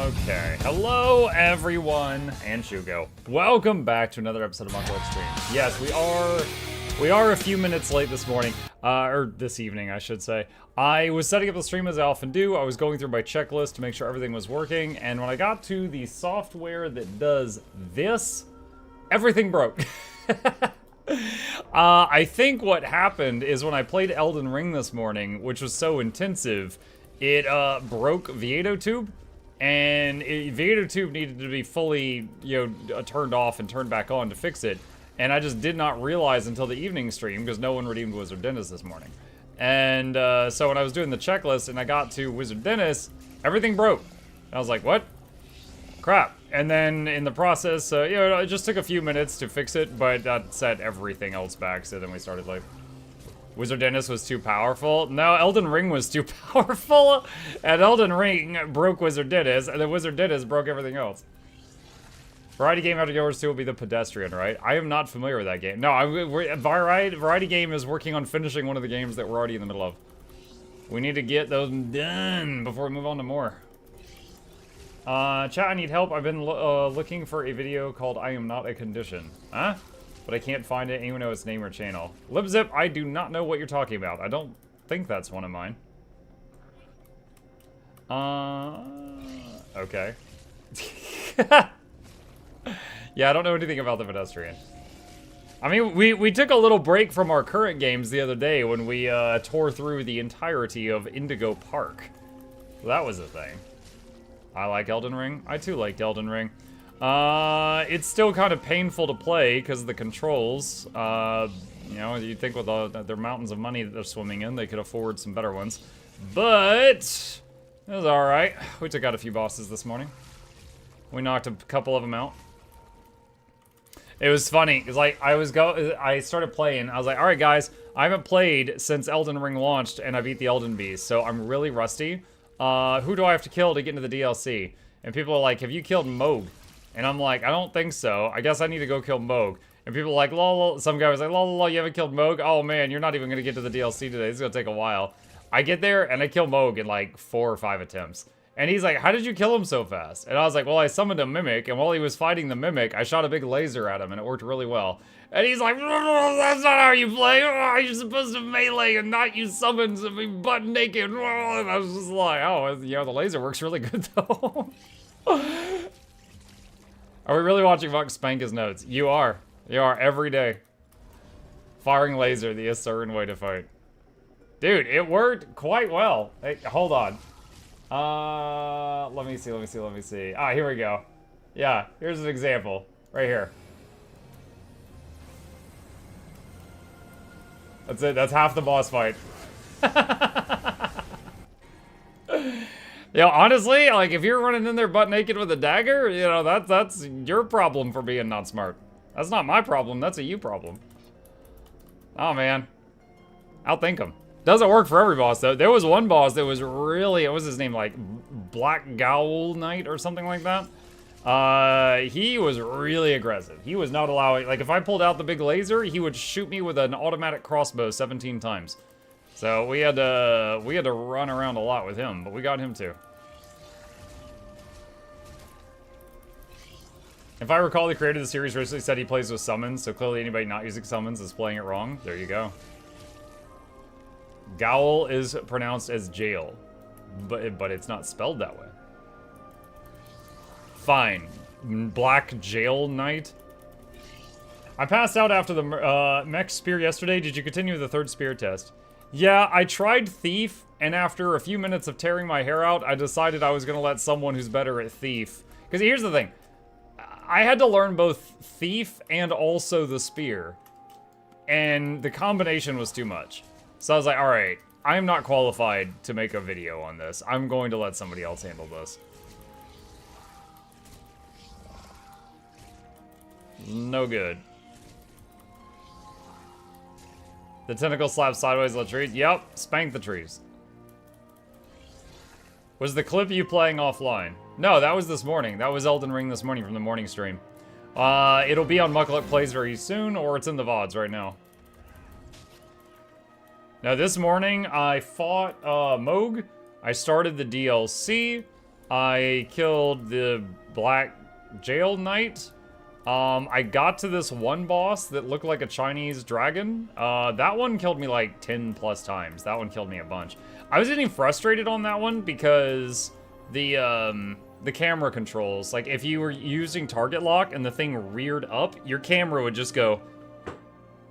Okay. Hello, everyone, and Shugo. Welcome back to another episode of MuklukYoutube. Yes, we are a few minutes late this morning, or this evening, I should say. I was setting up the stream as I often do. I was going through my checklist to make sure everything was working, and when I got to the software that does this, everything broke. I think what happened is when I played Elden Ring this morning, which was so intensive, it broke ViadoTube, and ViadoTube needed to be fully, turned off and turned back on to fix it. And I just did not realize until the evening stream, because no one redeemed Wizard Dennis this morning. And so when I was doing the checklist and I got to Wizard Dennis, everything broke. I was like, what? Crap. And then in the process, it just took a few minutes to fix it, but that set everything else back, so then we started late. Wizard Dennis was too powerful. No, Elden Ring was too powerful. And Elden Ring broke Wizard Dennis, and then Wizard Dennis broke everything else. Variety game after yours 2 will be the Pedestrian, right? I am not familiar with that game. No, Variety game is working on finishing one of the games that we're already in the middle of. We need to get those done before we move on to more. Chat, I need help. I've been looking for a video called I Am Not a Condition. Huh? But I can't find it. Anyone know its name or channel? LipZip, I do not know what you're talking about. I don't think that's one of mine. Okay. Yeah, I don't know anything about the Pedestrian. I mean, we took a little break from our current games the other day when we tore through the entirety of Indigo Park. So that was a thing. I like Elden Ring. I too liked Elden Ring. It's still kind of painful to play because of the controls. You'd think with their mountains of money that they're swimming in, they could afford some better ones. But it was alright. We took out a few bosses this morning. We knocked a couple of them out. It was funny, because like, I started playing, I was like, alright guys, I haven't played since Elden Ring launched, and I beat the Elden Beast, so I'm really rusty. Who do I have to kill to get into the DLC? And people are like, have you killed Mohg? And I'm like, I don't think so. I guess I need to go kill Mohg. And people are like, lol, some guy was like, lol, you haven't killed Mohg? Oh man, you're not even gonna get to the DLC today, this is gonna take a while. I get there, and I kill Mohg in like 4 or 5 attempts. And he's like, how did you kill him so fast? And I was like, well, I summoned a Mimic, and while he was fighting the Mimic, I shot a big laser at him, and it worked really well. And he's like, that's not how you play. You're supposed to melee and not use summons and be butt naked. And I was just like, oh, the laser works really good, though. Are we really watching Vox spank his notes? You are. You are, every day. Firing laser, the certain way to fight. Dude, it worked quite well. Hey, hold on. Let me see. Ah, here we go. Yeah, here's an example. Right here. That's it, that's half the boss fight. Honestly, like, if you're running in there butt naked with a dagger, that's your problem for being not smart. That's not my problem, that's a you problem. Oh, man. Outthink him. Doesn't work for every boss, though. There was one boss that was really, what was his name, like Black Gowl Knight or something like that? He was really aggressive. He was not allowing, like, if I pulled out the big laser, he would shoot me with an automatic crossbow 17 times. So we had to run around a lot with him, but we got him too. If I recall, the creator of the series recently said he plays with summons, so clearly anybody not using summons is playing it wrong. There you go. Gowl is pronounced as jail, but it's not spelled that way. Fine. Black Jail Knight. I passed out after the mech spear yesterday. Did you continue the 3rd spear test? Yeah, I tried Thief, and after a few minutes of tearing my hair out, I decided I was going to let someone who's better at Thief. Because here's the thing. I had to learn both Thief and also the spear. And the combination was too much. So I was like, alright, I'm not qualified to make a video on this. I'm going to let somebody else handle this. No good. The tentacle slaps sideways on the trees. Yep, spank the trees. Was the clip you playing offline? No, that was this morning. That was Elden Ring this morning from the morning stream. It'll be on Mukluk Plays very soon, or it's in the VODs right now. Now, this morning, I fought Mohg. I started the DLC. I killed the Black Jail Knight. I got to this one boss that looked like a Chinese dragon. That one killed me like 10 plus times. That one killed me a bunch. I was getting frustrated on that one because the camera controls, like if you were using target lock and the thing reared up, your camera would just go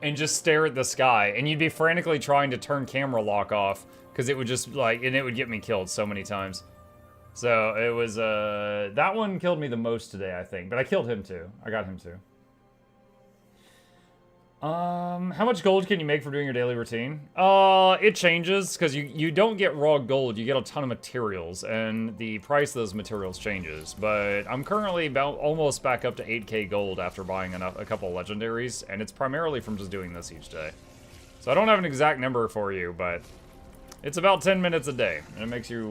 and just stare at the sky, and you'd be frantically trying to turn camera lock off because it would just like, and it would get me killed so many times. So it was, that one killed me the most today, I think. But I killed him too. I got him too. How much gold can you make for doing your daily routine? It changes, because you don't get raw gold. You get a ton of materials, and the price of those materials changes. But I'm currently about almost back up to 8k gold after buying a couple legendaries, and it's primarily from just doing this each day. So I don't have an exact number for you, but it's about 10 minutes a day, and it makes you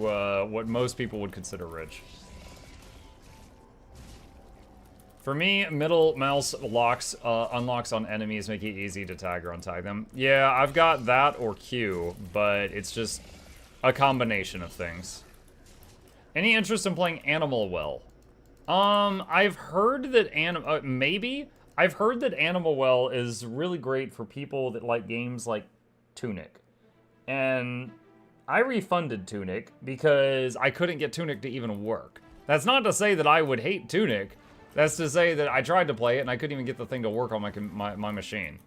what most people would consider rich. For me, middle mouse locks unlocks on enemies make it easy to tag or untag them. Yeah, I've got that or Q, but it's just a combination of things. Any interest in playing Animal Well? I've heard that maybe. I've heard that Animal Well is really great for people that like games like Tunic. And I refunded Tunic because I couldn't get Tunic to even work. That's not to say that I would hate Tunic. That's to say that I tried to play it and I couldn't even get the thing to work on my machine.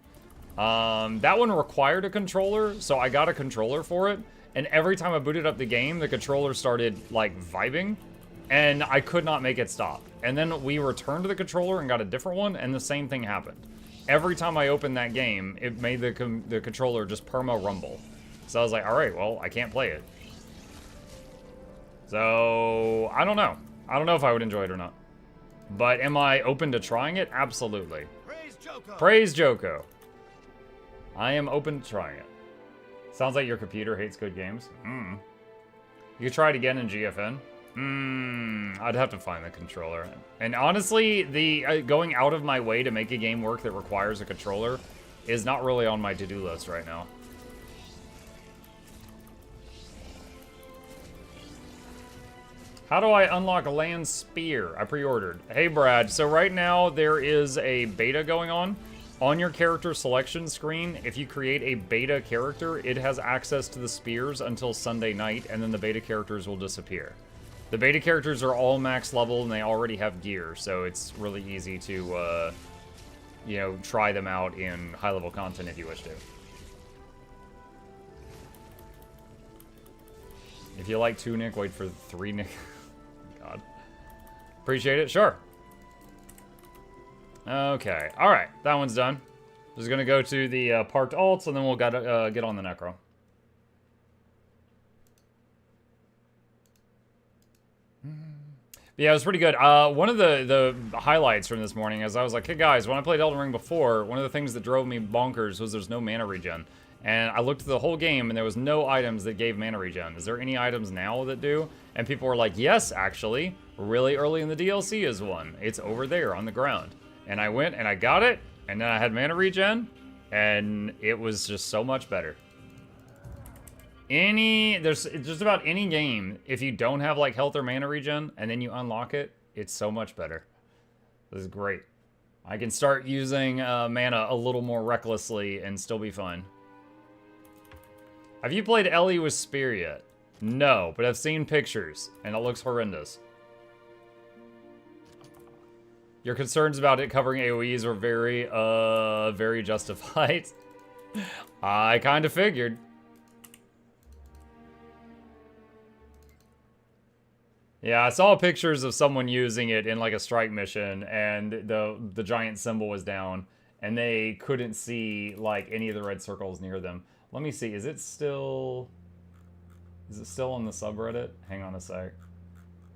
That one required a controller, so I got a controller for it. And every time I booted up the game, the controller started, like, vibing. And I could not make it stop. And then we returned to the controller and got a different one, and the same thing happened. Every time I opened that game, it made the controller just perma-rumble. So I was like, alright, well, I can't play it. So, I don't know. I don't know if I would enjoy it or not. But am I open to trying it? Absolutely. Praise Joko. Praise Joko. I am open to trying it. Sounds like your computer hates good games. You could try it again in GFN. I'd have to find the controller. And honestly, the going out of my way to make a game work that requires a controller is not really on my to-do list right now. How do I unlock a land spear? I pre-ordered. Hey Brad, so right now there is a beta going on. On your character selection screen, if you create a beta character, it has access to the spears until Sunday night, and then the beta characters will disappear. The beta characters are all max level and they already have gear, so it's really easy to, you know, try them out in high level content if you wish to. If you like Tunic, wait for 3 Nick. God. Appreciate it, sure. Okay, alright, that one's done. Just gonna go to the parked alts, and then we'll get on the Necro. Yeah, it was pretty good. One of the highlights from this morning is I was like, hey guys, when I played Elden Ring before, one of the things that drove me bonkers was there's no mana regen. And I looked at the whole game, and there was no items that gave mana regen. Is there any items now that do? And people were like, yes, actually. Really early in the DLC is one. It's over there on the ground. And I went, and I got it, and then I had mana regen, and it was just so much better. There's just about any game, if you don't have, like, health or mana regen, and then you unlock it, it's so much better. This is great. I can start using mana a little more recklessly and still be fine. Have you played Ellie with Spear yet? No, but I've seen pictures, and it looks horrendous. Your concerns about it covering AoEs are very justified. I kind of figured. Yeah, I saw pictures of someone using it in like a strike mission, and the giant symbol was down, and they couldn't see like any of the red circles near them. Let me see, is it still on the subreddit? Hang on a sec.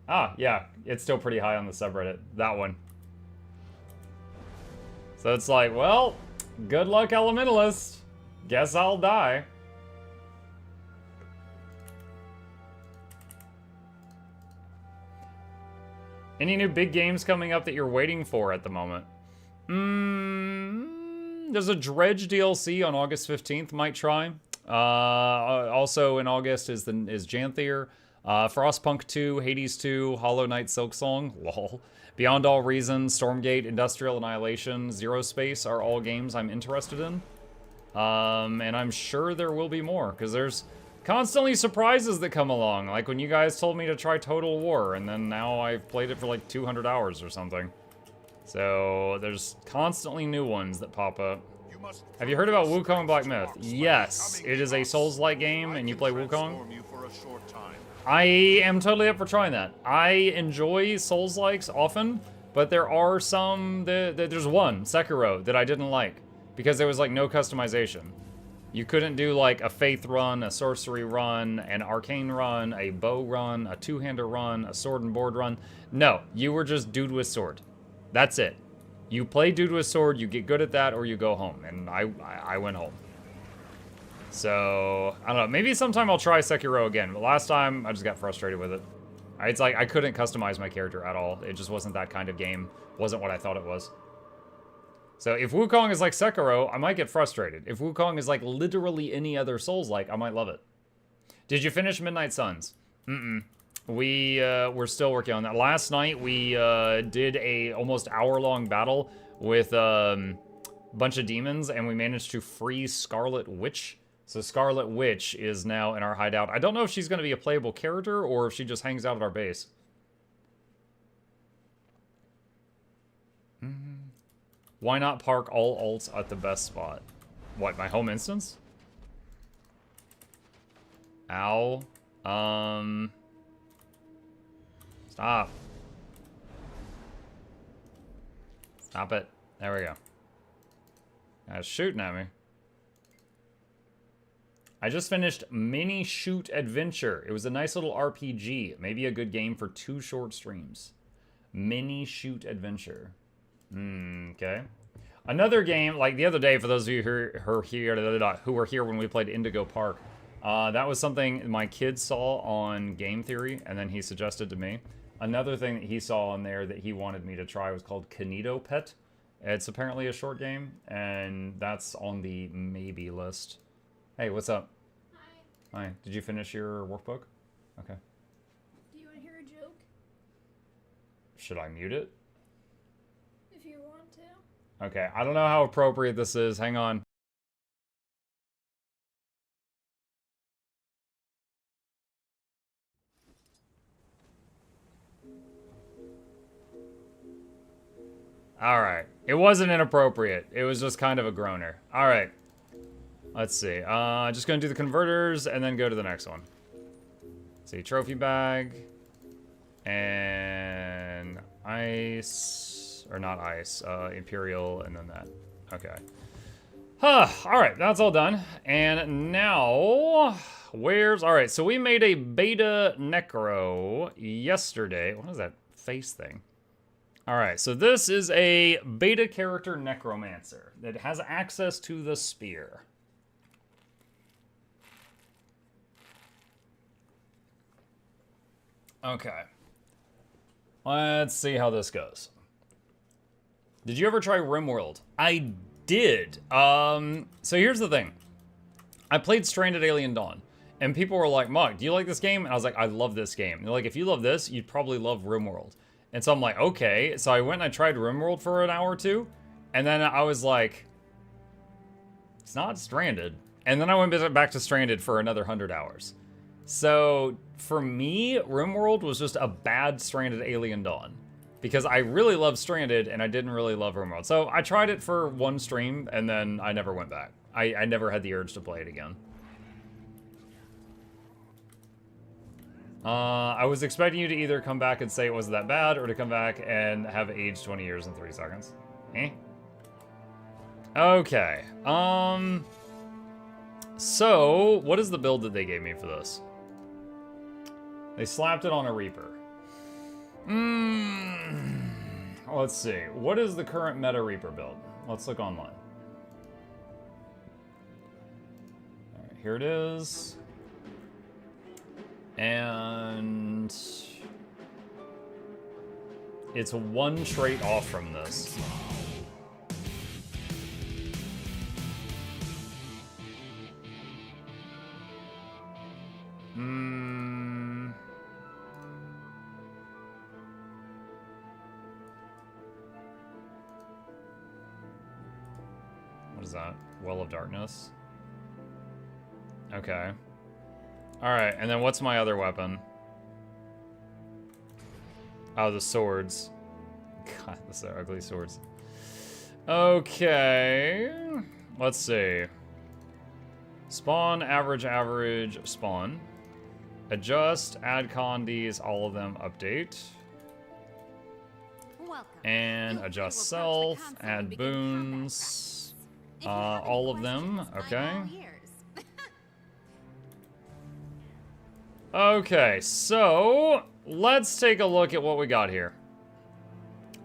Ah, yeah, it's still pretty high on the subreddit. That one. So it's like, well, good luck, Elementalist. Guess I'll die. Any new big games coming up that you're waiting for at the moment? There's a Dredge DLC on August 15th, might try. Also in August is Janthier. Frostpunk 2, Hades 2, Hollow Knight Silksong, lol. Beyond All Reason, Stormgate, Industrial Annihilation, Zero Space are all games I'm interested in. And I'm sure there will be more, because there's constantly surprises that come along. Like when you guys told me to try Total War, and then now I've played it for like 200 hours or something. So there's constantly new ones that pop up. Have you heard about Wukong Black Myth? Yes, it is a Souls-like game, and you play Wukong. I am totally up for trying that. I enjoy Souls-likes often, but there are some there's one, Sekiro, that I didn't like because there was like no customization. You couldn't do like a faith run, a sorcery run, an arcane run, a bow run, a two-hander run, a sword and board run. No, you were just dude with sword. That's it. You play dude with sword, you get good at that, or you go home. And I went home. So, I don't know. Maybe sometime I'll try Sekiro again. But last time, I just got frustrated with it. It's like, I couldn't customize my character at all. It just wasn't that kind of game. Wasn't what I thought it was. So, if Wukong is like Sekiro, I might get frustrated. If Wukong is like literally any other Souls-like, I might love it. Did you finish Midnight Suns? Mm-mm. We're still working on that. Last night, we did a almost hour-long battle with a bunch of demons, and we managed to free Scarlet Witch. So Scarlet Witch is now in our hideout. I don't know if she's going to be a playable character or if she just hangs out at our base. Why not park all alts at the best spot? What, my home instance? Ow. Stop. Stop it. There we go. It's shooting at me. I just finished Mini Shoot Adventure. It was a nice little RPG. Maybe a good game for 2 short streams. Mini Shoot Adventure. Okay. Another game, like the other day, for those of you who were here when we played Indigo Park, that was something my kid saw on Game Theory, and then he suggested to me. Another thing that he saw on there that he wanted me to try was called Kanito Pet. It's apparently a short game, and that's on the maybe list. Hey, what's up? Hi. Hi. Did you finish your workbook? Okay. Do you want to hear a joke? Should I mute it? If you want to. Okay, I don't know how appropriate this is. Hang on. Alright. It wasn't inappropriate. It was just kind of a groaner. Alright. Let's see. Just gonna do the converters and then go to the next one. Let's see, trophy bag. And ice. Or not ice. Imperial and then that. Okay. Alright, that's all done. And now, alright, so we made a beta Necro yesterday. What is that face thing? Alright, so this is a beta character Necromancer that has access to the spear. Okay. Let's see how this goes. Did you ever try RimWorld? I did. So here's the thing. I played Stranded Alien Dawn, and people were like, Mug, do you like this game? And I was like, I love this game. And they're like, if you love this, you'd probably love RimWorld. And so I'm like, okay. So I went and I tried RimWorld for an hour or two, and then I was like, it's not Stranded. And then I went back to Stranded for another 100 hours. So for me, RimWorld was just a bad Stranded Alien Dawn. Because I really love Stranded, and I didn't really love RimWorld. So I tried it for one stream, and then I never went back. I never had the urge to play it again. I was expecting you to either come back and say it wasn't that bad, or to come back and have aged 20 years in 3 seconds. Eh? Okay. So, what is the build that they gave me for this? They slapped it on a Reaper. Let's see. What is the current meta Reaper build? Let's look online. Alright, here it is. And it's 1 trait off from this. What is that? Well of Darkness. Okay. Alright, and then what's my other weapon? Oh, the swords. God, those are ugly swords. Okay. Let's see. Spawn, average, spawn. Adjust, add condies, all of them, update. Welcome. And adjust self, add boons. All of them, okay. Okay, so let's take a look at what we got here.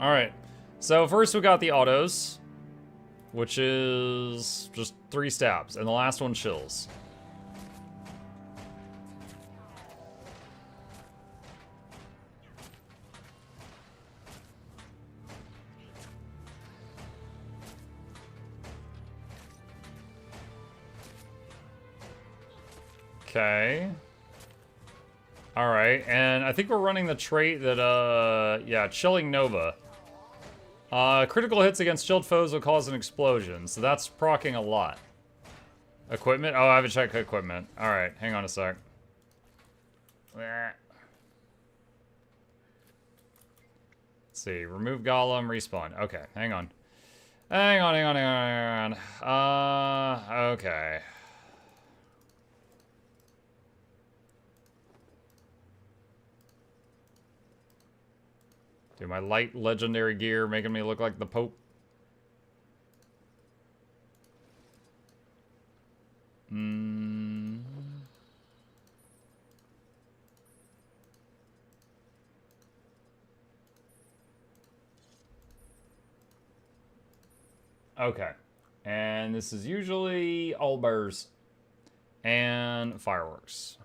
Alright, so first we got the autos, which is just 3 stabs, and the last one chills. Okay. Alright, and I think we're running the trait that, yeah, Chilling Nova. Critical hits against chilled foes will cause an explosion, so that's proccing a lot. Equipment? Oh, I haven't checked equipment. Alright, hang on a sec. Let's see, remove Golem, respawn. Okay, hang on. Hang on. Okay. Dude, my light legendary gear making me look like the Pope. Okay. And this is usually all burrs. And fireworks.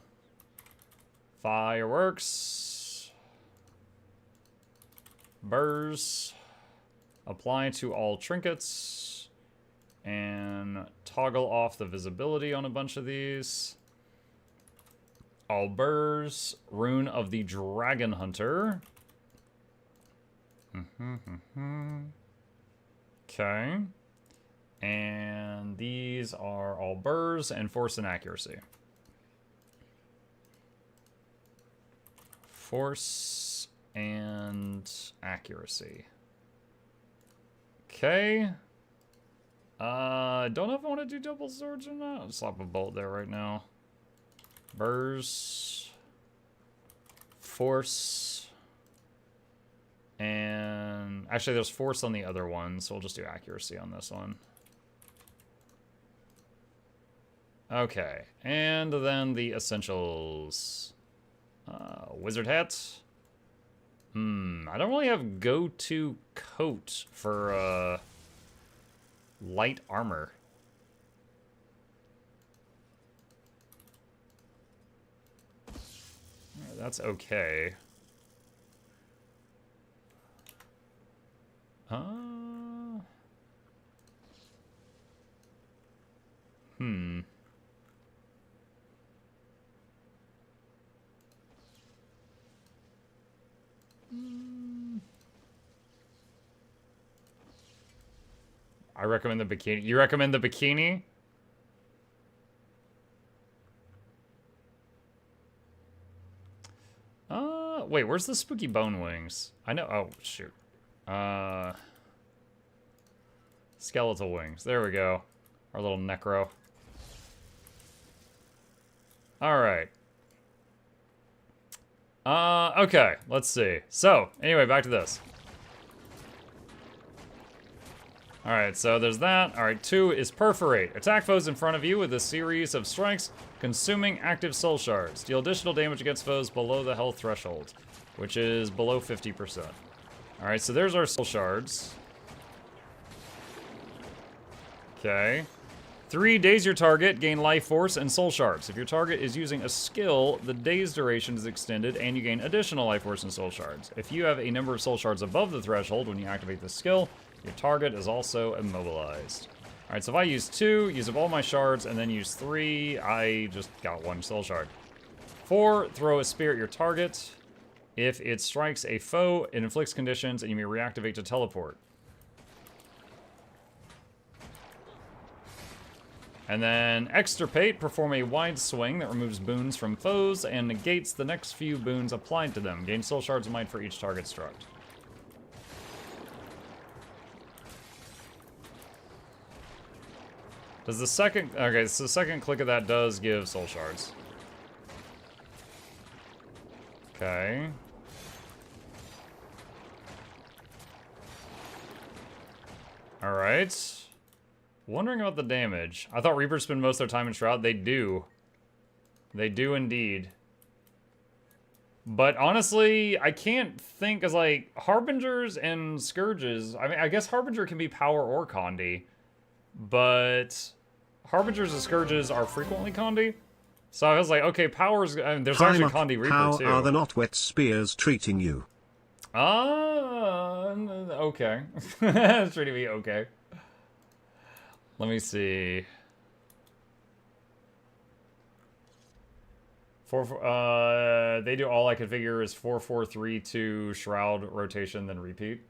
Burrs. Apply to all trinkets. And toggle off the visibility on a bunch of these. All burrs. Rune of the Dragon Hunter. Okay. And these are all burrs and force and accuracy. Force and accuracy. Okay. Don't know if I want to do double swords or not. I'll slap a bolt there right now. Burrs. Force. And actually there's force on the other one, so we'll just do accuracy on this one. Okay, and then the essentials. Wizard hat. I don't really have go-to coat for light armor. That's okay. I recommend the bikini. You recommend the bikini? Wait, where's the spooky bone wings? I know. Oh, shoot. Skeletal wings. There we go. Our little necro. Alright. Okay. Let's see. So, anyway, back to this. Alright, so there's that. Alright, 2 is Perforate. Attack foes in front of you with a series of strikes, consuming active soul shards. Deal additional damage against foes below the health threshold, which is below 50%. Alright, so there's our soul shards. Okay. 3, daze your target, gain life force and soul shards. If your target is using a skill, the daze duration is extended and you gain additional life force and soul shards. If you have a number of soul shards above the threshold when you activate the skill, your target is also immobilized. Alright, so if I use 2, use up all my shards, and then use 3, I just got 1 soul shard. 4, throw a spear at your target. If it strikes a foe, it inflicts conditions, and you may reactivate to teleport. And then Extirpate, perform a wide swing that removes boons from foes and negates the next few boons applied to them. Gain soul shards of might for each target struck. Does the second... Okay, so the second click of that does give soul shards. Okay. Alright. Wondering about the damage. I thought Reapers spend most of their time in Shroud. They do. They do indeed. But honestly, I can't think, as like, Harbingers and Scourges... I mean, I guess Harbinger can be power or Condi. But Harbingers and Scourges are frequently Condi. So I was like, okay, powers... I mean, there's actually Condi Reaper, how too. How are the not wet spears treating you? Okay. Treating me okay. Let me see. They do all I configure is 4-4-3-2 Shroud rotation, then repeat.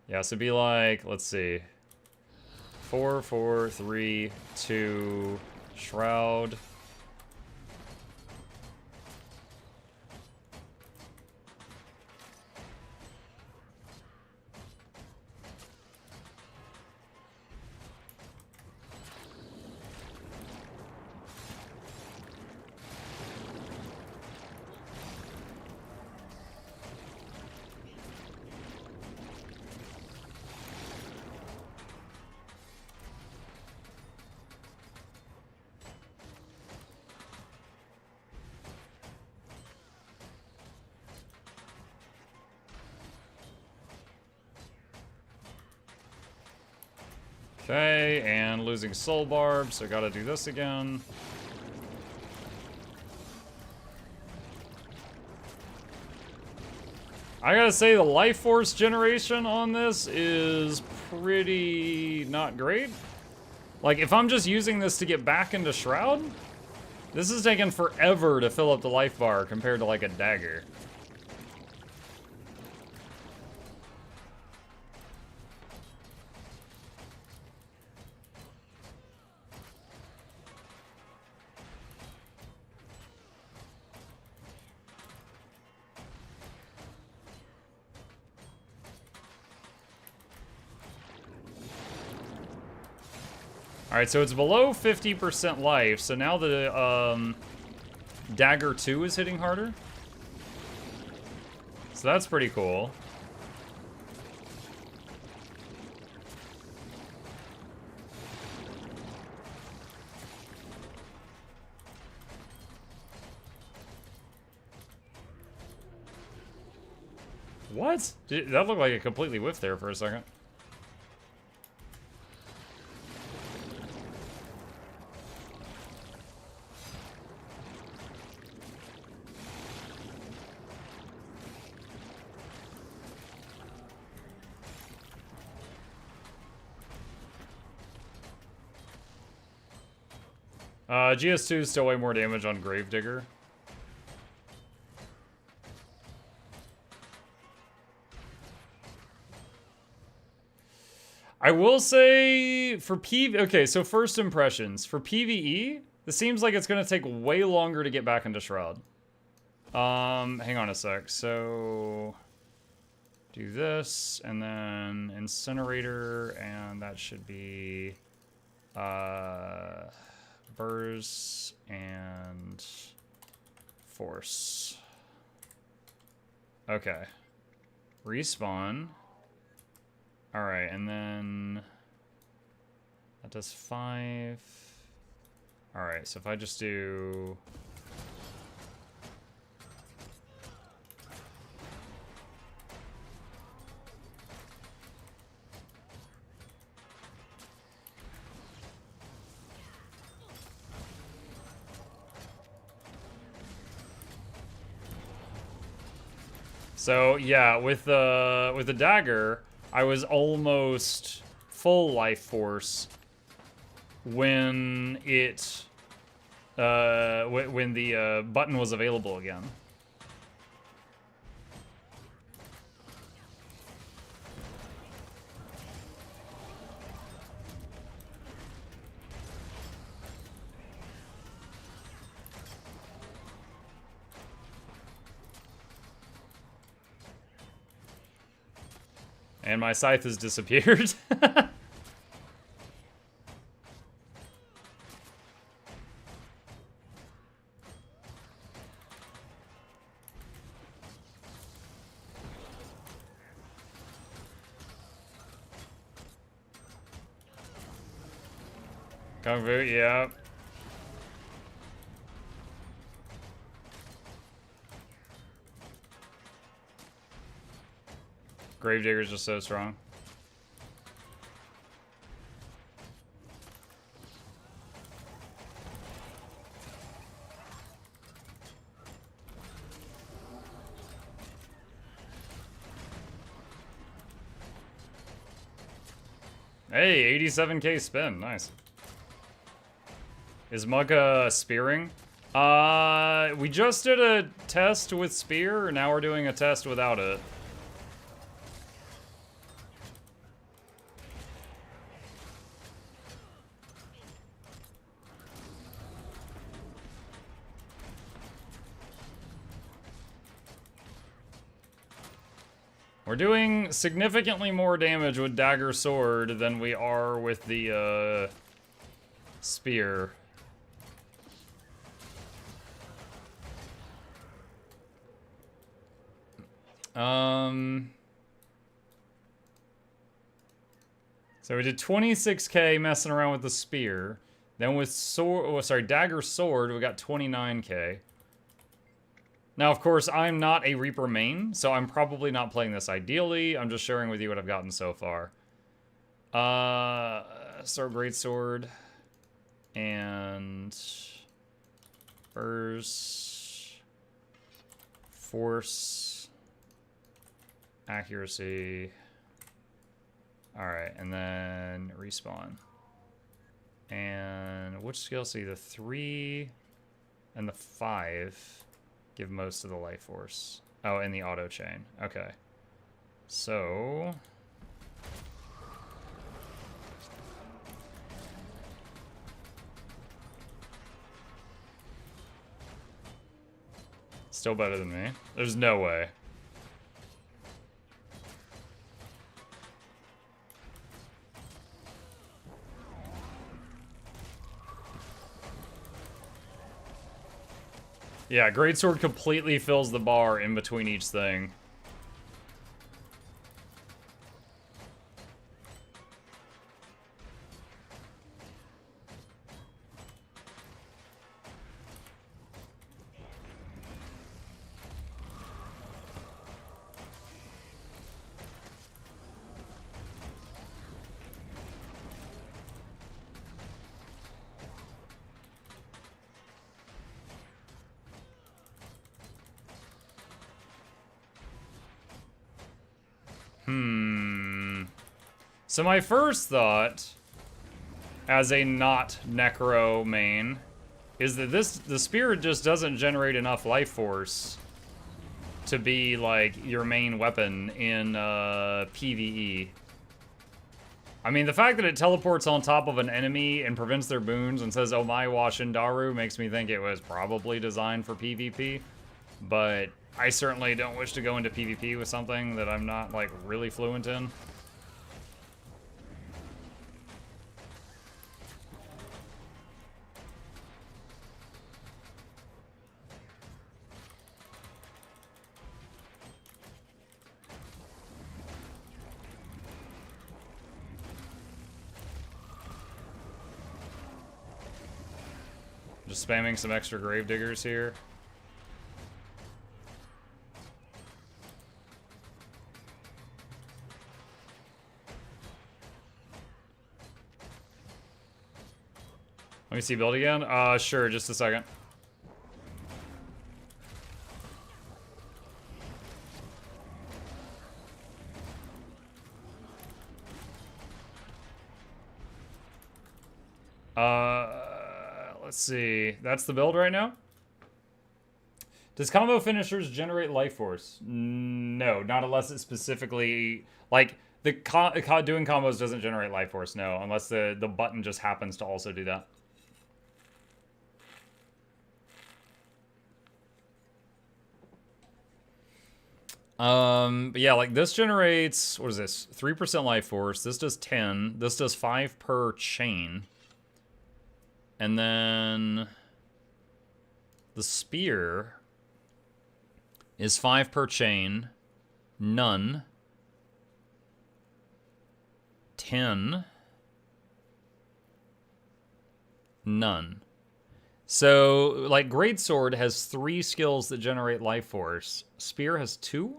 Yeah, so it'd be like, let's see. 4-4-3-2 Shroud. Okay, and losing soul barb, so gotta do this again. I gotta say the life force generation on this is pretty not great. Like, if I'm just using this to get back into Shroud, this is taking forever to fill up the life bar compared to like a dagger. Alright, so it's below 50% life, so now the Dagger 2 is hitting harder. So that's pretty cool. What? That looked like it completely whiffed there for a second. GS2 is still way more damage on Gravedigger. I will say, for okay, so first impressions. For PvE, this seems like it's gonna take way longer to get back into Shroud. Hang on a sec. So, do this, and then Incinerator, and that should be, Burst and Force. Okay. Respawn. Alright, and then that does 5. Alright, so if I just do... So yeah, with the dagger, I was almost full life force when it when the button was available again. And my scythe has disappeared. Kung Fu, yeah. Gravedigger's just so strong. Hey, 87k spin, nice. Is Mugga spearing? We just did a test with spear, now we're doing a test without it. We're doing significantly more damage with Dagger Sword than we are with the, spear. So we did 26k messing around with the spear. Then with Dagger Sword, we got 29k. Now, of course, I'm not a Reaper main, so I'm probably not playing this ideally. I'm just sharing with you what I've gotten so far. Greatsword. And... Burst. Force. Accuracy. Alright, and then respawn. And which skill? See, the 3 and the 5 give most of the life force. Oh, and the auto chain. Okay. So... Still better than me. There's no way. Yeah, Greatsword completely fills the bar in between each thing. So my first thought, as a not Necro main, is that the spear just doesn't generate enough life force to be, like, your main weapon in PvE. I mean, the fact that it teleports on top of an enemy and prevents their boons and says, "Oh my wa Shindaru," makes me think it was probably designed for PvP. But I certainly don't wish to go into PvP with something that I'm not, like, really fluent in. Just spamming some extra gravediggers here. Let me see build again. Sure, just a second. Let's see. That's the build right now. Does combo finishers generate life force? No, not unless it specifically, like, doing combos doesn't generate life force, no, unless the button just happens to also do that. But yeah, like this generates, what is this? 3% life force. This does 10. This does 5 per chain. And then the spear is 5 per chain. None. 10. None. So, like, Greatsword has 3 skills that generate life force. Spear has 2.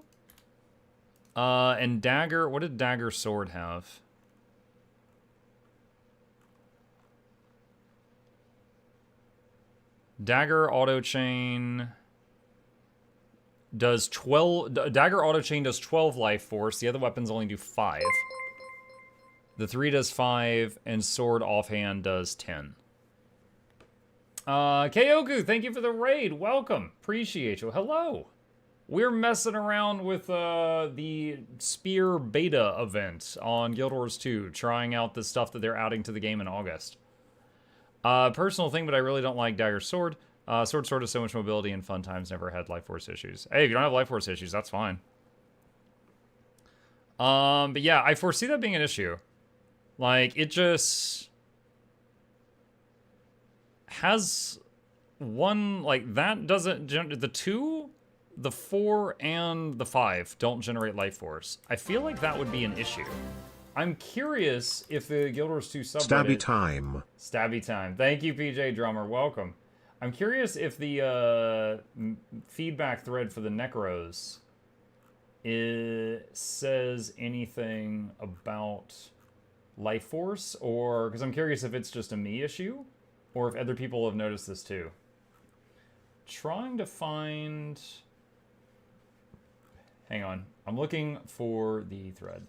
And Dagger, what did Dagger Sword have? Dagger Auto Chain does 12. Dagger Auto Chain does 12 life force. The other weapons only do 5. The 3 does 5, and Sword Offhand does 10. Keoku, thank you for the raid. Welcome. Appreciate you. Hello. We're messing around with the Spear beta event on Guild Wars 2, trying out the stuff that they're adding to the game in August. Personal thing, but I really don't like Dagger Sword. Sword has so much mobility and fun times, never had life force issues. Hey, if you don't have life force issues, that's fine. But yeah, I foresee that being an issue. Like, it just has one, like, that doesn't, the 2, the 4, and the 5 don't generate life force. I feel like that would be an issue. I'm curious if the Guild Wars 2 subreddit... Stabby time. Stabby time. Thank you, PJ Drummer. Welcome. I'm curious if the feedback thread for the Necros says anything about life force, or... Because I'm curious if it's just a me issue, or if other people have noticed this too. Trying to find... Hang on. I'm looking for the thread.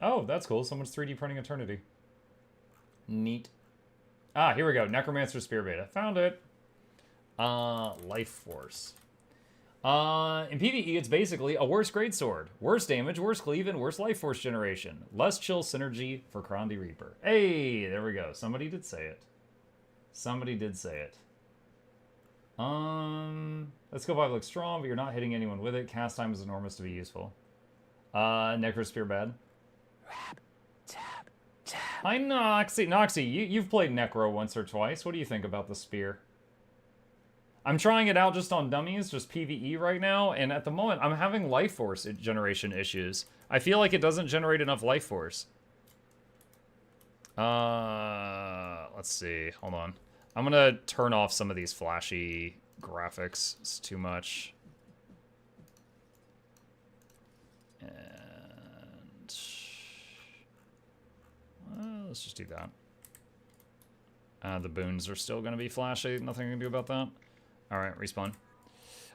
Oh, that's cool. Someone's 3D printing Eternity. Neat. Ah, here we go. Necromancer Spear Beta. Found it. Life Force. In PvE, it's basically a worse greatsword. Worse damage, worse cleave, and worse life force generation. Less chill synergy for Krandi Reaper. Hey, there we go. Somebody did say it. Somebody did say it. Let's go 5 looks strong, but you're not hitting anyone with it. Cast time is enormous to be useful. Necro Spear bad. Hi, Noxxi. Noxxi, you've played Necro once or twice. What do you think about the spear? I'm trying it out just on dummies, just PvE right now, and at the moment, I'm having life force generation issues. I feel like it doesn't generate enough life force. Let's see. Hold on. I'm gonna turn off some of these flashy graphics. It's too much. And... well, let's just do that. The boons are still gonna be flashy. Nothing I can do about that. Alright, respawn.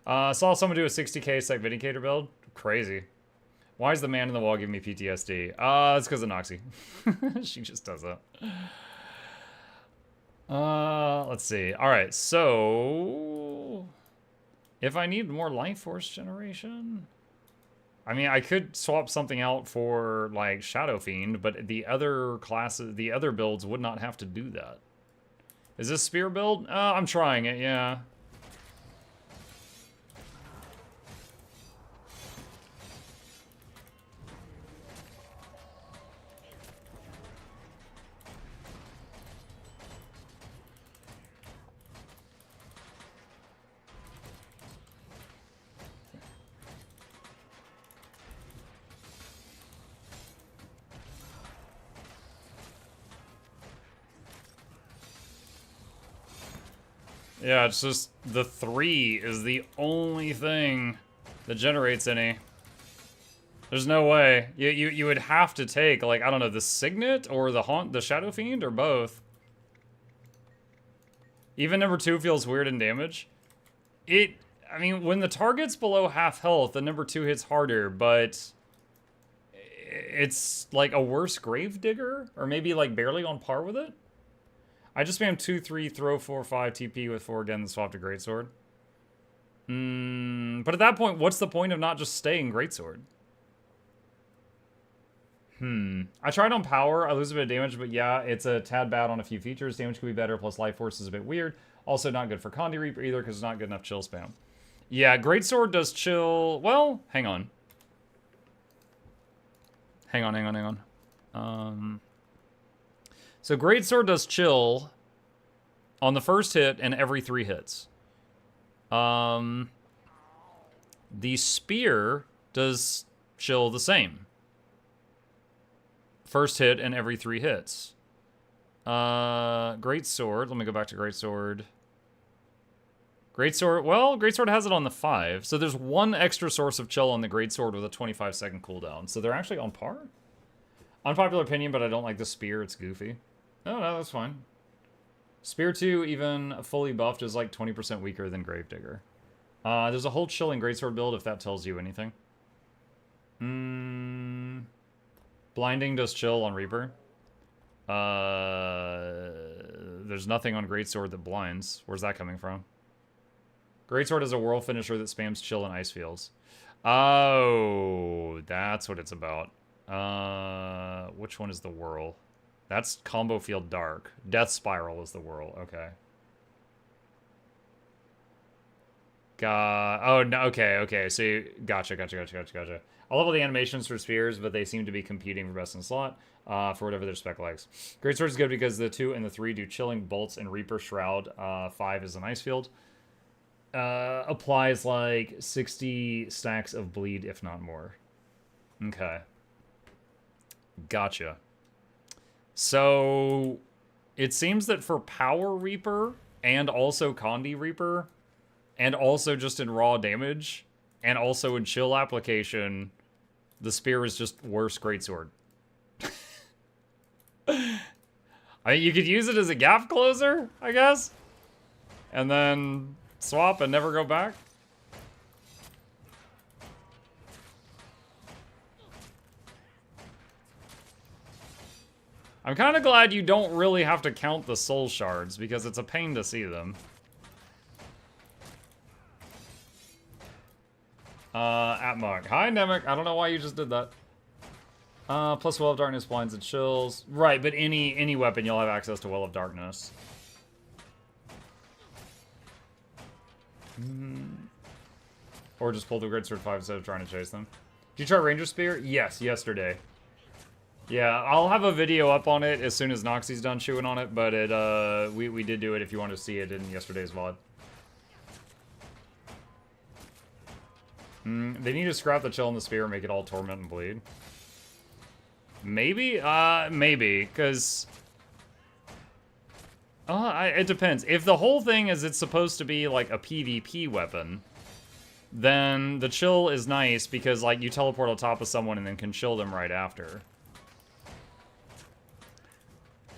Saw someone do a 60k Sec Vindicator build. Crazy. Why is the man in the wall giving me PTSD? It's because of Noxxi. She just does that. Let's see. Alright, so... if I need more life force generation... I mean, I could swap something out for, like, Shadow Fiend, but the other classes, the other builds would not have to do that. Is this Spear build? I'm trying it, yeah. Yeah, it's just the 3 is the only thing that generates any. There's no way. You would have to take, like, I don't know, the Signet or the Shadow Fiend or both. Even number 2 feels weird in damage. I mean, when the target's below half health, the number 2 hits harder, but it's like a worse Gravedigger, or maybe like barely on par with it. I just spam 2, 3, throw 4, 5, TP with 4 again, and swap to Greatsword. But at that point, what's the point of not just staying Greatsword? I tried on power, I lose a bit of damage, but yeah, it's a tad bad on a few features. Damage could be better, plus life force is a bit weird. Also not good for Krandi Reaper either, because it's not good enough chill spam. Yeah, Greatsword does chill... well, hang on. Hang on. So Greatsword does chill on the first hit and every 3 hits. The Spear does chill the same. First hit and every 3 hits. Greatsword, let me go back to Greatsword. Greatsword, well, Greatsword has it on the 5. So there's 1 extra source of chill on the Greatsword with a 25-second cooldown. So they're actually on par? Unpopular opinion, but I don't like the Spear. It's goofy. No, that's fine. Spear 2, even fully buffed, is like 20% weaker than Gravedigger. There's a whole chilling Greatsword build, if that tells you anything. Blinding does chill on Reaper. There's nothing on Greatsword that blinds. Where's that coming from? Greatsword is a whirl finisher that spams chill in ice fields. Oh, that's what it's about. Which one is the whirl? That's combo field dark. Death Spiral is the whirl. Okay. Oh, no, okay. So, gotcha. I love all the animations for spears, but they seem to be competing for best in slot for whatever their spec likes. Greatsword is good because the 2 and the 3 do chilling bolts and Reaper Shroud. 5 is an ice field. Applies like 60 stacks of bleed, if not more. Okay. Gotcha. So, it seems that for Power Reaper, and also Condi Reaper, and also just in raw damage, and also in chill application, the Spear is just worse Greatsword. I mean, you could use it as a gap closer, I guess? And then swap and never go back? I'm kind of glad you don't really have to count the soul shards, because it's a pain to see them. At Mug. Hi, Nemec. I don't know why you just did that. Plus Well of Darkness blinds and chills. Right, but any weapon, you'll have access to Well of Darkness. Or just pull the Greatsword 5 instead of trying to chase them. Did you try Ranger Spear? Yes, yesterday. Yeah, I'll have a video up on it as soon as Noxxi's done chewing on it, but it we did do it if you want to see it in yesterday's VOD. They need to scrap the chill in the spear and make it all torment and bleed. Maybe? Maybe, because... it depends. If the whole thing is it's supposed to be, like, a PvP weapon, then the chill is nice because, like, you teleport on top of someone and then can chill them right after.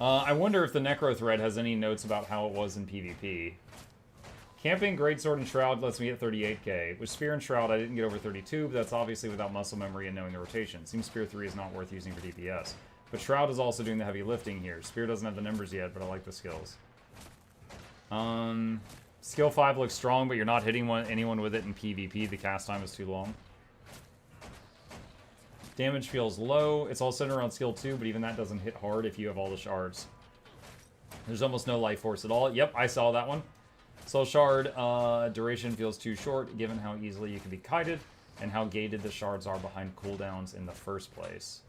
I wonder if the Necro thread has any notes about how it was in PvP. Camping, Greatsword, and Shroud lets me hit 38k. With Spear and Shroud, I didn't get over 32, but that's obviously without muscle memory and knowing the rotation. Seems Spear 3 is not worth using for DPS. But Shroud is also doing the heavy lifting here. Spear doesn't have the numbers yet, but I like the skills. Skill 5 looks strong, but you're not hitting anyone with it in PvP. The cast time is too long. Damage feels low. It's all centered around skill 2, but even that doesn't hit hard if you have all the shards. There's almost no life force at all. Yep, I saw that one. Soul Shard duration feels too short, given how easily you can be kited, and how gated the shards are behind cooldowns in the first place.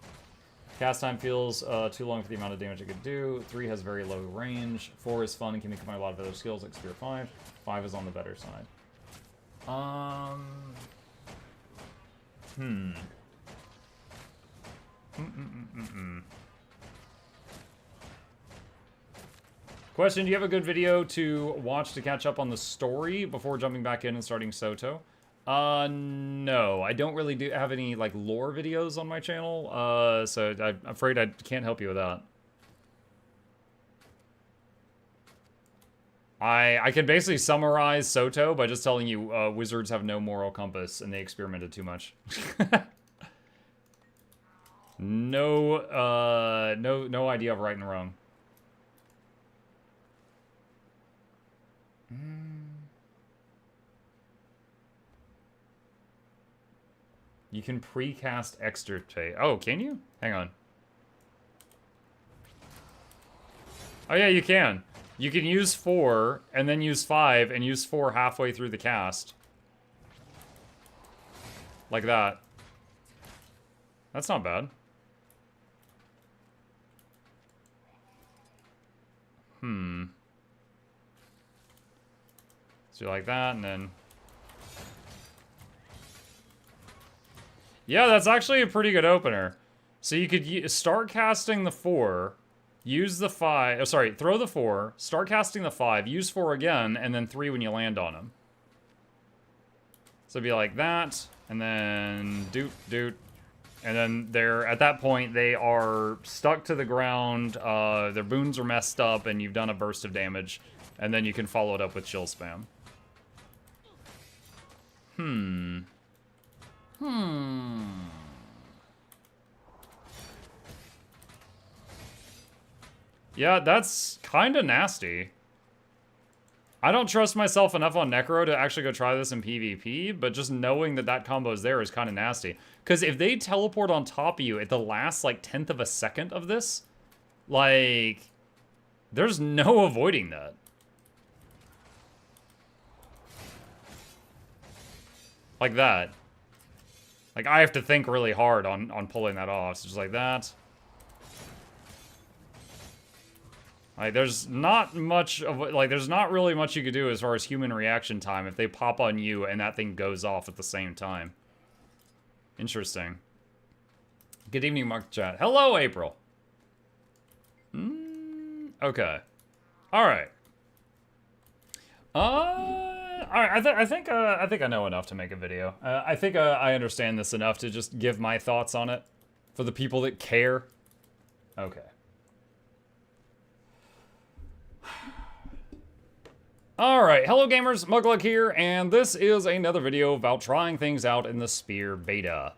Cast time feels too long for the amount of damage it could do. 3 has very low range. 4 is fun and can be combined with a lot of other skills like Spear 5. 5 is on the better side. Question, do you have a good video to watch to catch up on the story before jumping back in and starting Soto? No. I don't really have any, like, lore videos on my channel, so I'm afraid I can't help you with that. I can basically summarize Soto by just telling you wizards have no moral compass and they experimented too much. No idea of right and wrong. You can precast extirpate. Oh, can you? Hang on. Oh yeah, you can. You can use 4, and then use 5, and use 4 halfway through the cast. Like that. That's not bad. do like that, and then... Yeah, that's actually a pretty good opener. So you could start casting the 4, use the 5... Oh, sorry, throw the 4, start casting the 5, use 4 again, and then 3 when you land on them. So it'd be like that, and then doot, doot. And then they're, at that point, they are stuck to the ground, their boons are messed up, and you've done a burst of damage. And then you can follow it up with chill spam. Yeah, that's kind of nasty. I don't trust myself enough on Necro to actually go try this in PvP, but just knowing that that combo is there is kind of nasty. Because if they teleport on top of you at the last, like, 10th of a second of this, like, there's no avoiding that. Like that. Like, I have to think really hard on pulling that off. So just like that. Like, there's not much of, like, there's not really much you could do as far as human reaction time if they pop on you and that thing goes off at the same time. Interesting. Good evening, Mark Chat. Hello, April. Okay. All right. All right. I think I know enough to make a video. I think I understand this enough to just give my thoughts on it for the people that care. Okay. Alright, hello gamers, Mukluk here, and this is another video about trying things out in the Spear beta.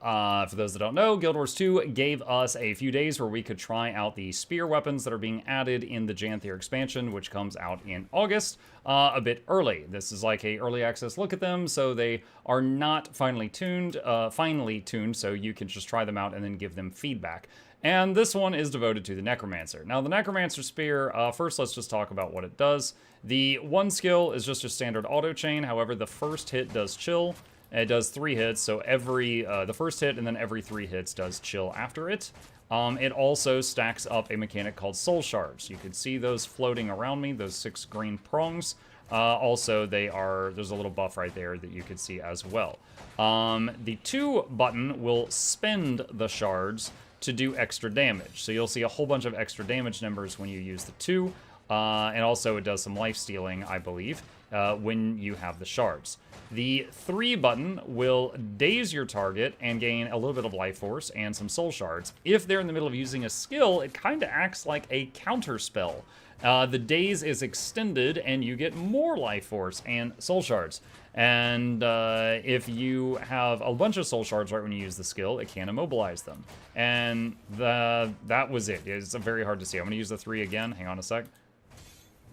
For those that don't know, Guild Wars 2 gave us a few days where we could try out the Spear weapons that are being added in the Janthier expansion, which comes out in August, a bit early. This is like a early access look at them, so they are not finely tuned, so you can just try them out and then give them feedback. And this one is devoted to the Necromancer. Now, the Necromancer Spear, first let's just talk about what it does. The one skill is just a standard auto chain. However, the first hit does chill. And it does 3 hits, so the first hit and then every 3 hits does chill after it. It also stacks up a mechanic called Soul Shards. You can see those floating around me, those 6 green prongs. Also, there's a little buff right there that you can see as well. The 2 button will spend the shards to do extra damage. So you'll see a whole bunch of extra damage numbers when you use the 2. And also it does some life stealing, I believe, when you have the shards. The 3 button will daze your target and gain a little bit of life force and some soul shards. If they're in the middle of using a skill, it kind of acts like a counter spell. The daze is extended and you get more life force and soul shards. And if you have a bunch of soul shards right when you use the skill, it can immobilize them. And that was it. It's very hard to see. I'm going to use the 3 again. Hang on a sec.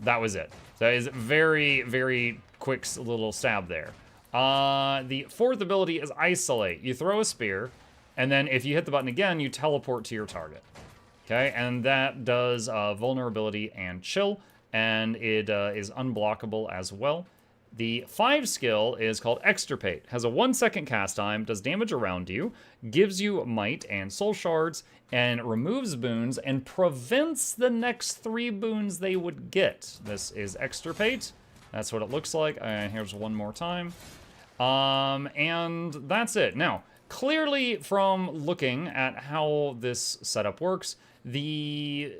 That was it. That is very, very quick little stab there. The 4th ability is Isolate. You throw a spear, and then if you hit the button again, you teleport to your target. Okay, and that does vulnerability and chill, and it is unblockable as well. The 5 skill is called Extirpate. Has a 1-second cast time, does damage around you, gives you might and soul shards, and removes boons, and prevents the next 3 boons they would get. This is Extirpate. That's what it looks like. And here's one more time. And that's it. Now, clearly from looking at how this setup works, the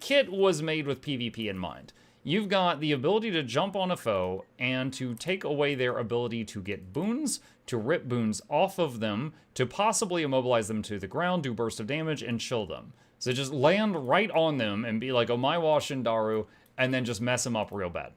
kit was made with PvP in mind. You've got the ability to jump on a foe and to take away their ability to get boons, to rip boons off of them, to possibly immobilize them to the ground, do burst of damage, and chill them. So just land right on them and be like, oh my wa Shindaru, and then just mess them up real bad.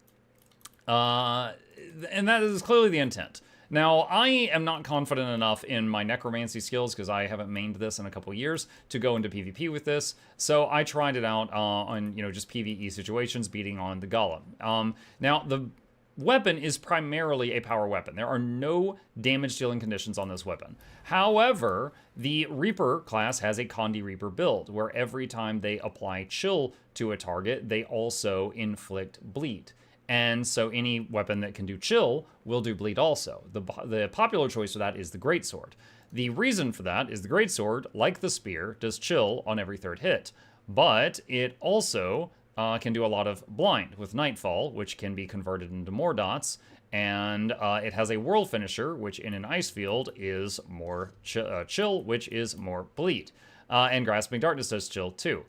And that is clearly the intent. Now, I am not confident enough in my necromancy skills, because I haven't mained this in a couple years, to go into PvP with this, so I tried it out on, just PvE situations, beating on the golem. Now, the weapon is primarily a power weapon. There are no damage-dealing conditions on this weapon. However, the Reaper class has a Condi Reaper build, where every time they apply chill to a target, they also inflict bleed. And so any weapon that can do chill will do bleed also. The popular choice for that is the Greatsword. The reason for that is the Greatsword, like the Spear, does chill on every 3rd hit. But it also can do a lot of blind with Nightfall, which can be converted into more dots. And it has a whirl finisher, which in an ice field is more chill, which is more bleed. And Grasping Darkness does chill too.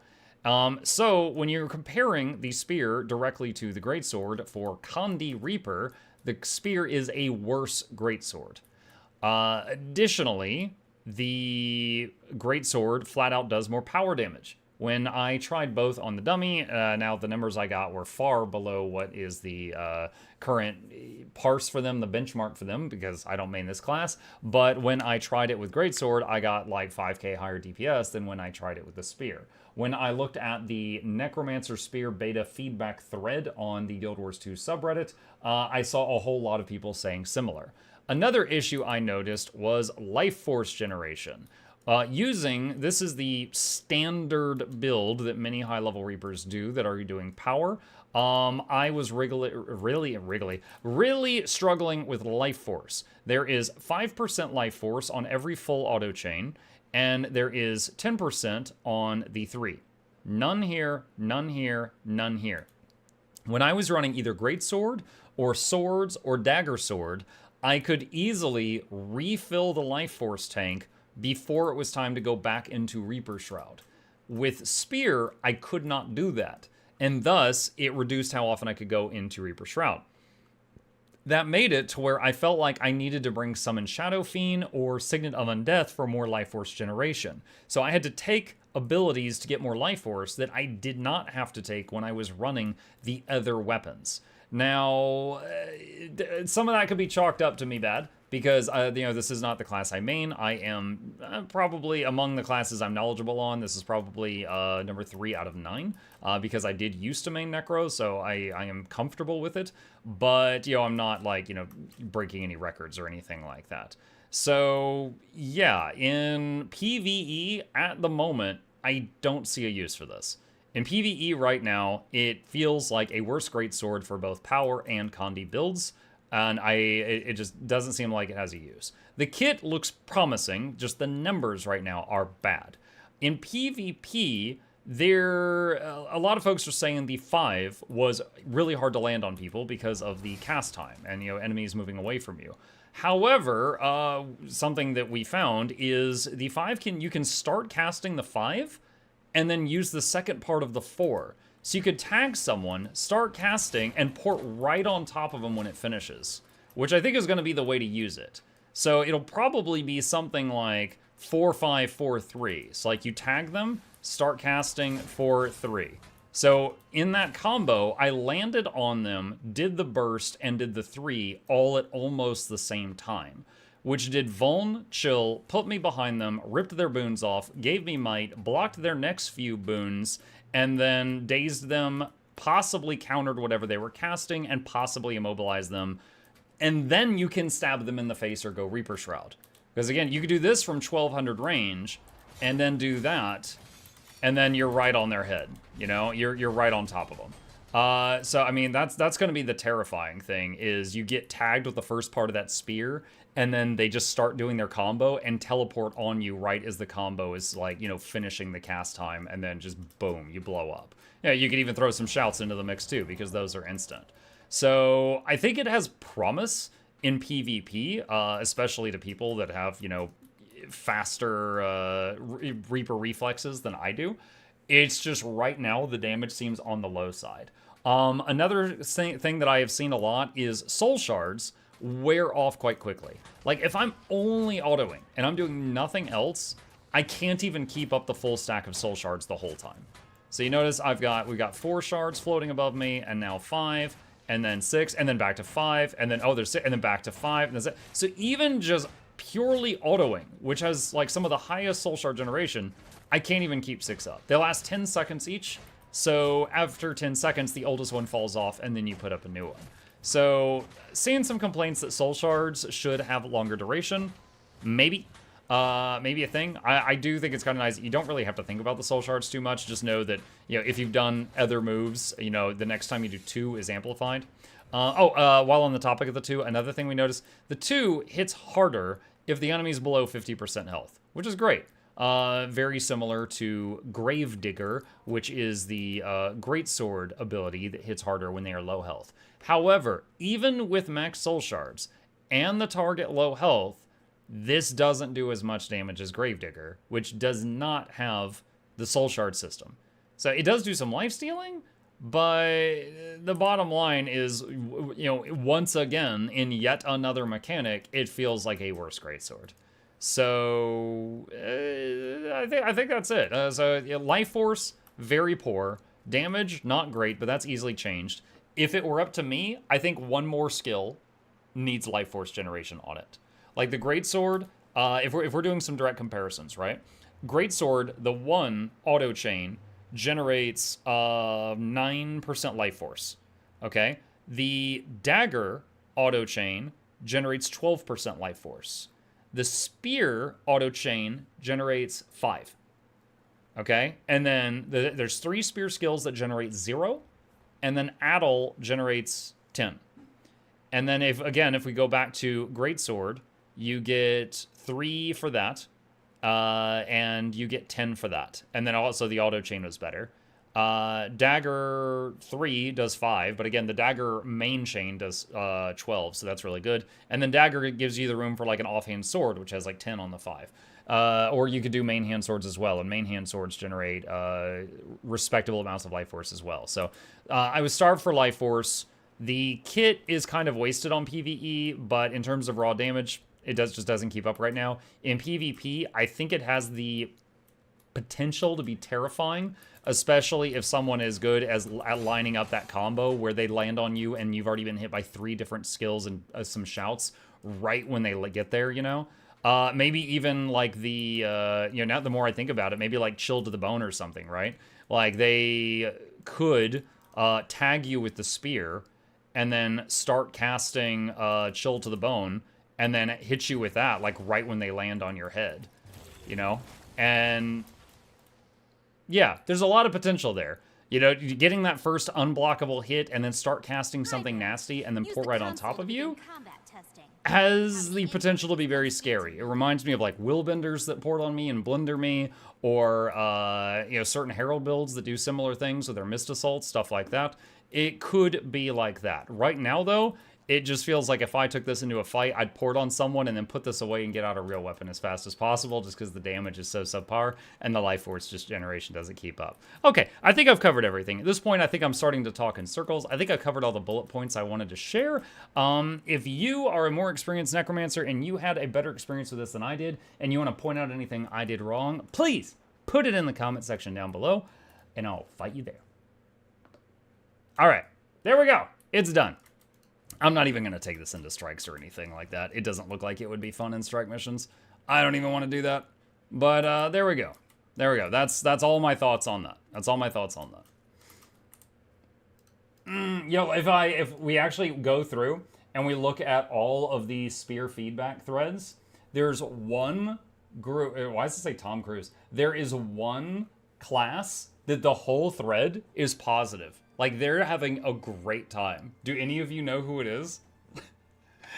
So when you're comparing the spear directly to the greatsword for Kandi Reaper, the spear is a worse greatsword. Additionally, the greatsword flat out does more power damage. When I tried both on the dummy, now the numbers I got were far below what is the current parse for them, the benchmark for them, because I don't main this class. But when I tried it with greatsword, I got like 5k higher DPS than when I tried it with the spear. When I looked at the Necromancer Spear beta feedback thread on the Guild Wars 2 subreddit, I saw a whole lot of people saying similar. Another issue I noticed was life force generation. This is the standard build that many high-level Reapers do that are doing power. I was really struggling with life force. There is 5% life force on every full auto chain, and there is 10% on the 3. None here, none here, none here. When I was running either Greatsword or Swords or Dagger Sword, I could easily refill the life force tank before it was time to go back into Reaper Shroud. With Spear, I could not do that, and thus it reduced how often I could go into Reaper Shroud. That made it to where I felt like I needed to bring Summon Shadow Fiend or Signet of Undeath for more life force generation. So I had to take abilities to get more life force that I did not have to take when I was running the other weapons. Now, some of that could be chalked up to me bad, because this is not the class I main. I am probably among the classes I'm knowledgeable on. This is probably number 3 out of 9, because I did used to main Necro, so I am comfortable with it. But I'm not like breaking any records or anything like that. So yeah, in PvE at the moment, I don't see a use for this. In PvE right now, it feels like a worse greatsword for both power and Kandi builds, and it just doesn't seem like it has a use. The kit looks promising, just the numbers right now are bad. In PvP, a lot of folks are saying the 5 was really hard to land on people because of the cast time and enemies moving away from you. However, something that we found is the 5 you can start casting the 5 and then use the second part of the 4. So you could tag someone, start casting, and port right on top of them when it finishes, which I think is going to be the way to use it. So it'll probably be something like 4-5-4-3. So like you tag them, start casting 4-3. So in that combo, I landed on them, did the burst, and did the 3 all at almost the same time, which did Vuln, Chill, put me behind them, ripped their boons off, gave me might, blocked their next few boons, and then dazed them, possibly countered whatever they were casting, and possibly immobilized them. And then you can stab them in the face or go Reaper Shroud. Because again, you could do this from 1200 range, and then do that, and then you're right on their head. You're right on top of them. So I mean, that's going to be the terrifying thing, is you get tagged with the first part of that spear, and then they just start doing their combo and teleport on you right as the combo is like, finishing the cast time, and then just boom, you blow up. Yeah, you could even throw some shouts into the mix too, because those are instant. So I think it has promise in PvP, especially to people that have, faster Reaper reflexes than I do. It's just right now the damage seems on the low side. Another thing that I have seen a lot is soul shards wear off quite quickly. Like if I'm only autoing and I'm doing nothing else, I can't even keep up the full stack of soul shards the whole time. So you notice we've got 4 shards floating above me, and now 5, and then 6, and then back to 5, and then there's 6, and then back to 5, and then 6. So even just purely autoing, which has like some of the highest soul shard generation, I can't even keep 6 up. They last 10 seconds each, so after 10 seconds, the oldest one falls off, and then you put up a new one. So, seeing some complaints that soul shards should have longer duration, maybe a thing. I do think it's kind of nice. You don't really have to think about the soul shards too much. Just know that, if you've done other moves, the next time you do 2 is amplified. While on the topic of the 2, another thing we noticed, the 2 hits harder if the enemy's below 50% health, which is great. very similar to Gravedigger, which is the Greatsword ability that hits harder when they are low health. However, even with max soul shards and the target low health, this doesn't do as much damage as Gravedigger, which does not have the soul shard system. So it does do some life stealing, but the bottom line is, you know, once again, in yet another mechanic, it feels like a worse Greatsword. So I think that's it. So yeah, life force, very poor. Damage, not great, but that's easily changed. If it were up to me, I think one more skill needs life force generation on it. Like the Greatsword, if we're doing some direct comparisons, right? Greatsword, the one auto chain generates 9% life force. Okay? The dagger auto chain generates 12% life force. The spear auto chain generates 5. Okay? And then there's 3 spear skills that generate 0, and then Addle generates 10. And then if we go back to Greatsword, you get 3 for that, and you get 10 for that. And then also the auto chain was better. Dagger 3 does 5, but again, the Dagger main chain does 12, so that's really good. And then Dagger gives you the room for like an offhand sword, which has like 10 on the 5. Or you could do main hand swords as well, and main hand swords generate respectable amounts of life force as well. So I was starved for life force. The kit is kind of wasted on PvE, but in terms of raw damage, it just doesn't keep up right now. In PvP, I think it has the potential to be terrifying, especially if someone is good at lining up that combo where they land on you and you've already been hit by 3 different skills and some shouts right when they get there, you know? Maybe even like the, you know, now the more I think about it, maybe like Chill to the Bone or something, right? Like they could tag you with the spear and then start casting Chill to the Bone and then hit you with that, like right when they land on your head, you know? And yeah, there's a lot of potential there. You know, getting that first unblockable hit and then start casting something nasty and then pour right on top of you has the potential to be very scary. It reminds me of like Willbenders that poured on me and Blender me, or you know, certain Herald builds that do similar things with their Mist Assault, stuff like that. It could be like that. Right now, though, it just feels like if I took this into a fight, I'd pour it on someone and then put this away and get out a real weapon as fast as possible, just because the damage is so subpar and the life force just generation doesn't keep up. Okay, I think I've covered everything. At this point, I think I'm starting to talk in circles. I think I covered all the bullet points I wanted to share. If you are a more experienced Necromancer and you had a better experience with this than I did, and you want to point out anything I did wrong, please put it in the comment section down below, and I'll fight you there. All right, there we go. It's done. I'm not even going to take this into strikes or anything like that. It doesn't look like it would be fun in strike missions. I don't even want to do that. But there we go. There we go. That's all my thoughts on that. That's all my thoughts on that. Yo, if we actually go through and we look at all of these spear feedback threads, there's one group. Why does it say Tom Cruise? There is one class that the whole thread is positive. Like, they're having a great time. Do any of you know who it is?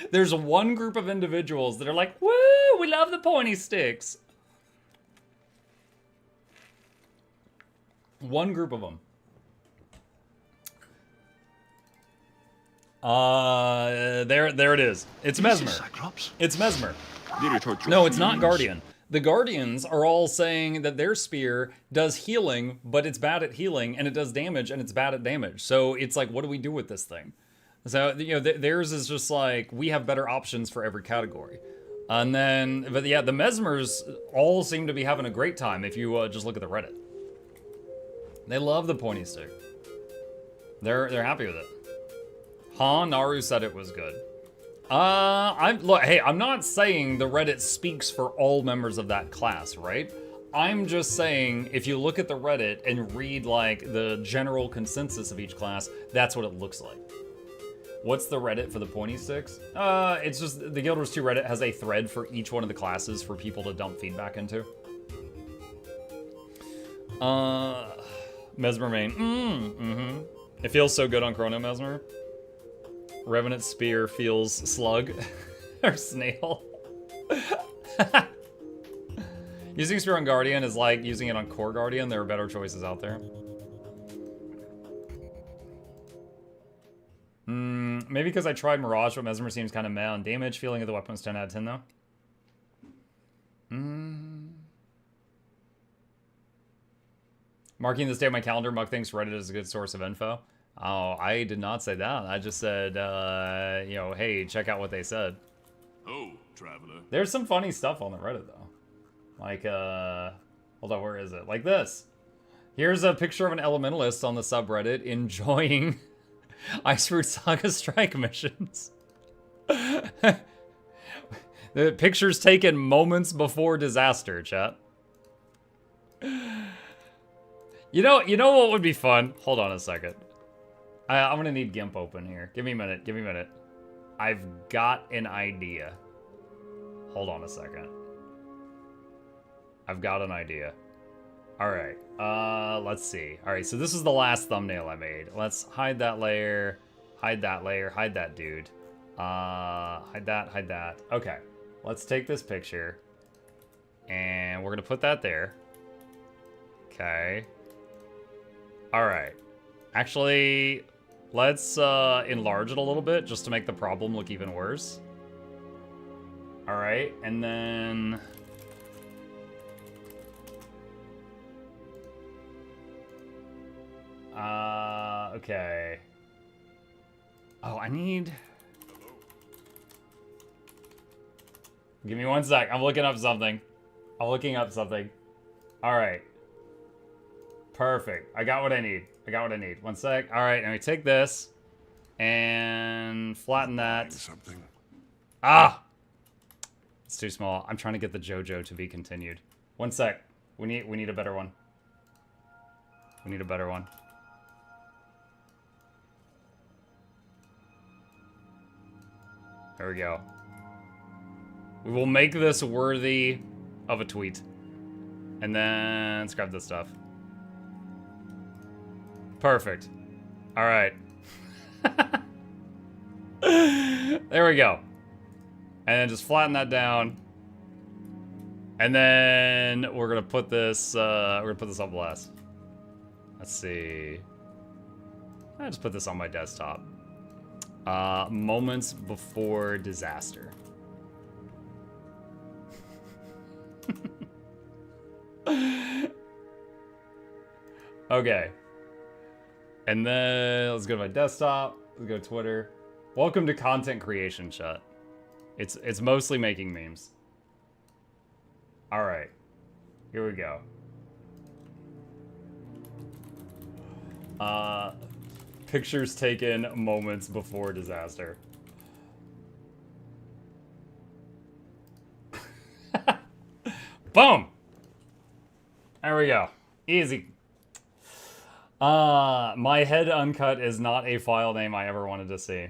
There's one group of individuals that are like, woo, we love the pointy sticks. One group of them. There it is. It's Mesmer. It's Mesmer. No, it's not Guardian. The Guardians are all saying that their spear does healing, but it's bad at healing, and it does damage, and it's bad at damage. So it's like, what do we do with this thing? So, you know, theirs is just like, we have better options for every category. And then, but yeah, the Mesmers all seem to be having a great time if you just look at the Reddit. They love the pointy stick. They're happy with it. Naru said it was good. Hey, I'm not saying the Reddit speaks for all members of that class, right? I'm just saying, if you look at the Reddit and read, like, the general consensus of each class, that's what it looks like. What's the Reddit for the pointy sticks? It's just, the Guild Wars 2 Reddit has a thread for each one of the classes for people to dump feedback into. Mesmer main. It feels so good on Chrono Mesmer. Revenant Spear feels slug or snail. Using Spear on Guardian is like using it on Core Guardian. There are better choices out there. Maybe because I tried Mirage, but Mesmer seems kind of meh on damage. Feeling of the weapon was 10 out of 10, though. Marking this day on my calendar, Muck thinks Reddit is a good source of info. Oh, I did not say that. I just said, you know, hey, check out what they said. Oh, traveler. There's some funny stuff on the Reddit, though. Like, hold on, where is it? Like this. Here's a picture of an elementalist on the subreddit enjoying Ice Fruit Saga strike missions. The picture's taken moments before disaster, chat. You know what would be fun? Hold on a second. I'm gonna need GIMP open here. Give me a minute, give me a minute. I've got an idea. Hold on a second. I've got an idea. Alright, let's see. Alright, so this is the last thumbnail I made. Let's hide that layer, hide that dude. Hide that. Okay, let's take this picture. And we're gonna put that there. Okay. Alright. Actually, let's enlarge it a little bit just to make the problem look even worse. Alright, and then... okay. Oh, I need... Give me one sec. I'm looking up something. Alright. Perfect. I got what I need. One sec. Alright, let me take this and flatten that. Something. Ah! It's too small. I'm trying to get the JoJo to be continued. One sec. We need a better one. There we go. We will make this worthy of a tweet. And then let's grab this stuff. Perfect. All right. There we go. And then just flatten that down. And then we're gonna put this. On blast. Let's see. I'll just put this on my desktop. Moments before disaster. Okay. And then let's go to my desktop. Let's go to Twitter. Welcome to content creation, chat. It's mostly making memes. All right. Here we go. Pictures taken moments before disaster. Boom! There we go. Easy. My head uncut is not a file name I ever wanted to see.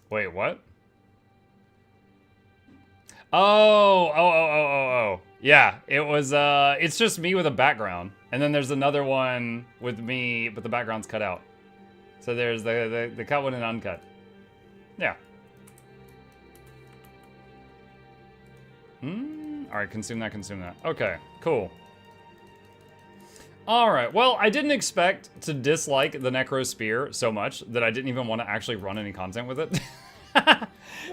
Wait, what? Oh. Yeah, it was, it's just me with a background. And then there's another one with me, but the background's cut out. So there's the cut one and uncut. Yeah. Alright, consume that. Okay, cool. Alright, well, I didn't expect to dislike the Necro Spear so much that I didn't even want to actually run any content with it.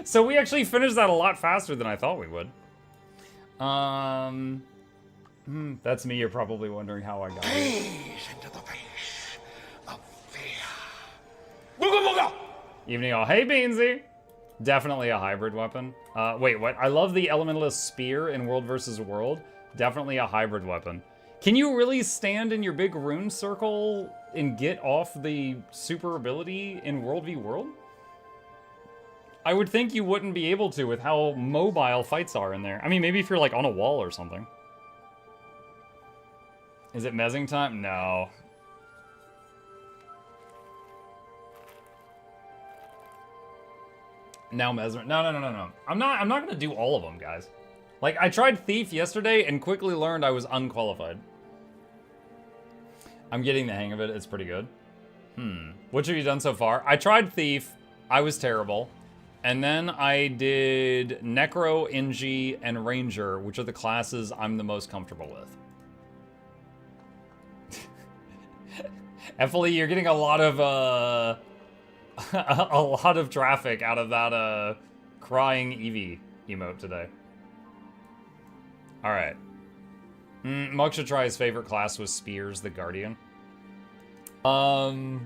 So we actually finished that a lot faster than I thought we would. That's me, you're probably wondering how I got it. Into the face of fear. Evening all. Hey, Beansy! Definitely a hybrid weapon. Wait, what? I love the Elementalist Spear in World vs. World. Definitely a hybrid weapon. Can you really stand in your big rune circle and get off the super ability in World v. World? I would think you wouldn't be able to with how mobile fights are in there. I mean, maybe if you're like on a wall or something. Is it mezzing time? No. Now Mesmer. No. I'm not gonna do all of them, guys. Like, I tried Thief yesterday and quickly learned I was unqualified. I'm getting the hang of it. It's pretty good. Which have you done so far? I tried Thief. I was terrible. And then I did Necro, NG, and Ranger, which are the classes I'm the most comfortable with. Effley, you're getting a lot of a lot of traffic out of that crying Eevee emote today. All right. Mug should try his favorite class was Spears the Guardian. No.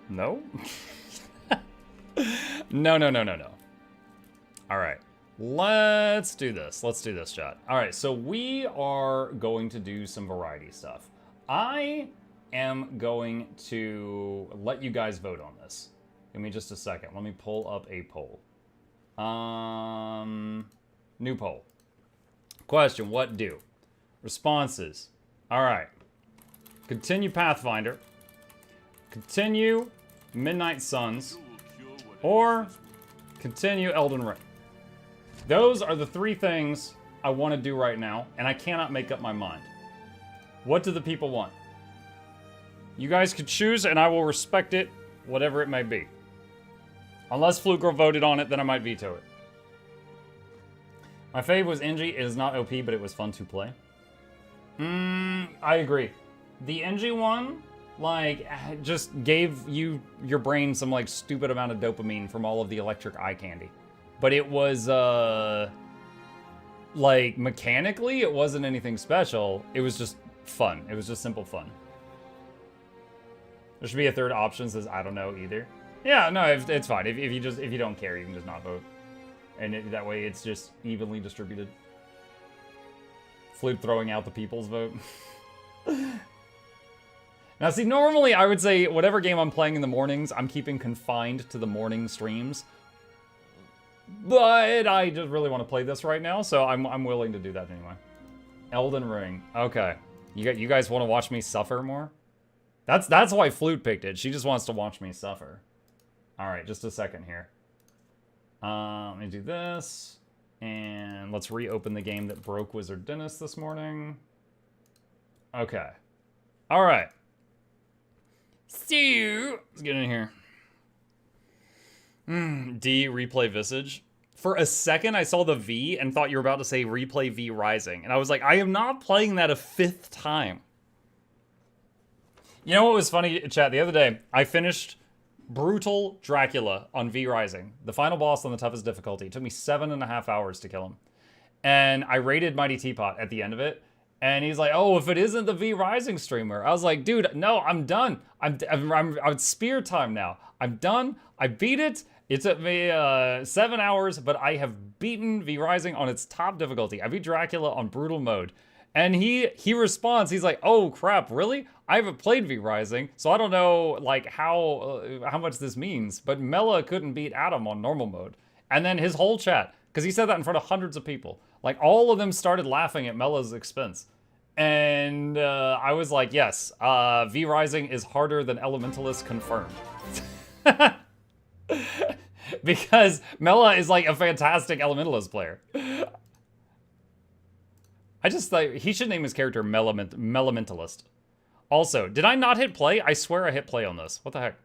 No. All right. Let's do this. Let's do this, chat. All right, so we are going to do some variety stuff. I am going to let you guys vote on this. Give me just a second. Let me pull up a poll. New poll. Question, what do? Responses. All right. Continue Pathfinder. Continue Midnight Suns. Or continue Elden Ring. Those are the three things I want to do right now, and I cannot make up my mind. What do the people want? You guys could choose, and I will respect it, whatever it may be. Unless Fluke Girl voted on it, then I might veto it. My fave was NG. It is not OP, but it was fun to play. I agree. The NG one, like, just gave you your brain some, like, stupid amount of dopamine from all of the electric eye candy. But it was, like, mechanically, it wasn't anything special. It was just fun. It was just simple fun. There should be a third option that says, I don't know either. Yeah, no, it's fine. If you don't care, you can just not vote. And that way it's just evenly distributed. Flip throwing out the people's vote. Now, see, normally I would say whatever game I'm playing in the mornings, I'm keeping confined to the morning streams. But I just really want to play this right now, so I'm willing to do that anyway. Elden Ring. Okay. You guys want to watch me suffer more? That's why Flute picked it. She just wants to watch me suffer. All right, just a second here. Let me do this. And let's reopen the game that broke Wizard Dennis this morning. Okay. All right. So, let's get in here. D, replay Visage. For a second, I saw the V and thought you were about to say replay V Rising. And I was like, I am not playing that a 5th time. You know what was funny, chat? The other day, I finished Brutal Dracula on V Rising. The final boss on the toughest difficulty. It took me 7.5 hours to kill him. And I raided Mighty Teapot at the end of it. And he's like, oh, if it isn't the V Rising streamer. I was like, dude, no, I'm done. I'm spear time now. I'm done. I beat it. It took me 7 hours, but I have beaten V Rising on its top difficulty. I beat Dracula on brutal mode. And he responds, he's like, oh crap, really? I haven't played V Rising, so I don't know like how much this means. But Mela couldn't beat Adam on normal mode. And then his whole chat, because he said that in front of hundreds of people, like all of them started laughing at Mela's expense. And I was like, yes, V Rising is harder than Elementalist confirmed. Because Mela is like a fantastic Elementalist player. I just thought he should name his character Melamentalist. Also, did I not hit play? I swear I hit play on this. What the heck?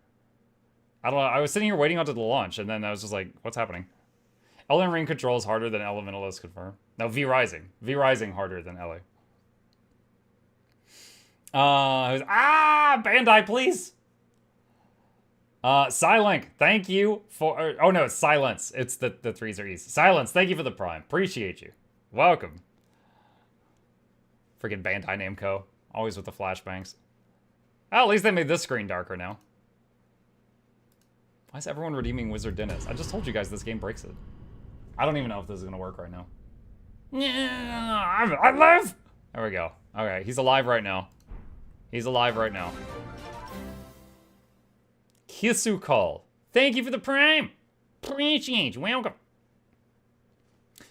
I don't know. I was sitting here waiting onto the launch, and then I was just like, what's happening? Elden Ring controls harder than Elementalist confirmed. No, V Rising. V Rising harder than LA. Bandai, please. Silent, thank you for. Oh no, it's Silence. It's the threes are easy. Silence, thank you for the prime. Appreciate you. Welcome. Freaking Bandai Namco. Always with the flashbangs. Oh, at least they made this screen darker now. Why is everyone redeeming Wizard Dennis? I just told you guys this game breaks it. I don't even know if this is gonna work right now. Yeah, I live! There we go. Okay, he's alive right now. He's alive right now. Kisu Call. Thank you for the prime. Appreciate you. Welcome.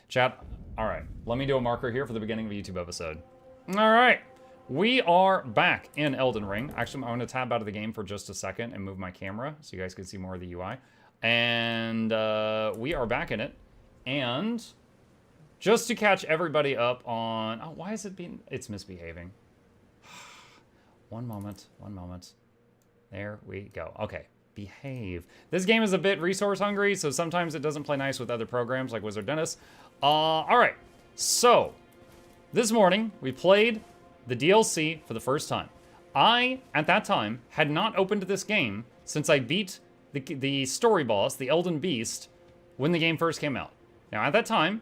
Chat. All right. Let me do a marker here for the beginning of a YouTube episode. All right. We are back in Elden Ring. Actually, I'm going to tab out of the game for just a second and move my camera so you guys can see more of the UI. And we are back in it. And just to catch everybody up on... Oh, why is it being... It's misbehaving. One moment. One moment. There we go. Okay. Behave. This game is a bit resource hungry, so sometimes it doesn't play nice with other programs like Wizard Dennis. Alright, so this morning we played the DLC for the first time. I, at that time, had not opened this game since I beat the story boss, the Elden Beast, when the game first came out. Now, at that time,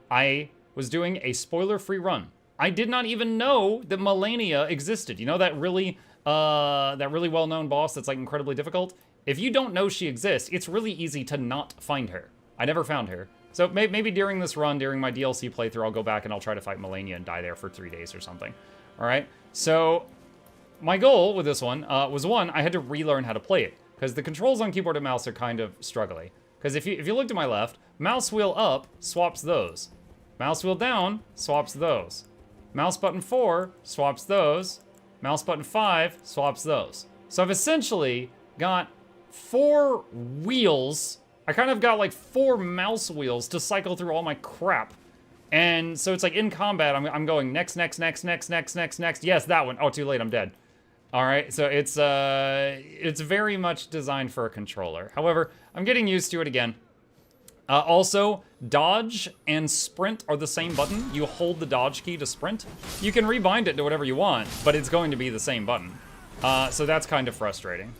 I was doing a spoiler-free run. I did not even know that Melania existed. You know that really well-known boss that's like incredibly difficult? If you don't know she exists, it's really easy to not find her. I never found her. So maybe during this run, during my DLC playthrough, I'll go back and I'll try to fight Melania and die there for 3 days or something. All right? So my goal with this one was, one, I had to relearn how to play it, because the controls on keyboard and mouse are kind of struggly. Because if you look to my left, mouse wheel up swaps those. Mouse wheel down swaps those. Mouse button 4 swaps those. Mouse button 5 swaps those. So I've essentially got 4 wheels. I kind of got like 4 mouse wheels to cycle through all my crap. And so it's like in combat, I'm going next, next, next, next, next, next, next. Yes, that one. Oh, too late, I'm dead. All right, so it's very much designed for a controller. However, I'm getting used to it again. Also, dodge and sprint are the same button. You hold the dodge key to sprint. You can rebind it to whatever you want, but it's going to be the same button. So that's kind of frustrating.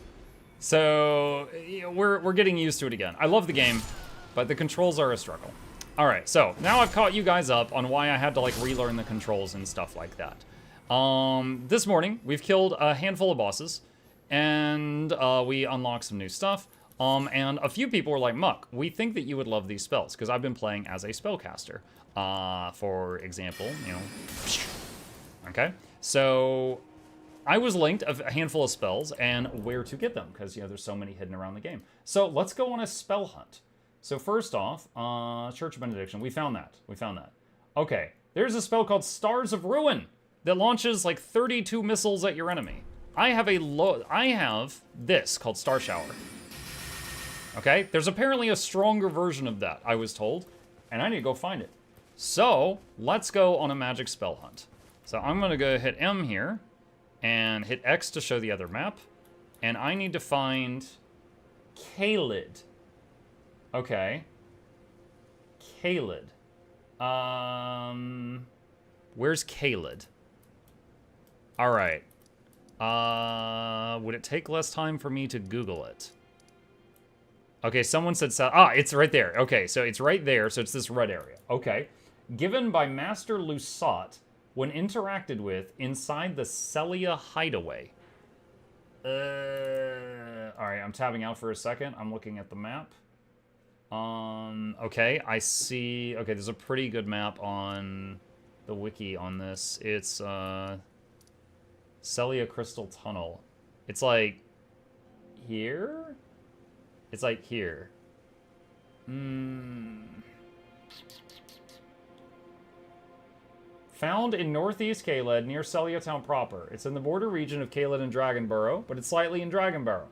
So we're getting used to it again. I love the game, but the controls are a struggle. All right, so now I've caught you guys up on why I had to like relearn the controls and stuff like that. This morning we've killed a handful of bosses, and we unlocked some new stuff. And a few people were like, Muck, we think that you would love these spells, because I've been playing as a spellcaster. For example, you know, okay? So I was linked a handful of spells and where to get them, because, you know, there's so many hidden around the game. So let's go on a spell hunt. So first off, Church of Benediction, we found that. Okay, there's a spell called Stars of Ruin that launches like 32 missiles at your enemy. I have this called Star Shower. Okay, there's apparently a stronger version of that, I was told, and I need to go find it. So, let's go on a magic spell hunt. So I'm gonna go hit M here, and hit X to show the other map, and I need to find Caelid. Okay. Caelid. Where's Caelid? Alright. Would it take less time for me to Google it? Okay, someone said, it's right there. Okay, so it's right there, so it's this red area. Okay. Given by Master Lusat when interacted with inside the Sellia Hideaway. Alright, I'm tabbing out for a second. I'm looking at the map. Okay, I see. Okay, there's a pretty good map on the wiki on this. It's, Sellia Crystal Tunnel. It's like here? It's like here. Found in northeast Caelid, near Sellia town proper. It's in the border region of Caelid and Dragonburrow, but it's slightly in Dragonburrow.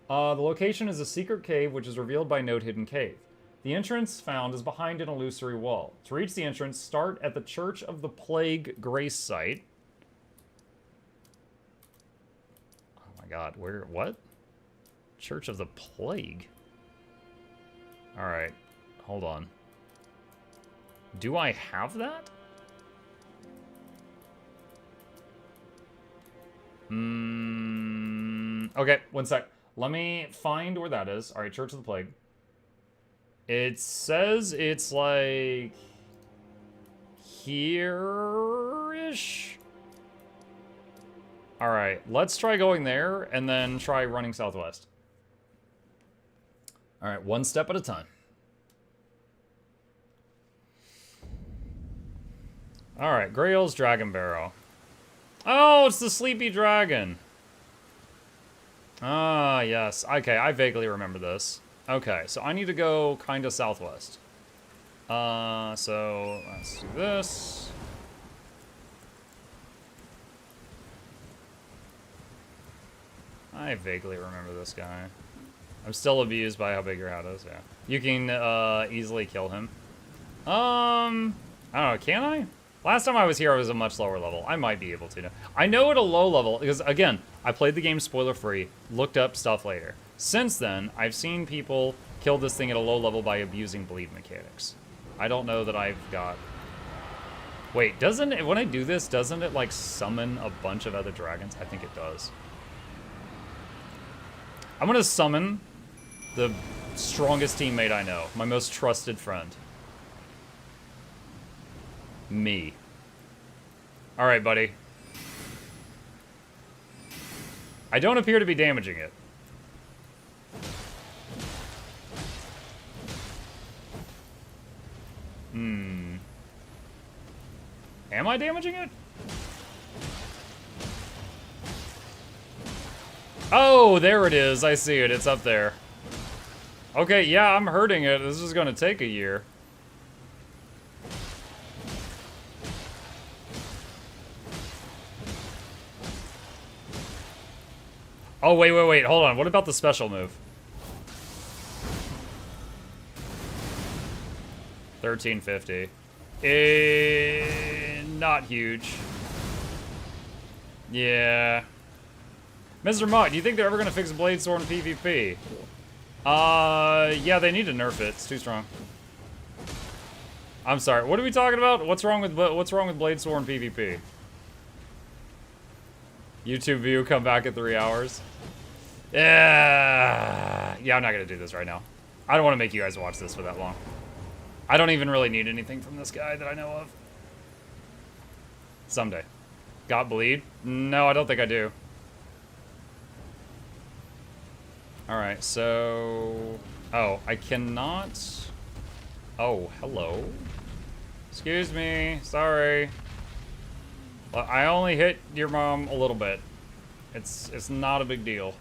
The location is a secret cave, which is revealed by Note Hidden Cave. The entrance found is behind an illusory wall. To reach the entrance, start at the Church of the Plague Grace site. Oh my god, what? Church of the Plague? Alright, hold on. Do I have that? Okay, one sec. Let me find where that is. Alright, Church of the Plague. It says it's like here-ish. Alright, let's try going there and then try running southwest. Alright, one step at a time. Alright, Grail's Dragonburrow. Oh, it's the Sleepy Dragon. Ah, yes. Okay, I vaguely remember this. Okay, so I need to go kind of southwest. So let's do this. I vaguely remember this guy. I'm still abused by how big your hat is, yeah. You can easily kill him. I don't know, can I? Last time I was here, I was a much lower level. I might be able to. I know at a low level, because again, I played the game spoiler-free, looked up stuff later. Since then, I've seen people kill this thing at a low level by abusing bleed mechanics. I don't know that I've got... Wait, doesn't it, when I do this, doesn't it like summon a bunch of other dragons? I think it does. I'm gonna summon the strongest teammate I know, my most trusted friend. Me. All right, buddy. I don't appear to be damaging it. Am I damaging it? Oh, there it is. I see it. It's up there. Okay, yeah, I'm hurting it. This is gonna take a year. Oh, wait. Hold on. What about the special move? 1350. Not huge. Yeah. Mr. Mutt, do you think they're ever gonna fix Blade Sword in PvP? Yeah, they need to nerf it. It's too strong. I'm sorry. What are we talking about? What's wrong with Blade Sword in PvP? YouTube view come back in 3 hours. Yeah, I'm not gonna do this right now. I don't want to make you guys watch this for that long. I don't even really need anything from this guy that I know of. Someday. Got bleed? No, I don't think I do. Alright, so... Oh, I cannot... Oh, hello. Excuse me, sorry. Well, I only hit your mom a little bit. It's not a big deal.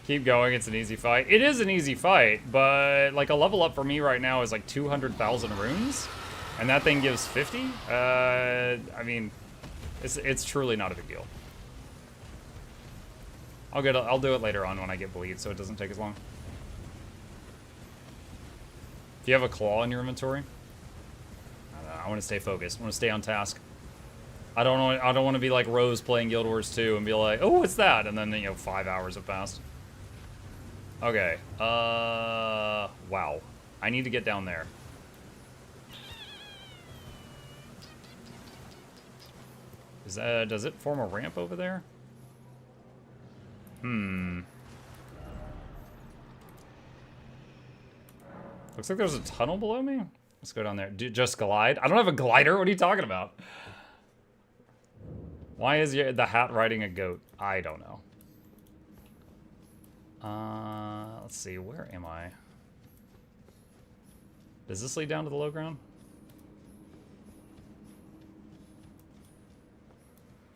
Keep going, it's an easy fight. It is an easy fight, but like a level up for me right now is like 200,000 runes, and that thing gives 50? I mean, it's truly not a big deal. I'll do it later on when I get bleed, so it doesn't take as long. Do you have a claw in your inventory? I don't know, I want to stay focused. I want to stay on task. I don't want to be like Rose playing Guild Wars 2 and be like, oh, what's that? And then, you know, 5 hours have passed. Okay, wow. I need to get down there. Does it form a ramp over there? Looks like there's a tunnel below me. Let's go down there. Just glide? I don't have a glider. What are you talking about? Why is the hat riding a goat? I don't know. Let's see. Where am I? Does this lead down to the low ground?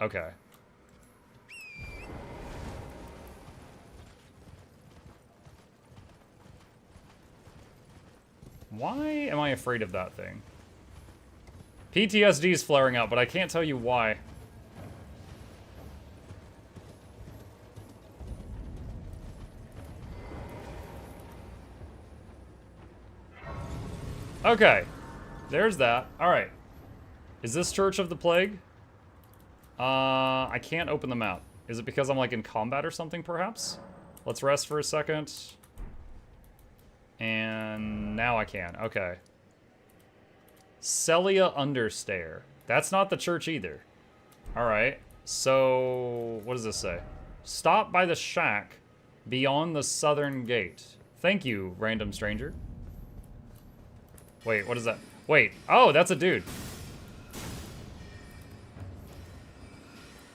Okay. Why am I afraid of that thing? PTSD is flaring up, but I can't tell you why. Okay. There's that. Alright. Is this Church of the Plague? I can't open the map. Is it because I'm like in combat or something, perhaps? Let's rest for a second. And now I can. Okay. Sellia Understair. That's not the church either. Alright. So, what does this say? Stop by the shack beyond the southern gate. Thank you, random stranger. Wait, what is that? Wait. Oh, that's a dude.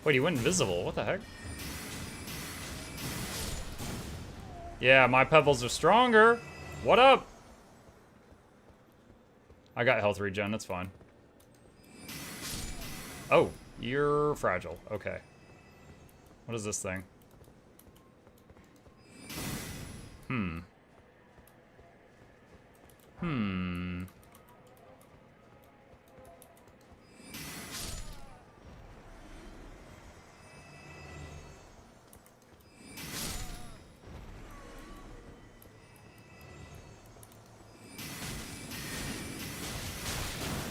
Wait, he went invisible. What the heck? Yeah, my pebbles are stronger. What up? I got health regen, that's fine. Oh, you're fragile. Okay. What is this thing?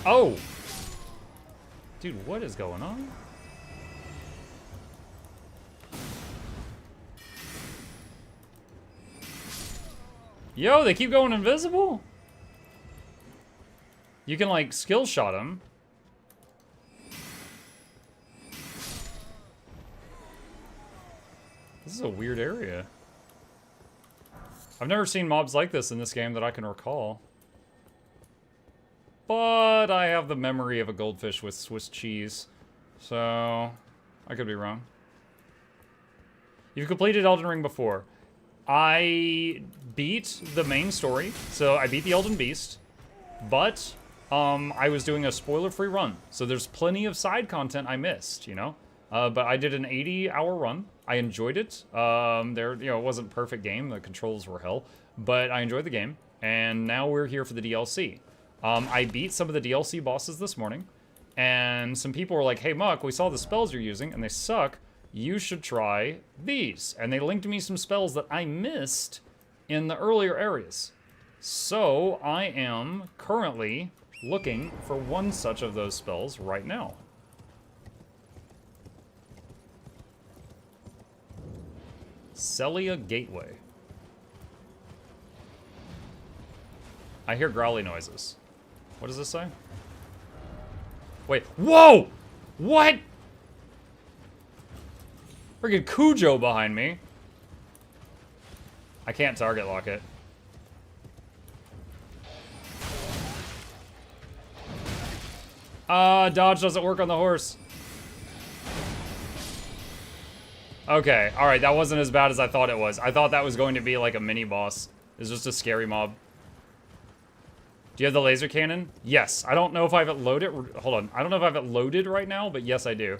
Oh! Dude, what is going on? Yo, they keep going invisible? You can, like, skill shot them. This is a weird area. I've never seen mobs like this in this game that I can recall. But I have the memory of a goldfish with Swiss cheese. So, I could be wrong. You've completed Elden Ring before. I beat the main story, so I beat the Elden Beast, but I was doing a spoiler-free run, so there's plenty of side content I missed, you know? But I did an 80-hour run. I enjoyed it. It wasn't a perfect game. The controls were hell, but I enjoyed the game, and now we're here for the DLC. I beat some of the DLC bosses this morning, and some people were like, hey, Muck, we saw the spells you're using, and they suck. You should try these. And they linked me some spells that I missed in the earlier areas. So I am currently looking for one such of those spells right now. Sellia Gateway. I hear growly noises. What does this say? Wait, whoa! What? Friggin' Cujo behind me. I can't target lock it. Dodge doesn't work on the horse. Okay, alright, that wasn't as bad as I thought it was. I thought that was going to be like a mini boss. It's just a scary mob. Do you have the laser cannon? Yes. I don't know if I have it loaded. Hold on. I don't know if I have it loaded right now, but yes, I do.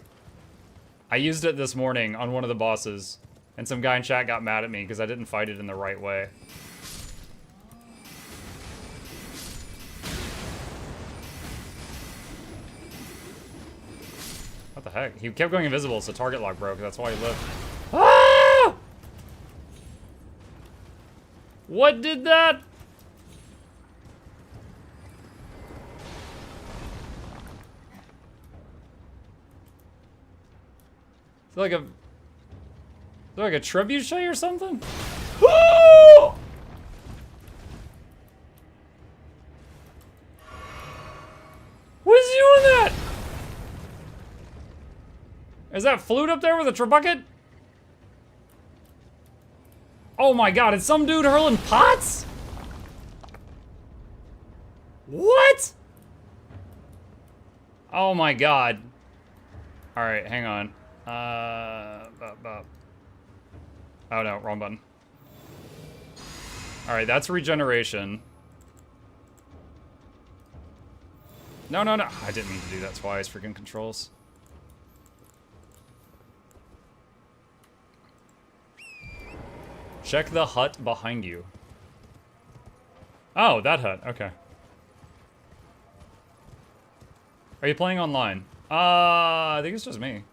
I used it this morning on one of the bosses, and some guy in chat got mad at me because I didn't fight it in the right way. What the heck? He kept going invisible, so target lock broke. That's why he lived. Ah! What did that? Is it like a trebuchet or something? Oh! What is he doing that? Is that flute up there with a trebuchet? Oh my god, it's some dude hurling pots? What? Oh my god. Alright, hang on. Oh no, wrong button. Alright, that's regeneration. No, no, no. I didn't mean to do that twice. Freaking controls. Check the hut behind you. Oh, that hut. Okay. Are you playing online? I think it's just me.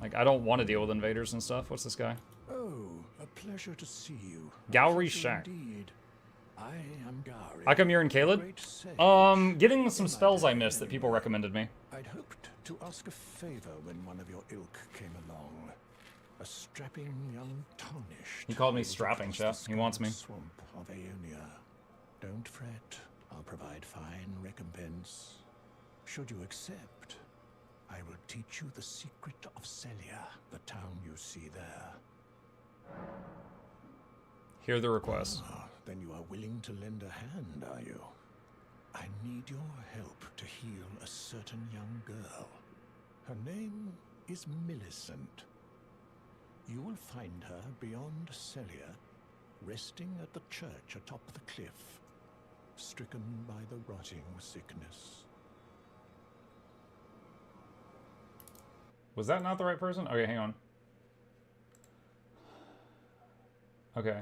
Like, I don't want to deal with invaders and stuff. What's this guy? Oh, a pleasure to see you. Gowrie Shack. Indeed. I am Gowrie. How come you're in Caelid? Getting some spells I missed that people recommended me. I'd hoped to ask a favor when one of your ilk came along. A strapping young tarnished. He called me strapping, chef. He wants me. Swamp of Aeonia. Don't fret. I'll provide fine recompense. Should you accept, I will teach you the secret of Sellia, the town you see there. Hear the request. Ah, then you are willing to lend a hand, are you? I need your help to heal a certain young girl. Her name is Millicent. You will find her beyond Sellia, resting at the church atop the cliff, stricken by the rotting sickness. Was that not the right person? Okay, hang on. Okay.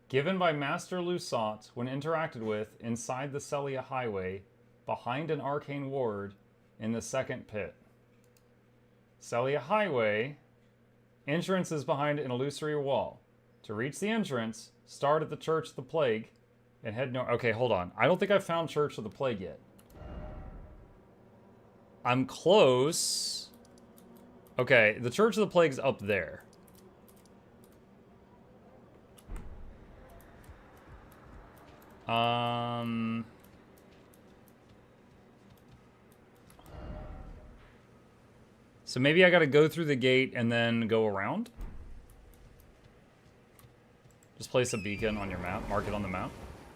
Given by Master Lusat when interacted with inside the Sellia Hideaway, behind an arcane ward in the second pit. Sellia Hideaway, entrance is behind an illusory wall. To reach the entrance, start at the Church of the Plague, And head north. Okay, hold on. I don't think I found Church of the Plague yet. I'm close. Okay, the Church of the Plague's up there. So maybe I gotta go through the gate and then go around? Just place a beacon on your map, mark it on the map.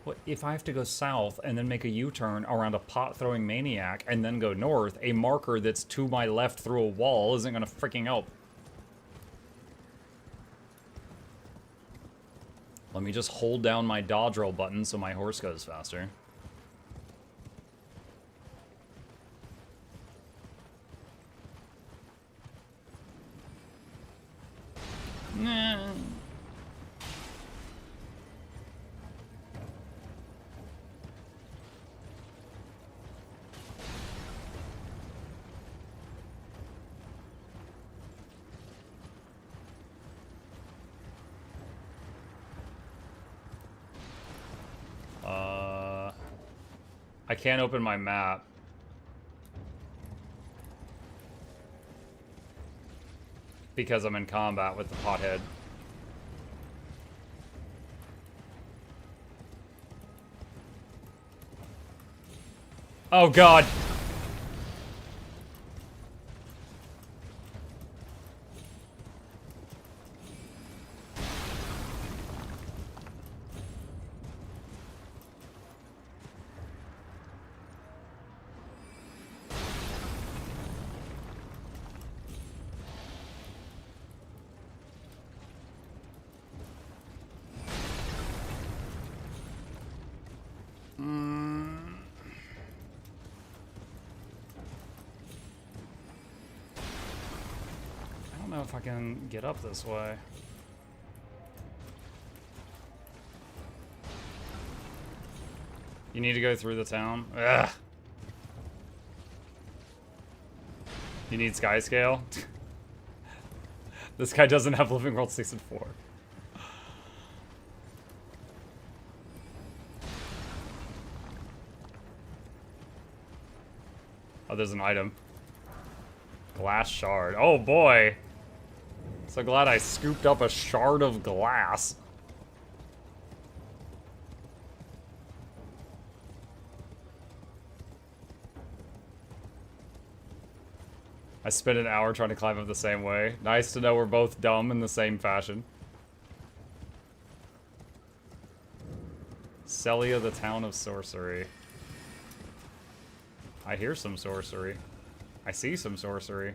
What if I have to go south and then make a U-turn around a pot-throwing maniac and then go north? A marker that's to my left through a wall isn't gonna freaking help. Let me just hold down my dodge roll button so my horse goes faster. Nah. I can't open my map. Because I'm in combat with the pothead. Oh god! I don't know if I can get up this way. You need to go through the town? Ugh. You need sky scale? This guy doesn't have Living World 6 and 4. Oh, there's an item. Glass shard. Oh boy! So glad I scooped up a shard of glass. I spent an hour trying to climb up the same way. Nice to know we're both dumb in the same fashion. Sellia, the town of sorcery. I hear some sorcery. I see some sorcery.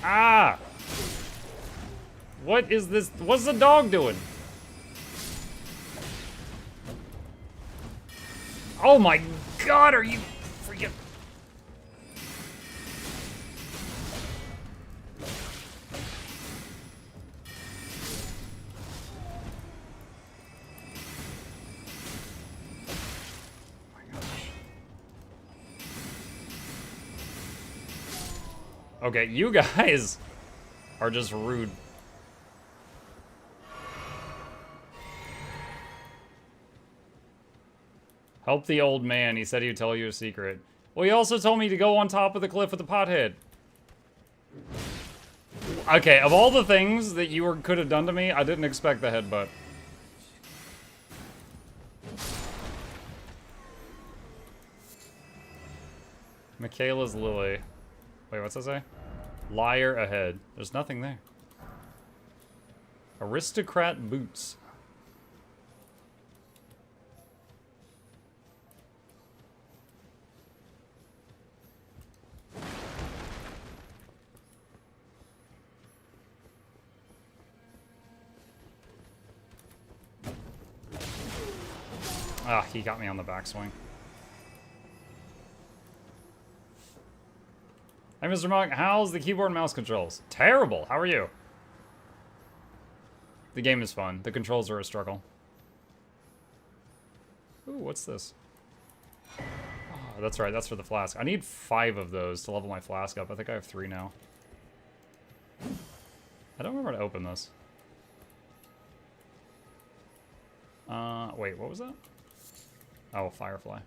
Ah! What is this? What's the dog doing? Oh my god, are you freaking... Okay, you guys are just rude. Help the old man. He said he would tell you a secret. Well, he also told me to go on top of the cliff with the pothead. Okay, of all the things that you could have done to me, I didn't expect the headbutt. Michaela's Lily. Wait, what's that say? Liar ahead. There's nothing there. Aristocrat boots. Ah, he got me on the backswing. Hey, Mr. Monk, how's the keyboard and mouse controls? Terrible. How are you? The game is fun. The controls are a struggle. Ooh, what's this? Oh, that's right, that's for the flask. I need 5 of those to level my flask up. I think I have 3 now. I don't remember how to open this. Wait, what was that? Oh, Firefly.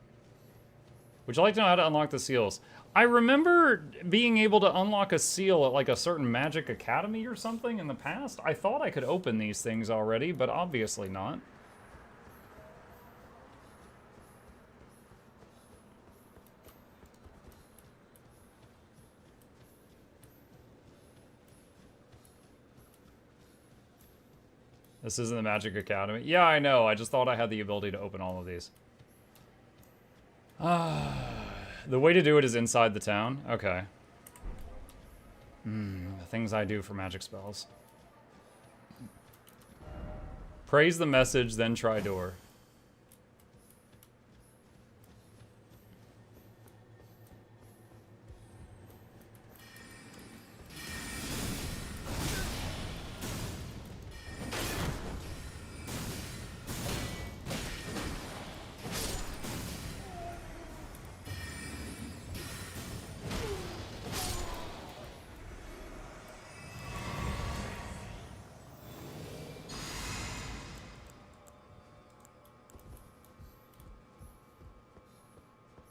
Would you like to know how to unlock the seals? I remember being able to unlock a seal at like a certain magic academy or something in the past. I thought I could open these things already, but obviously not. This isn't the Magic Academy. Yeah, I know. I just thought I had the ability to open all of these. The way to do it is inside the town? Okay. The things I do for magic spells. Praise the message, then try door.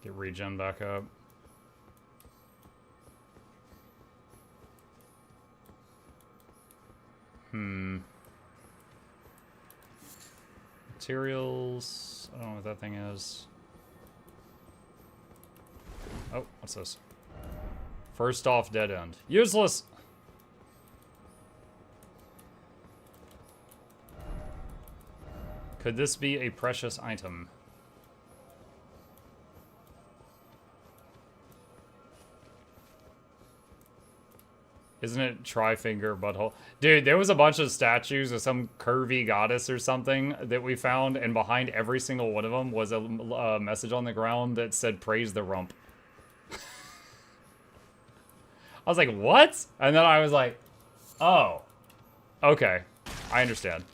Get regen back up. Materials. I don't know what that thing is. Oh, what's this? First off, dead end. Useless! Could this be a precious item? Isn't it Trifinger Butthole? Dude, there was a bunch of statues of some curvy goddess or something that we found, and behind every single one of them was a message on the ground that said, praise the rump. I was like, what? And then I was like, oh, okay, I understand.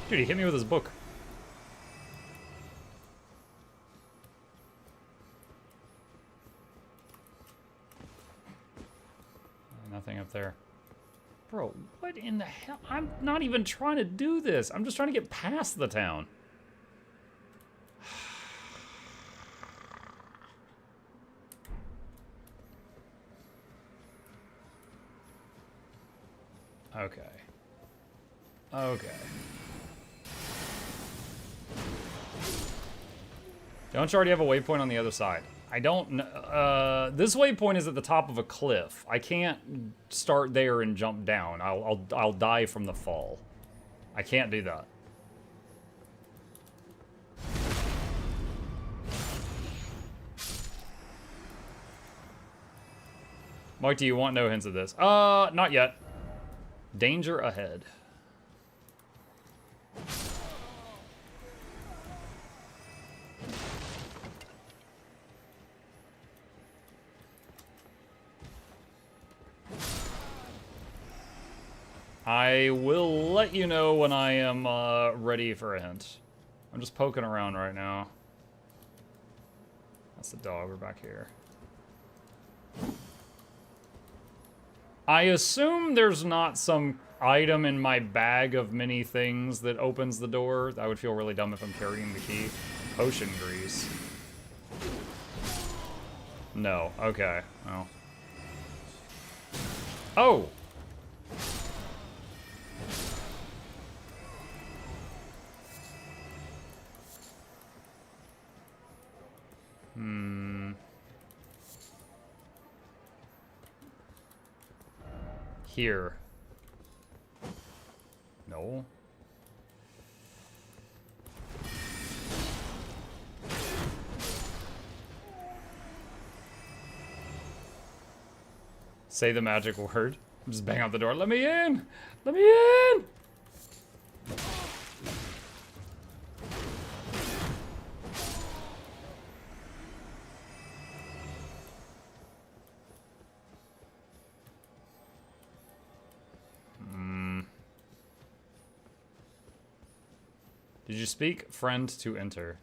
Dude, he hit me with his book. Nothing up there. Bro, what in the hell? I'm not even trying to do this. I'm just trying to get past the town. Okay. Okay. Don't you already have a waypoint on the other side? I don't know. This waypoint is at the top of a cliff. I can't start there and jump down. I'll die from the fall. I can't do that. Mike, do you want no hints of this? Not yet. Danger ahead. I will let you know when I am ready for a hint. I'm just poking around right now. That's the dog. We're back here. I assume there's not some item in my bag of many things that opens the door. I would feel really dumb if I'm carrying the key. Potion grease. No. Okay. Well. Oh! Here. No. Say the magic word. Just bang out the door. Let me in! Let me in! Did you speak? Friend to enter.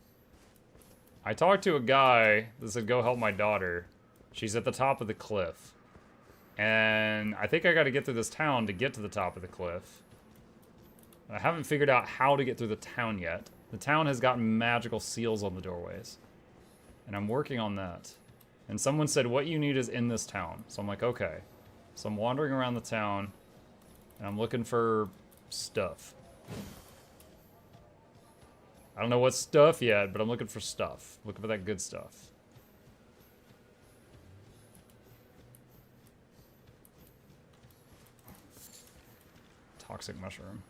I talked to a guy that said go help my daughter. She's at the top of the cliff. And I think I gotta get through this town to get to the top of the cliff. I haven't figured out how to get through the town yet. The town has got magical seals on the doorways. And I'm working on that. And someone said, what you need is in this town. So I'm like, okay. So I'm wandering around the town, and I'm looking for stuff. I don't know what stuff yet, but I'm looking for stuff. Looking for that good stuff. Toxic mushroom.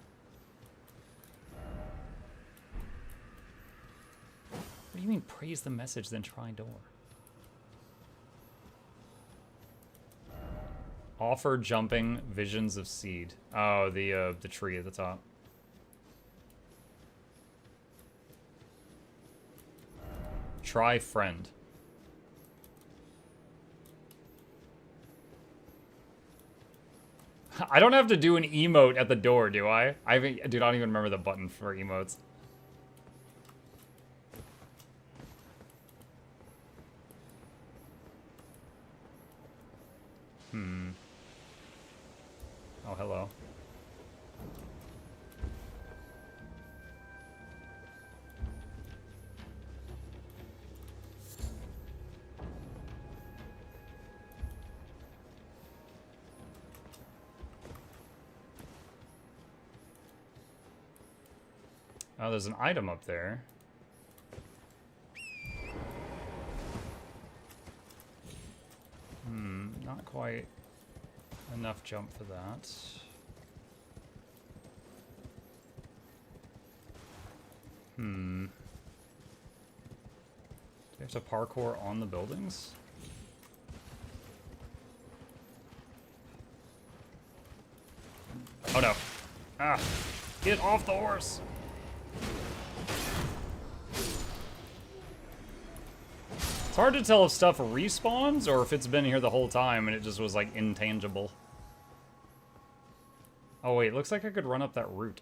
What do you mean praise the message, then try door? Offer jumping visions of seed. Oh, the tree at the top. Try friend. I don't have to do an emote at the door, do I? Dude, I don't even remember the button for emotes. Oh, hello. Oh, there's an item up there. Not quite enough jump for that. Do you have to parkour on the buildings? Oh no. Ah! Get off the horse! It's hard to tell if stuff respawns or if it's been here the whole time and it just was like intangible. Oh wait, looks like I could run up that route.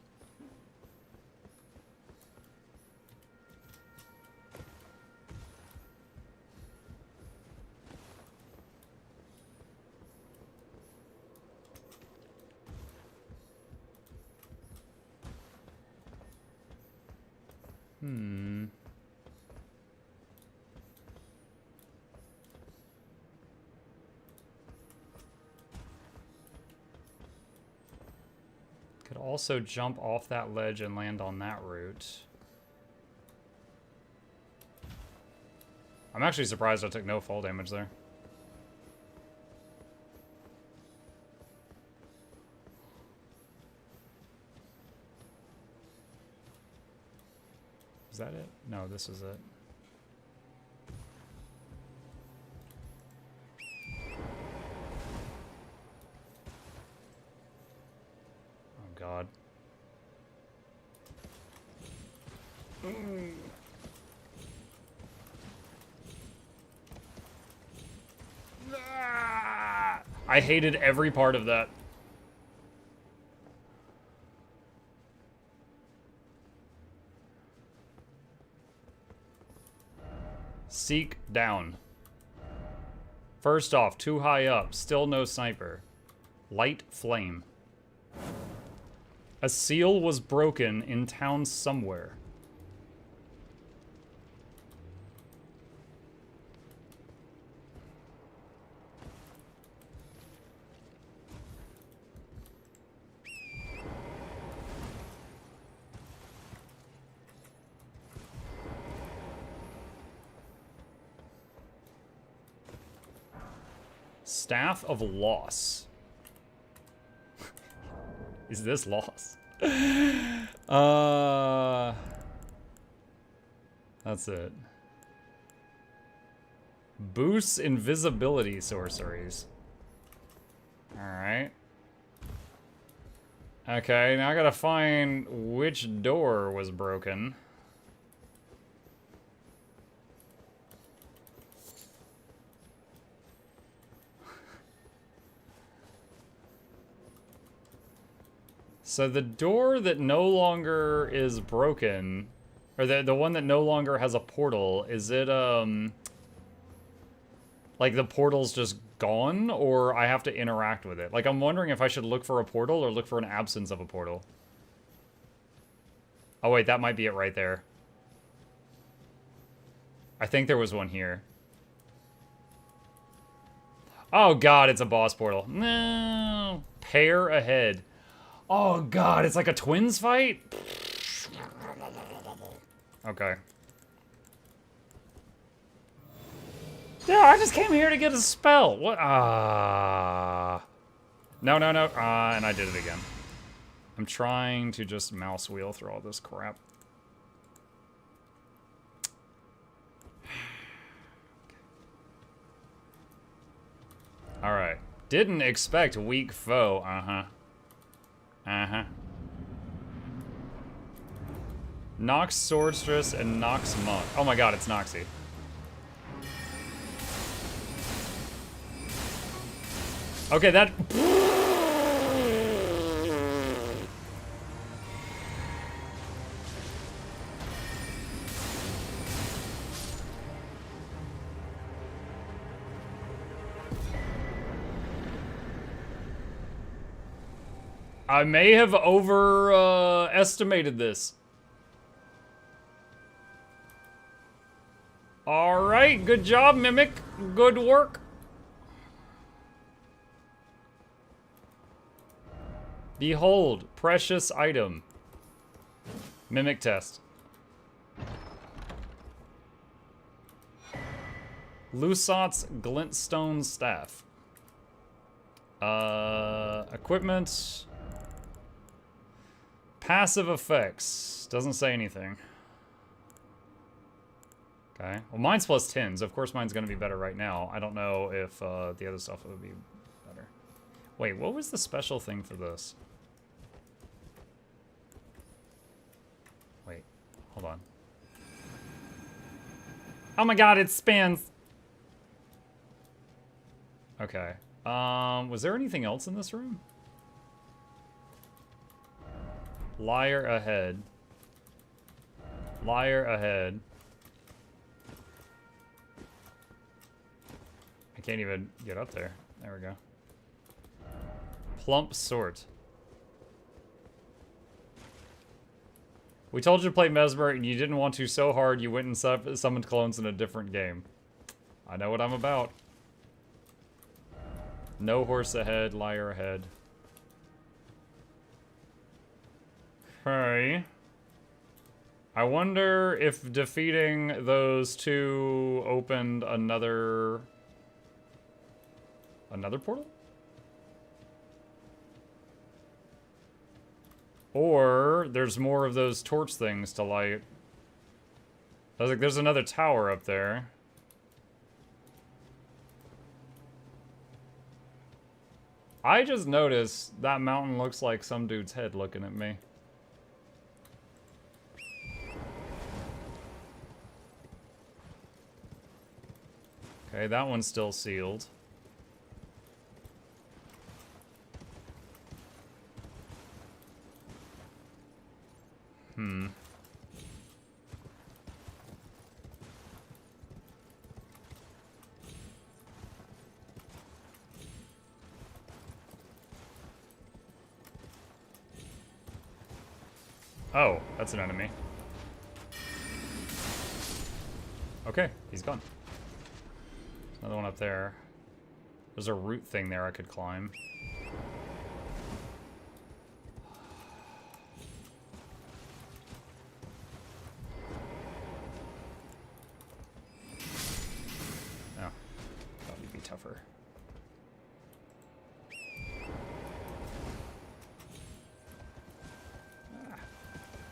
Could also jump off that ledge and land on that route. I'm actually surprised I took no fall damage there. Is that it? No, this is it. Oh god. I hated every part of that. Seek down. First off, too high up. Still no sniper. Light flame. A seal was broken in town somewhere. Staff of Loss. Is this loss? That's it. Boosts invisibility sorceries. Alright. Okay, now I gotta find which door was broken. So the door that no longer is broken, or the one that no longer has a portal, is it, like the portal's just gone, or I have to interact with it? Like, I'm wondering if I should look for a portal or look for an absence of a portal. Oh wait, that might be it right there. I think there was one here. Oh god, it's a boss portal. No. Pair ahead. Oh god, it's like a twins fight? Okay. Yeah, I just came here to get a spell. What? No, no, no. And I did it again. I'm trying to just mouse wheel through all this crap. Alright. Didn't expect weak foe. Uh-huh. Uh-huh. Nox Swordstress and Nox Monk. Oh my god, it's Noxxi. Okay, that... I may have overestimated this. Alright, good job, Mimic. Good work. Behold, precious item. Mimic test. Lusat's Glintstone Staff. Equipment. Passive effects. Doesn't say anything. Okay. Well, mine's plus 10, so of course mine's going to be better right now. I don't know if the other stuff would be better. Wait, what was the special thing for this? Wait, hold on. Oh my god, it spins! Okay. Was there anything else in this room? Liar ahead. Liar ahead. I can't even get up there. There we go. Plump sort. We told you to play Mesmer and you didn't want to so hard you went and summoned clones in a different game. I know what I'm about. No horse ahead, liar ahead. Okay. I wonder if defeating those two opened another portal? Or there's more of those torch things to light. I was like, there's another tower up there. I just noticed that mountain looks like some dude's head looking at me. Okay, that one's still sealed. Oh, that's an enemy. Okay, he's gone. Another one up there. There's a root thing there I could climb. Oh, thought he'd be tougher.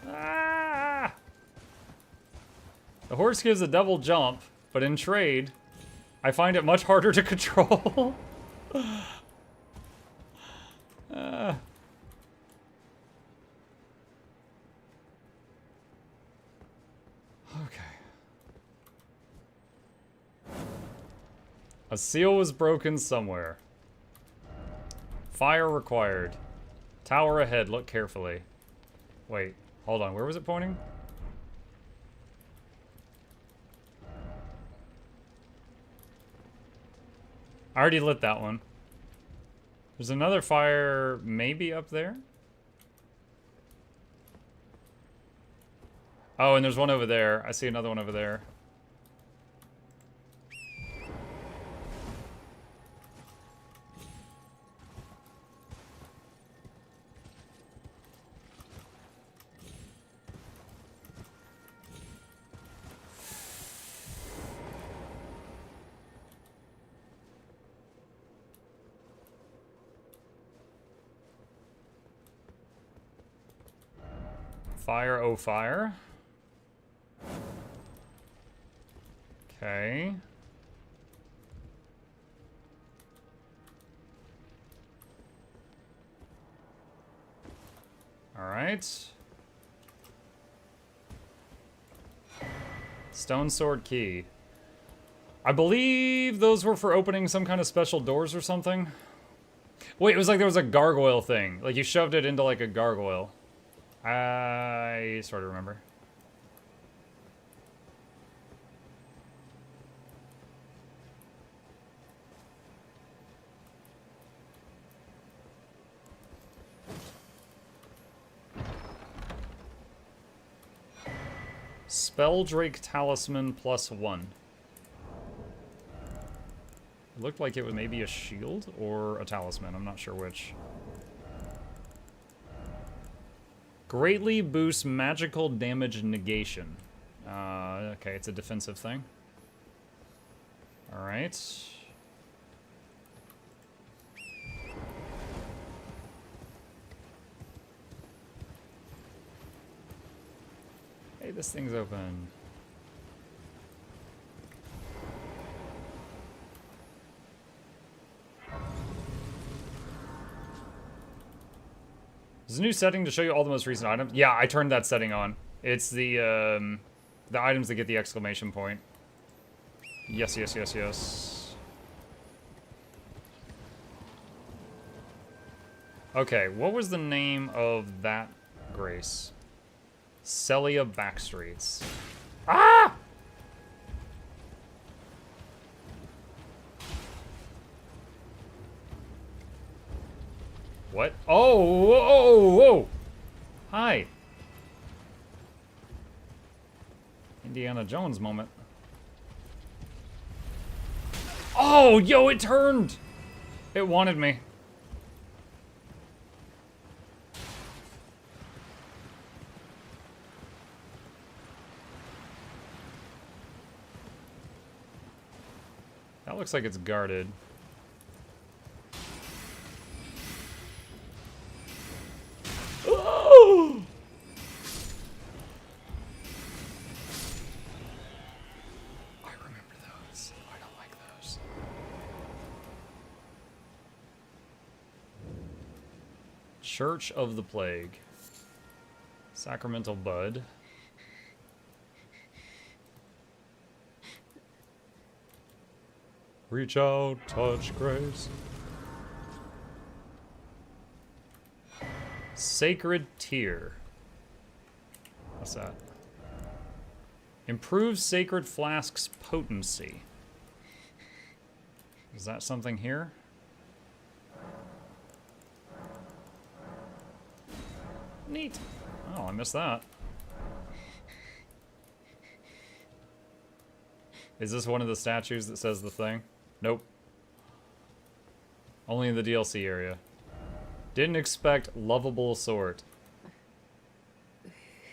Ah! The horse gives a double jump, but in trade, I find it much harder to control. Okay. A seal was broken somewhere. Fire required. Tower ahead, look carefully. Wait, hold on, where was it pointing? I already lit that one. There's another fire maybe up there? Oh, and there's one over there. I see another one over there. Fire, oh fire. Okay. Alright. Stone sword key. I believe those were for opening some kind of special doors or something. Wait, it was like there was a gargoyle thing. Like you shoved it into like a gargoyle. I sort of remember. Spelldrake Talisman +1. It looked like it was maybe a shield or a talisman. I'm not sure which. Greatly boosts magical damage negation. Okay, it's a defensive thing. Alright. Hey, this thing's open. There's a new setting to show you all the most recent items. Yeah, I turned that setting on. It's the items that get the exclamation point. Yes, yes, yes, yes. Okay, what was the name of that grace? Sellia Backstreets. Ah! What? Oh, whoa, whoa! Hi. Indiana Jones moment. Oh, yo, it turned! It wanted me. That looks like it's guarded. Oh! I remember those. I don't like those. Church of the Plague. Sacramental Bud. Reach out, touch grace. Sacred Tear. What's that? Improves Sacred Flask's potency. Is that something here? Neat. Oh, I missed that. Is this one of the statues that says the thing? Nope. Only in the DLC area. Didn't expect lovable sort.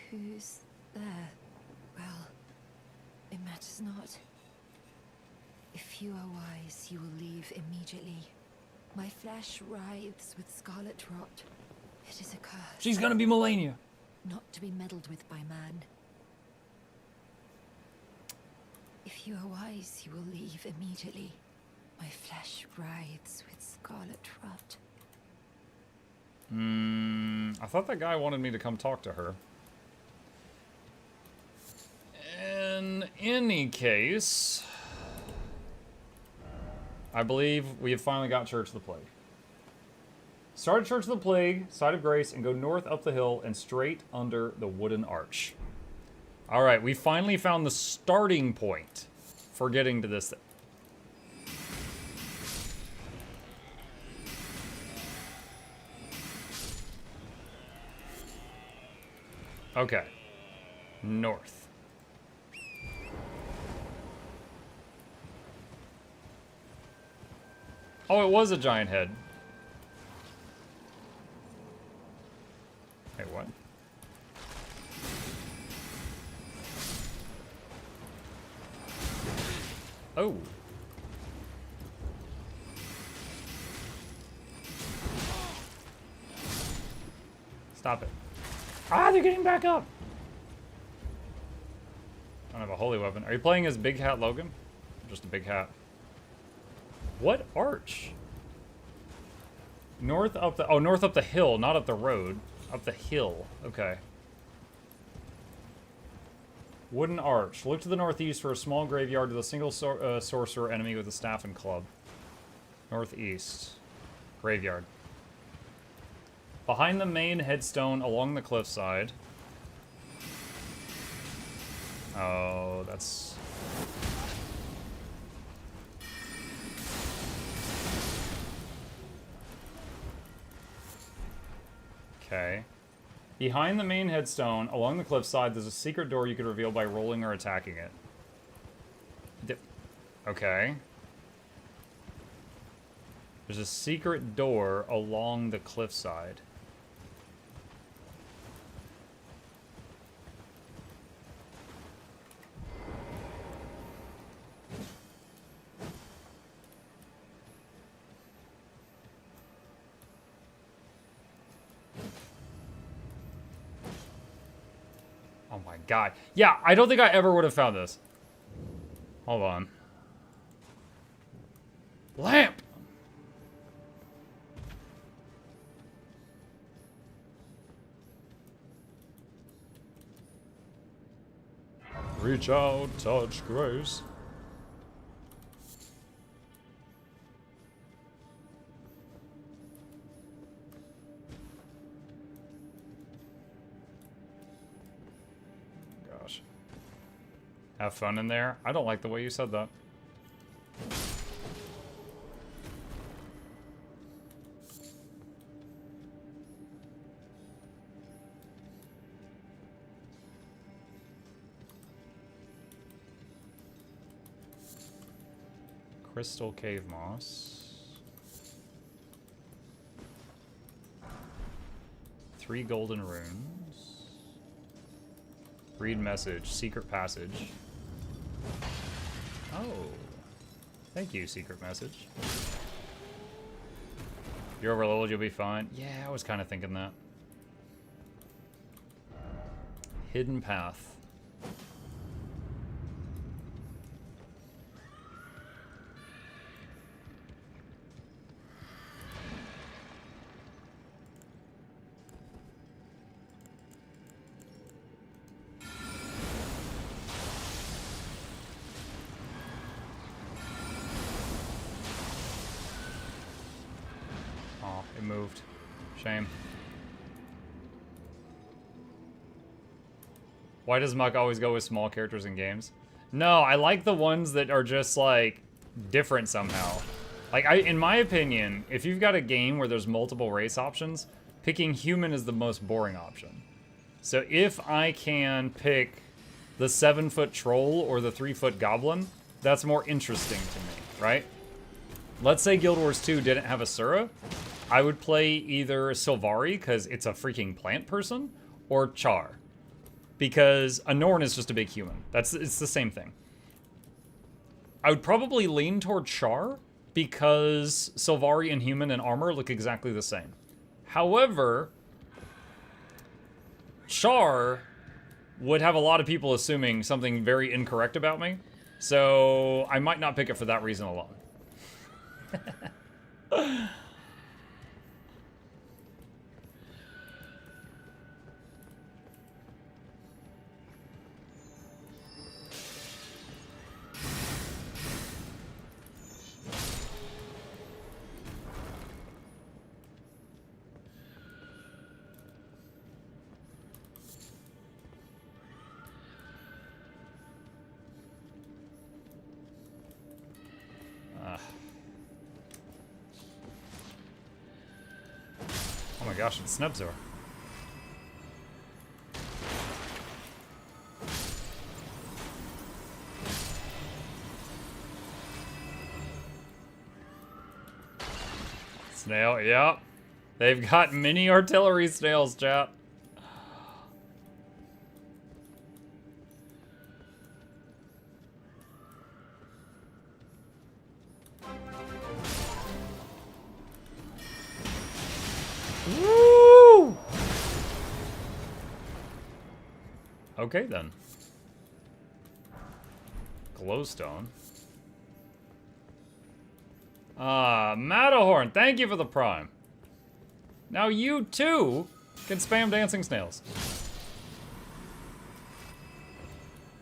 Who's there? Well, it matters not. If you are wise, you will leave immediately. My flesh writhes with scarlet rot. It is a curse. She's gonna be Melania. Not to be meddled with by man. If you are wise, you will leave immediately. My flesh writhes with scarlet rot. I thought that guy wanted me to come talk to her. In any case, I believe we have finally got Church of the Plague. Start at Church of the Plague, Side of Grace, and go north up the hill and straight under the wooden arch. Alright, we finally found the starting point for getting to this thing. Okay. North. Oh, it was a giant head. Wait, what? Oh. Stop it. Ah, they're getting back up! I don't have a holy weapon. Are you playing as Big Hat Logan? Or just a big hat? What arch? North up the... Oh, north up the hill, not up the road. Up the hill. Okay. Wooden arch. Look to the northeast for a small graveyard with a single sorcerer enemy with a staff and club. Northeast. Graveyard. Behind the main headstone along the cliffside. Oh, that's... Okay. Behind the main headstone, along the cliffside, there's a secret door you could reveal by rolling or attacking it. Okay. There's a secret door along the cliffside. Oh my god. Yeah, I don't think I ever would have found this. Hold on. Lamp! Reach out, touch grace. Gosh. Have fun in there? I don't like the way you said that. Crystal cave moss. 3 golden runes. Read message. Secret passage. Oh. Thank you, secret message. You're overloaded, you'll be fine. Yeah, I was kind of thinking that. Hidden path. Moved. Shame. Why does Muck always go with small characters in games? No, I like the ones that are just, like, different somehow. Like, in my opinion, if you've got a game where there's multiple race options, picking human is the most boring option. So if I can pick the 7-foot troll or the 3-foot goblin, that's more interesting to me, right? Let's say Guild Wars 2 didn't have Asura. I would play either Sylvari, because it's a freaking plant person, or Char. Because a Norn is just a big human. It's the same thing. I would probably lean toward Char, because Sylvari and human and armor look exactly the same. However, Char would have a lot of people assuming something very incorrect about me, so I might not pick it for that reason alone. gosh, it's Snubzor. Snail, yep. They've got mini artillery snails, chat. Woo! Okay then. Glowstone. Matterhorn, thank you for the prime. Now you too can spam dancing snails.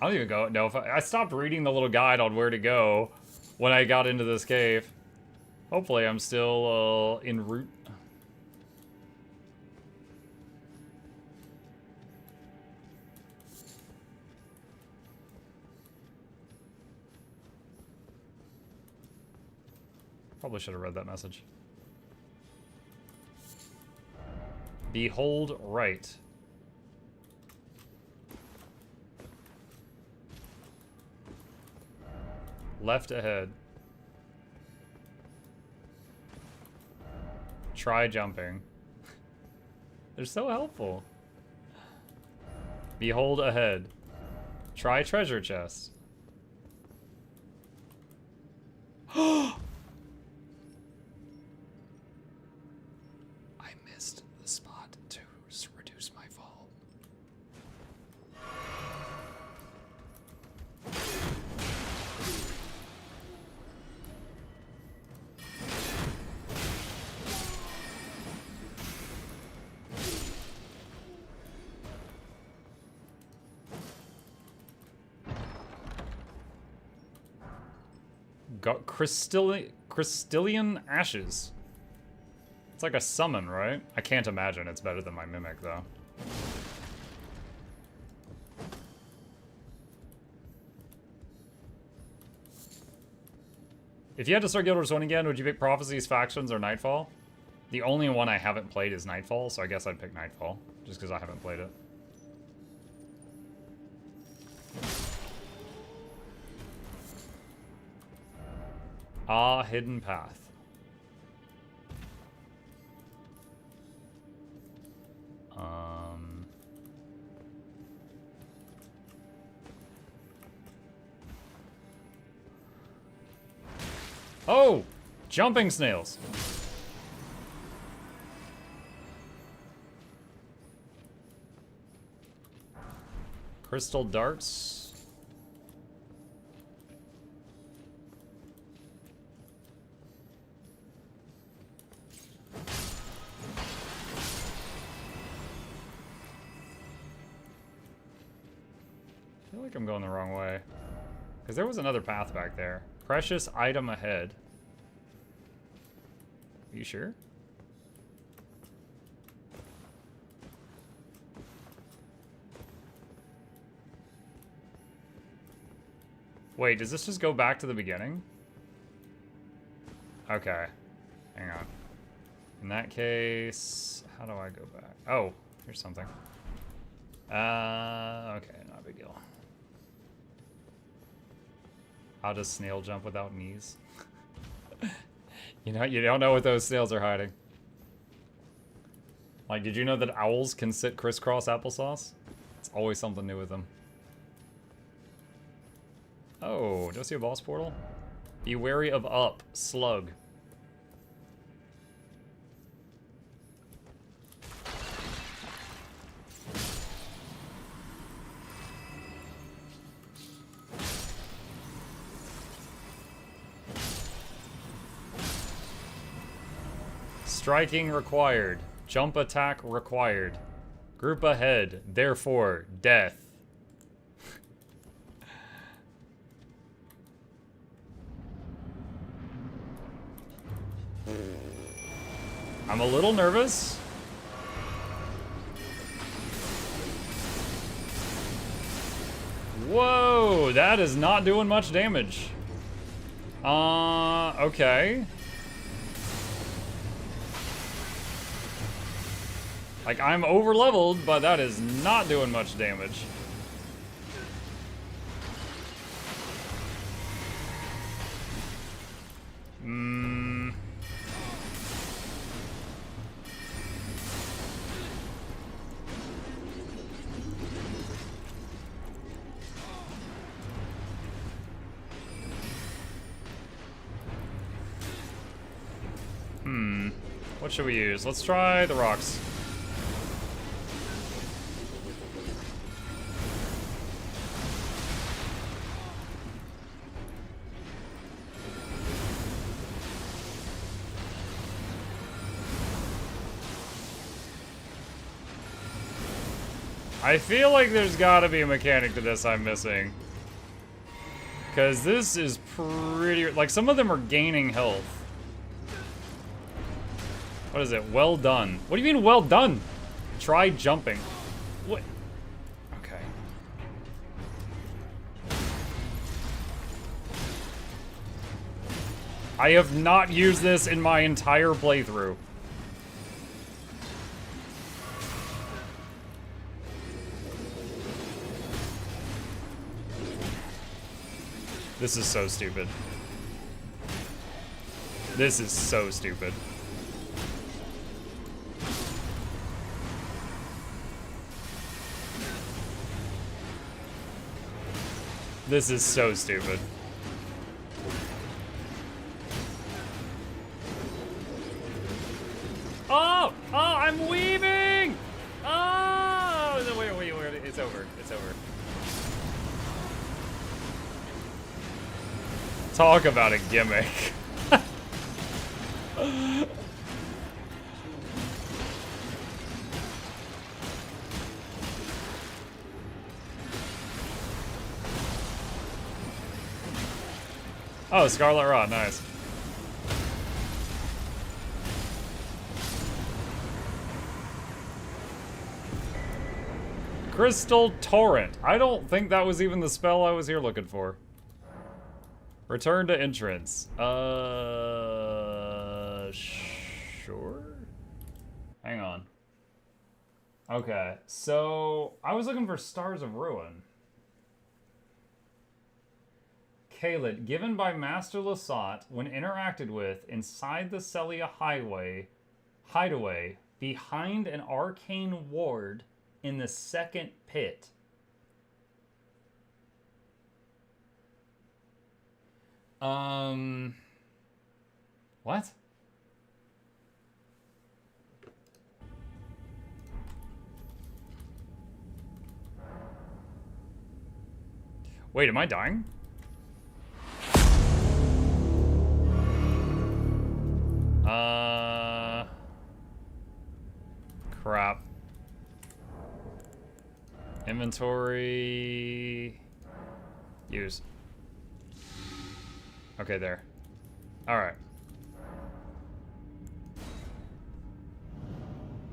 I don't even know if I stopped reading the little guide on where to go when I got into this cave. Hopefully I'm still en route. Probably should have read that message. Behold right. Left ahead. Try jumping. They're so helpful. Behold ahead. Try treasure chest. Got crystalline ashes. It's like a summon, right? I can't imagine it's better than my mimic, though. If you had to start Guild Wars 1 again, would you pick Prophecies, Factions, or Nightfall? The only one I haven't played is Nightfall, so I guess I'd pick Nightfall, just because I haven't played it. Ah, hidden path. Oh! Jumping snails. Crystal darts. I feel like I'm going the wrong way. Because there was another path back there. Precious item ahead. Are you sure? Wait, does this just go back to the beginning? Okay. Hang on. In that case, how do I go back? Oh, here's something. Okay, not a big deal. How does snail jump without knees? You know, you don't know what those snails are hiding. Like, did you know that owls can sit crisscross applesauce? It's always something new with them. Oh, do I see a boss portal? Be wary of up, slug. Striking required. Jump attack required. Group ahead. Therefore, death. I'm a little nervous. Whoa, that is not doing much damage. Okay. Like, I'm over-leveled, but that is not doing much damage. What should we use? Let's try the rocks. I feel like there's gotta be a mechanic to this I'm missing. Because this is pretty... Like, some of them are gaining health. What is it? Well done. What do you mean, well done? Try jumping. What? Okay. I have not used this in my entire playthrough. This is so stupid. This is so stupid. This is so stupid. Oh! Oh, I'm weaving! Oh! No, wait, it's over. It's over. Talk about a gimmick. Oh, Scarlet Rod, nice. Crystal Torrent. I don't think that was even the spell I was here looking for. Return to entrance. Sure? Hang on. Okay, so I was looking for Stars of Ruin. Caelid, given by Master Lasat when interacted with inside the Sellia Hideaway behind an arcane ward in the second pit. What? Wait, am I dying? Crap. Inventory. Use. Okay, there. Alright.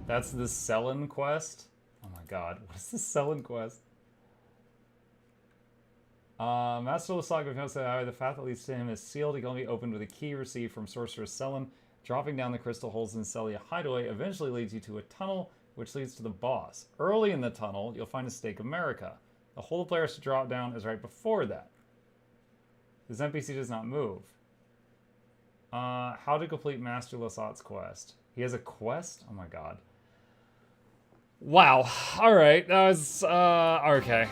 That's the Sellan quest? Oh my god, what is the Sellan quest? Master Lasag of Hideaway, the path that leads to him is sealed. It can only be opened with a key received from Sorcerer Sellan. Dropping down the crystal holes in Sellia Hideaway eventually leads you to a tunnel, which leads to the boss. Early in the tunnel, you'll find a Stake of America. The hole the player has to drop down is right before that. This NPC does not move. How to complete Master Lasat's quest. He has a quest? Oh my god. Wow. Alright, that was, okay.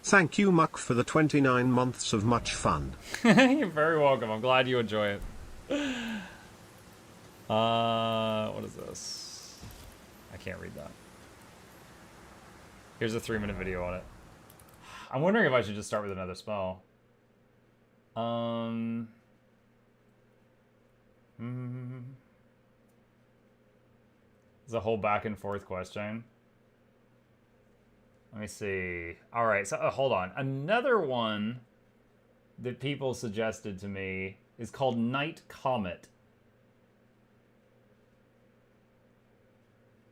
Thank you, Muck, for the 29 months of much fun. You're very welcome. I'm glad you enjoy it. What is this? I can't read that. Here's a 3-minute video on it. I'm wondering if I should just start with another spell. There's a whole back and forth question. Let me see. All right, so hold on. Another one that people suggested to me is called Night Comet.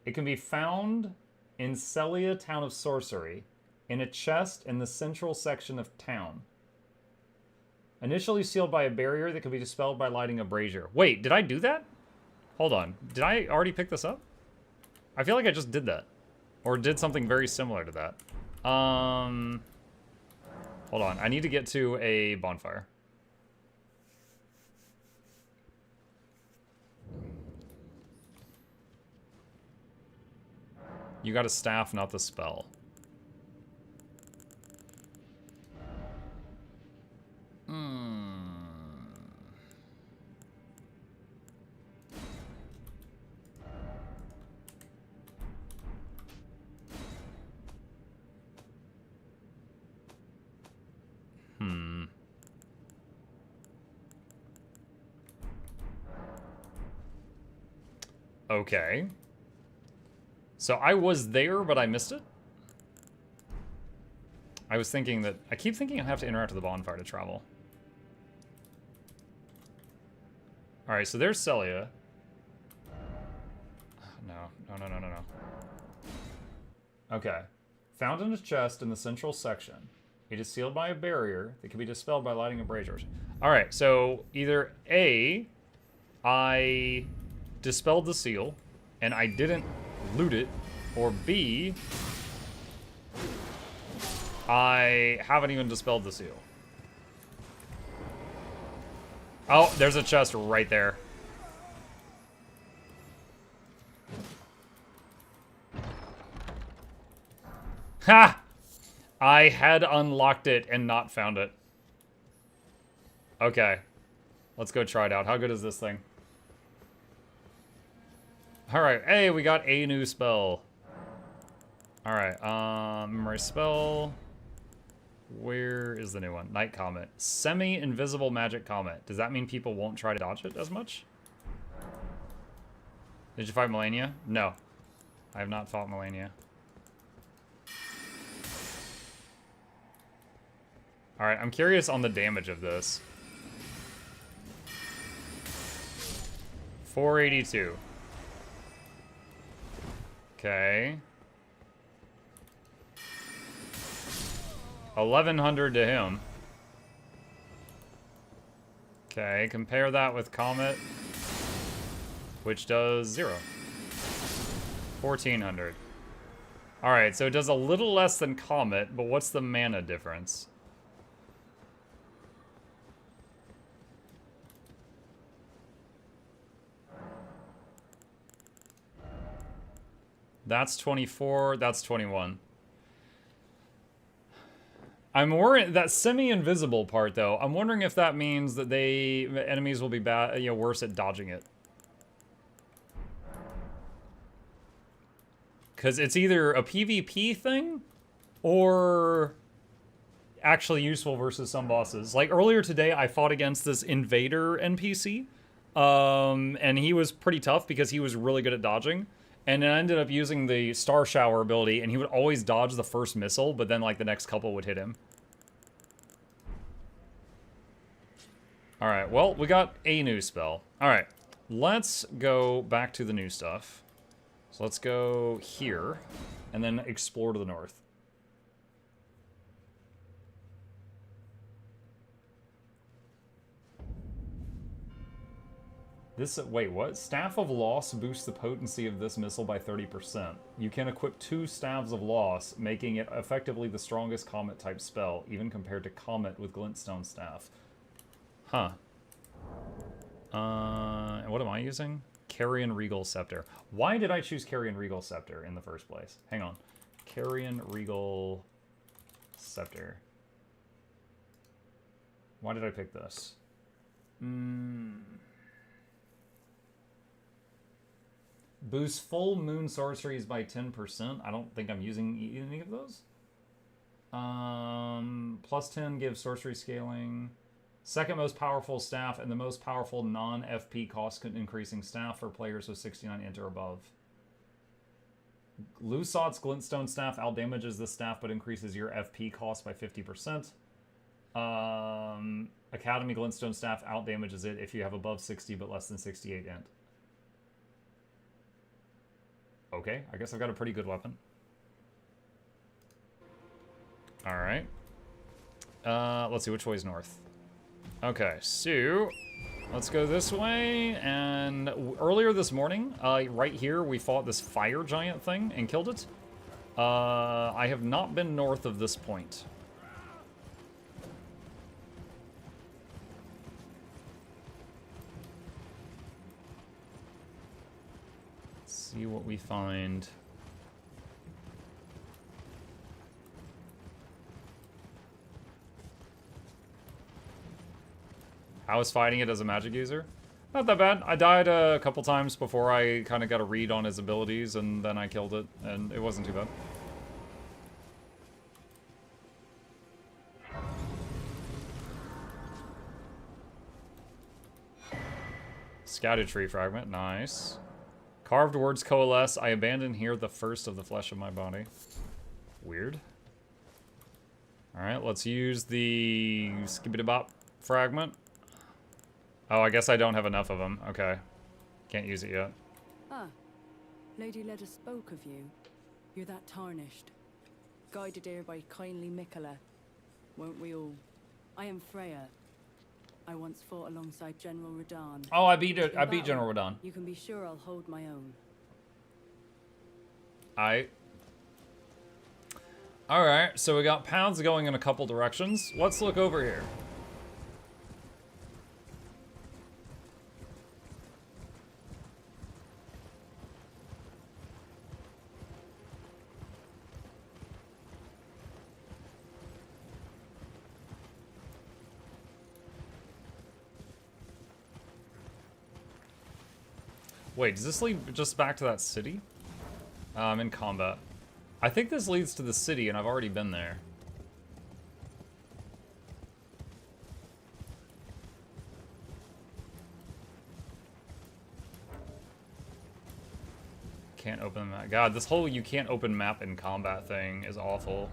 It can be found in Sellia, Town of Sorcery, in a chest in the central section of town. Initially sealed by a barrier that can be dispelled by lighting a brazier. Wait, did I do that? Hold on. Did I already pick this up? I feel like I just did that. Or did something very similar to that. Hold on. I need to get to a bonfire. You got a staff, not the spell. Okay. So I was there, but I missed it? I was thinking that... I keep thinking I have to interact with the bonfire to travel. Alright, so there's Sellia. No. Okay. Found in a chest in the central section. It is sealed by a barrier that can be dispelled by lighting a brazier. Alright, so either A, I dispelled the seal, and I didn't loot it, or B, I haven't even dispelled the seal. Oh, there's a chest right there. Ha! I had unlocked it and not found it. Okay. Let's go try it out. How good is this thing? Alright, hey, we got a new spell. Alright, memory spell. Where is the new one? Night Comet. Semi-invisible magic comet. Does that mean people won't try to dodge it as much? Did you fight Melania? No. I have not fought Melania. Alright, I'm curious on the damage of this. 482. Okay. 1100 to him. Okay, compare that with Comet, which does 0. 1400. Alright, so it does a little less than Comet, but what's the mana difference? That's 24, that's 21. I'm worried that semi-invisible part though. I'm wondering if that means that enemies will be bad, worse at dodging it. Cuz it's either a PvP thing or actually useful versus some bosses. Like earlier today I fought against this invader NPC. And he was pretty tough because he was really good at dodging. And I ended up using the Star Shower ability, and he would always dodge the first missile, but then, like, the next couple would hit him. Alright, well, we got a new spell. Alright, let's go back to the new stuff. So let's go here, and then explore to the north. Wait, what? Staff of Loss boosts the potency of this missile by 30%. You can equip 2 Staves of Loss, making it effectively the strongest Comet-type spell, even compared to Comet with Glintstone Staff. Huh. And what am I using? Carrion Regal Scepter. Why did I choose Carrion Regal Scepter in the first place? Hang on. Carrion Regal Scepter. Why did I pick this? Boost full moon sorceries by 10%. I don't think I'm using any of those. Plus 10 gives sorcery scaling. Second most powerful staff and the most powerful non-FP cost increasing staff for players with 69 int or above. Lusot's Glintstone Staff outdamages this staff but increases your FP cost by 50%. Academy Glintstone Staff outdamages it if you have above 60 but less than 68 int. Okay, I guess I've got a pretty good weapon. Alright. Let's see, which way is north? Okay, so... Let's go this way, and earlier this morning, right here, we fought this fire giant thing and killed it. I have not been north of this point. Let's see what we find. How is fighting it as a magic user? Not that bad. I died a couple times before I kind of got a read on his abilities, and then I killed it, and it wasn't too bad. Scattered tree fragment, nice. Carved words coalesce. I abandon here the first of the flesh of my body. Weird. Alright, let's use the skibbity-bop fragment. Oh, I guess I don't have enough of them. Okay. Can't use it yet. Ah, Lady Leda spoke of you. You're that tarnished. Guided here by kindly Mikula. Won't we all? I am Freya. I once fought alongside General Radahn. Oh, I beat General Radahn. You can be sure I'll hold my own. Alright, so we got paths going in a couple directions. Let's look over here. Wait, does this lead just back to that city? I'm in combat. I think this leads to the city, and I've already been there. Can't open the map. God, this whole you can't open map in combat thing is awful.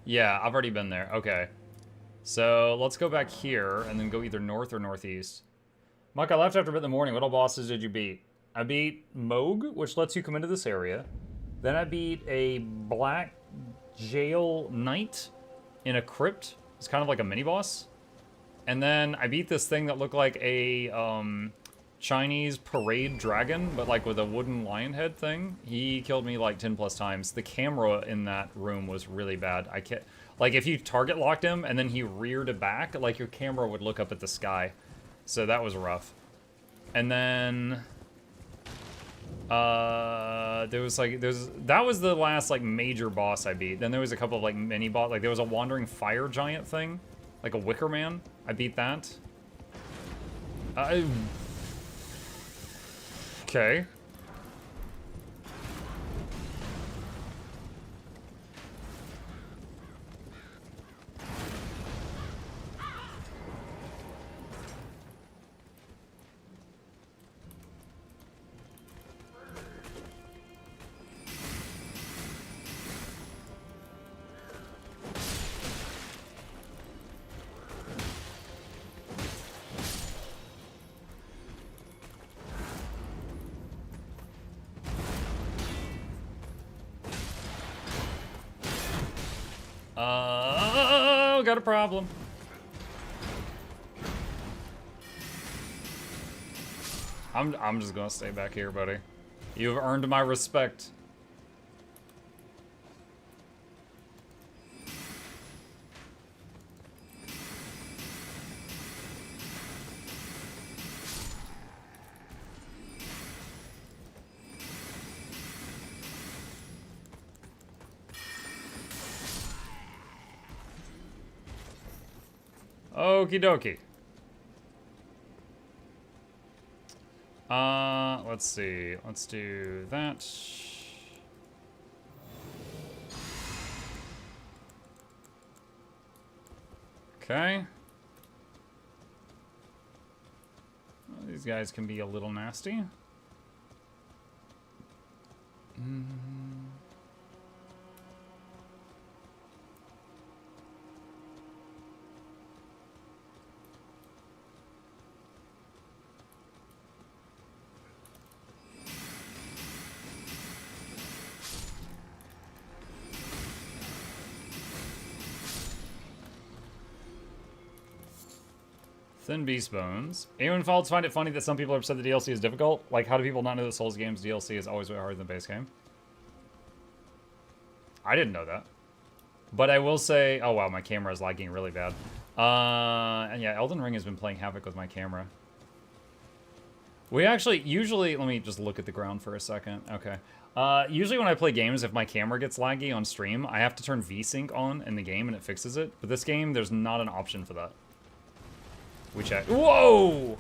Yeah, I've already been there. Okay. So, let's go back here, and then go either north or northeast. Mike, I left after a bit in the morning. What all bosses did you beat? I beat Moog, which lets you come into this area. Then I beat a black jail knight in a crypt. It's kind of like a mini-boss. And then I beat this thing that looked like a Chinese parade dragon, but like with a wooden lion head thing. He killed me like 10 plus times. The camera in that room was really bad. I can't, like if you target locked him and then he reared it back, like your camera would look up at the sky. So that was rough. And then that was the last like major boss I beat. Then there was a couple of like mini boss, like there was a wandering fire giant thing, like a wicker man. I beat that. Okay. Got a problem. I'm just gonna stay back here, buddy. You've earned my respect. Okie dokie. Let's see. Let's do that. Okay. Well, these guys can be a little nasty. Thin Beast Bones. Anyone faults find it funny that some people have said the DLC is difficult? Like, how do people not know that Souls games DLC is always way harder than the base game? I didn't know that. But I will say... Oh, wow, my camera is lagging really bad. And yeah, Elden Ring has been playing havoc with my camera. We actually... Usually... Let me just look at the ground for a second. Okay. Usually when I play games, if my camera gets laggy on stream, I have to turn VSync on in the game and it fixes it. But this game, there's not an option for that. We check. Whoa!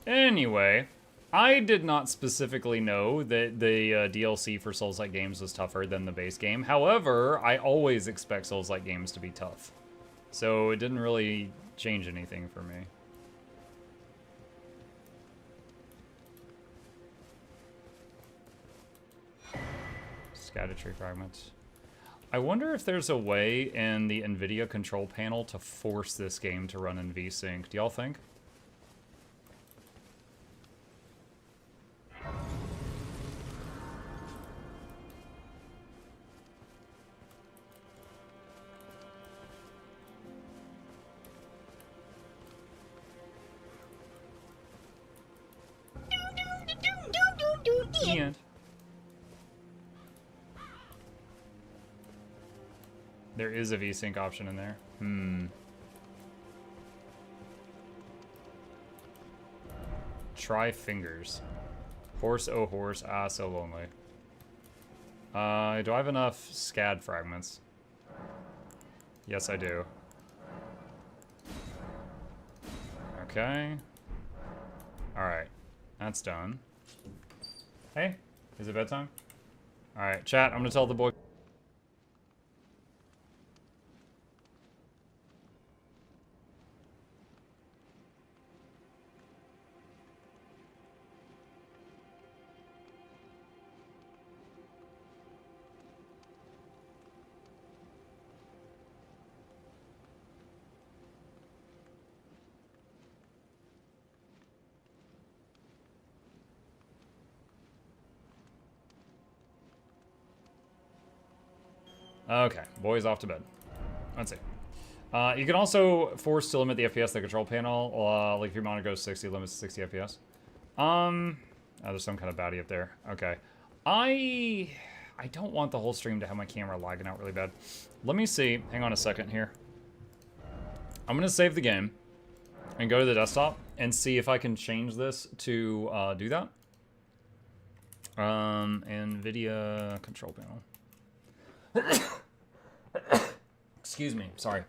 Anyway, I did not specifically know that the DLC for Souls-like games was tougher than the base game. However, I always expect Souls-like games to be tough. So it didn't really change anything for me. Scattered tree fragments. I wonder if there's a way in the NVIDIA control panel to force this game to run in VSync. Do y'all think? The end. There is a VSync option in there. Try fingers. Horse, oh horse, ah, so lonely. Do I have enough SCAD fragments? Yes, I do. Okay. Alright. That's done. Hey, is it bedtime? Alright, chat, I'm gonna tell the boy. Okay, boys off to bed. Let's see. You can also force to limit the FPS of the control panel. Like if your monitor goes 60, limits to 60 FPS. Oh, there's some kind of baddie up there. Okay. I don't want the whole stream to have my camera lagging out really bad. Let me see. Hang on a second here. I'm gonna save the game and go to the desktop and see if I can change this to do that. NVIDIA control panel. Excuse me, sorry.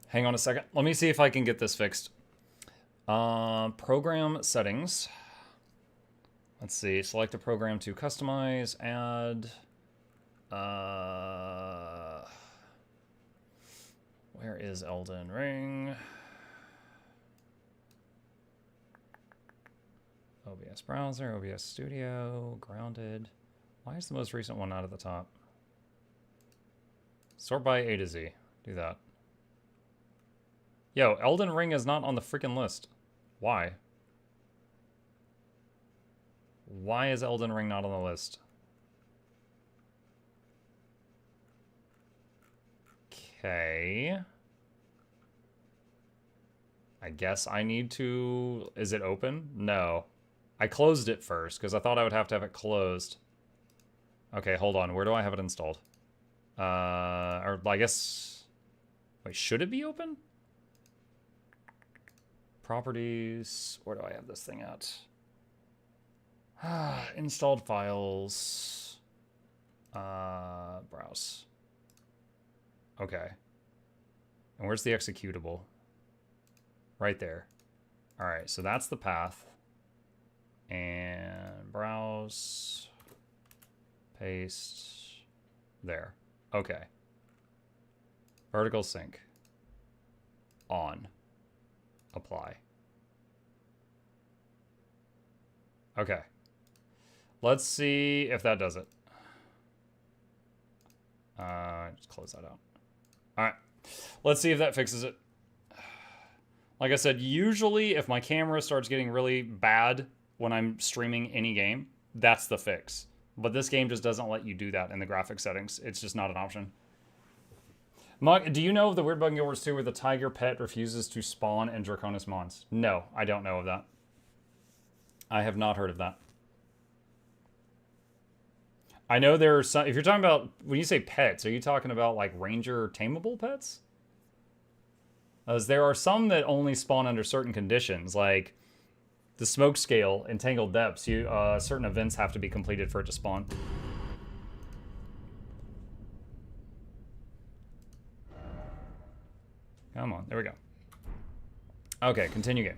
Hang on a second. Let me see if I can get this fixed. Program settings. Let's see, select a program to customize, add. Where is Elden Ring? OBS browser, OBS studio, grounded. Why is the most recent one not at the top? Sort by A to Z. Do that. Yo, Elden Ring is not on the freaking list. Why? Why is Elden Ring not on the list? Okay. I guess I need to... Is it open? No. I closed it first, because I thought I would have to have it closed. Okay, hold on. Where do I have it installed? Or I guess... Wait, should it be open? Properties... Where do I have this thing at? Installed files... Browse. Okay. And where's the executable? Right there. Alright, so that's the path. And browse... Paste... There. Okay. Vertical sync. On. Apply. Okay. Let's see if that does it. Just close that out. All right. Let's see if that fixes it. Like I said, usually if my camera starts getting really bad when I'm streaming any game, that's the fix. But this game just doesn't let you do that in the graphic settings. It's just not an option. Mug, do you know of the weird bug in Guild Wars 2 where the tiger pet refuses to spawn in Draconis Mons? No, I don't know of that. I have not heard of that. I know there are some... If you're talking about... When you say pets, are you talking about, like, ranger tameable pets? As there are some that only spawn under certain conditions, like the smoke scale in Tangled Depths. Certain events have to be completed for it to spawn. Come on, there we go. Okay, continue game.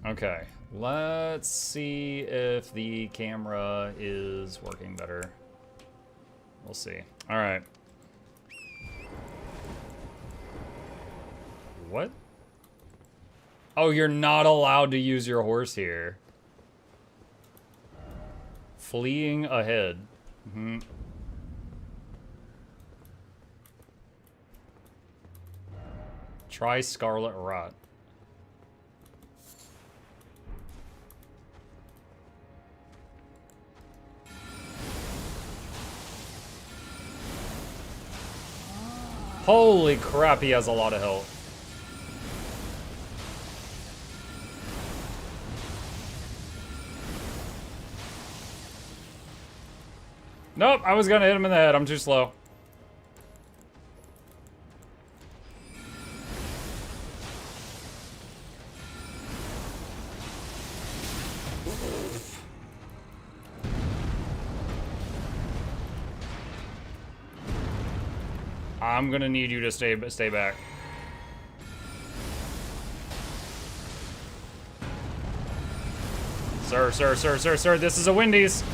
Okay, let's see if the camera is working better. We'll see. All right. What? Oh, you're not allowed to use your horse here. Fleeing ahead. Mm-hmm. Try Scarlet Rot. Holy crap, he has a lot of health. Nope, I was gonna hit him in the head. I'm too slow. I'm gonna need you to stay back. Sir, this is a Wendy's.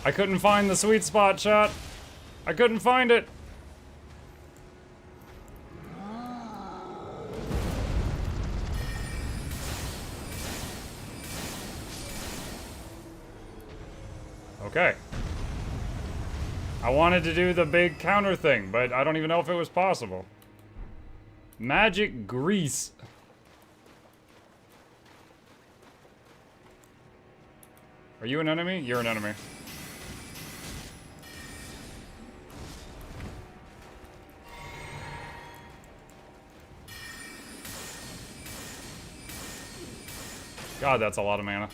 I couldn't find the sweet spot, chat. I couldn't find it. Okay. I wanted to do the big counter thing, but I don't even know if it was possible. Magic grease. Are you an enemy? You're an enemy. God, that's a lot of mana.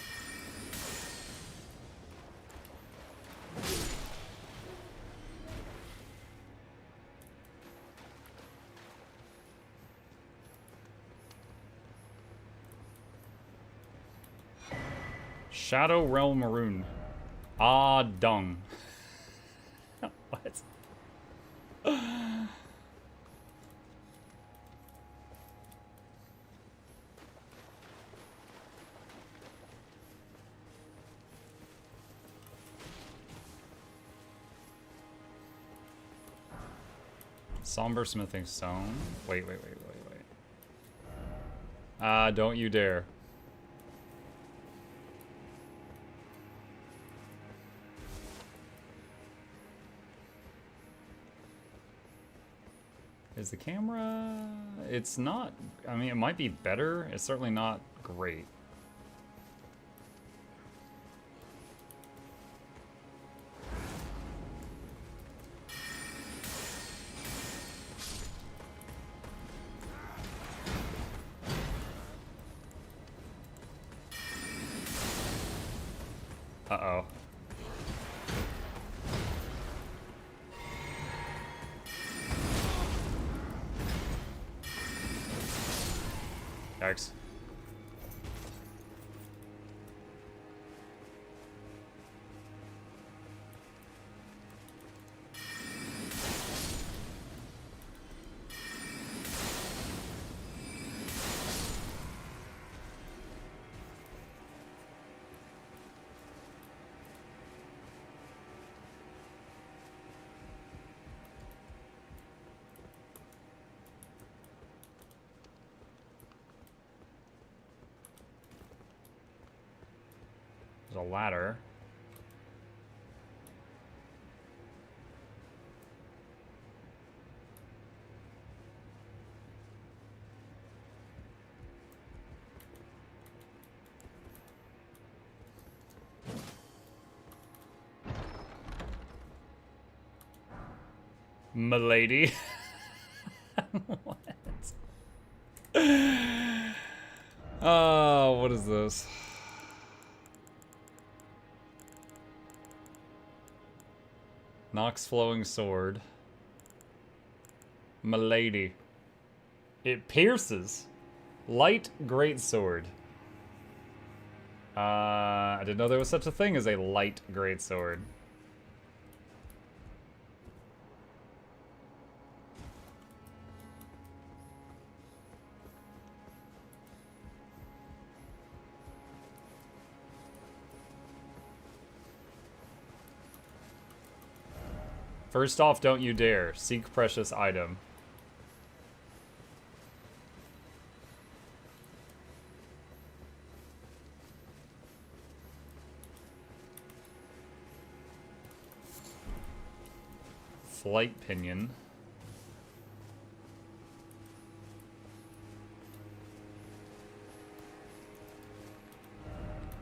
Shadow Realm Maroon. Ah, dung. What? Somber Smithing Stone. Wait. Don't you dare. Is the camera... It's not... I mean, it might be better. It's certainly not great. Uh-oh. Yikes. There's a ladder. Milady. What? Oh, what is this? Nox flowing sword. Milady. It pierces. Light greatsword. I didn't know there was such a thing as a light greatsword. First off, don't you dare. Seek precious item. Flight pinion.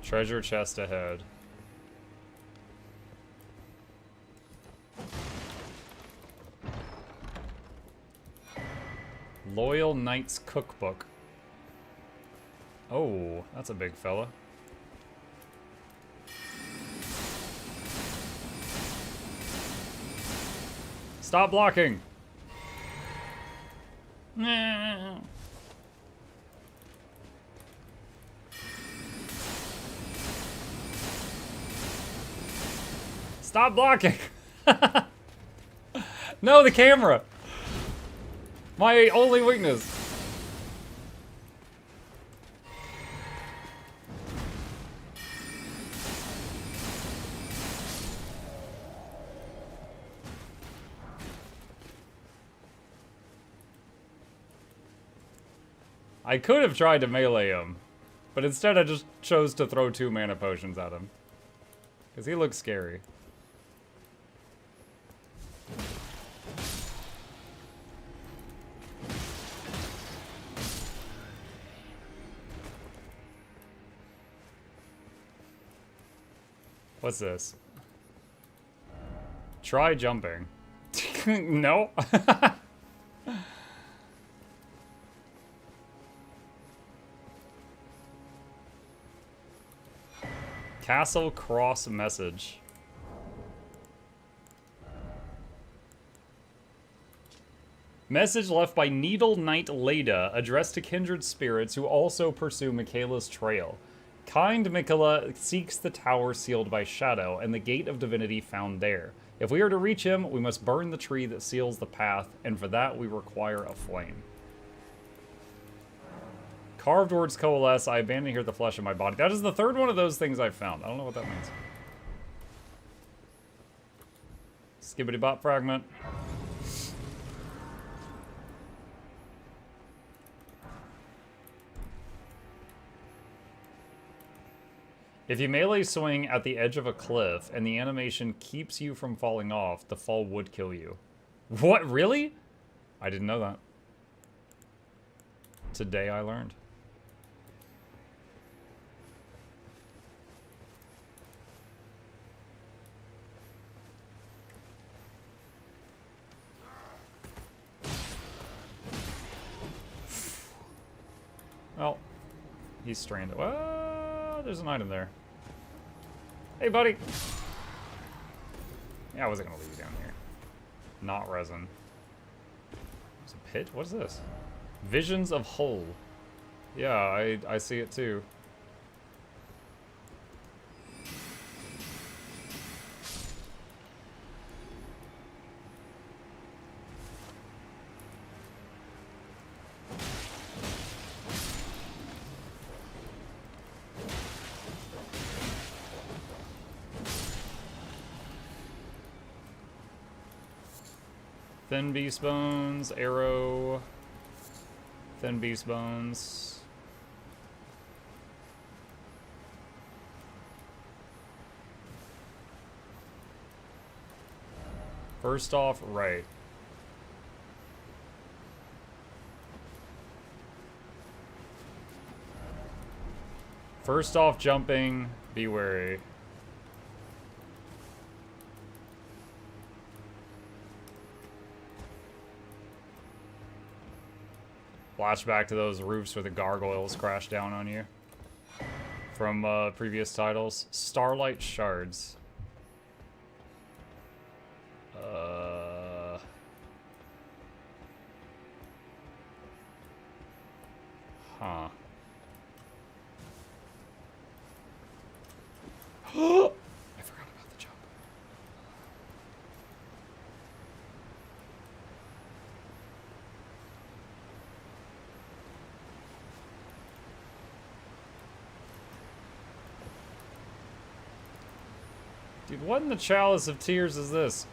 Treasure chest ahead. Loyal Knight's Cookbook. Oh, that's a big fella. Stop blocking! Stop blocking! No, the camera! My only weakness. I could have tried to melee him, but instead I just chose to throw 2 mana potions at him. Because he looks scary. What's this? Try jumping. No. Castle Cross message. Message left by Needle Knight Leda, addressed to kindred spirits who also pursue Michaela's trail. Kind Michaela seeks the tower sealed by shadow and the gate of divinity found there. If we are to reach him, we must burn the tree that seals the path, and for that we require a flame. Carved words coalesce. I abandon here the flesh of my body. That is the third one of those things I've found. I don't know what that means. Skibbity bot fragment. If you melee swing at the edge of a cliff and the animation keeps you from falling off, the fall would kill you. What, really? I didn't know that. Today I learned. Well, he's stranded. Well, there's an item there. Hey, buddy. Yeah, I wasn't gonna leave you down here. Not resin. There's a pit? What is this? Visions of Hull. Yeah, I see it too. Thin beast bones, arrow, thin beast bones. First off, right. First off, jumping, be wary. Flashback to those roofs where the gargoyles crash down on you. From previous titles. Starlight Shards. Huh. I forgot about the jump. Dude, what in the Chalice of Tears is this?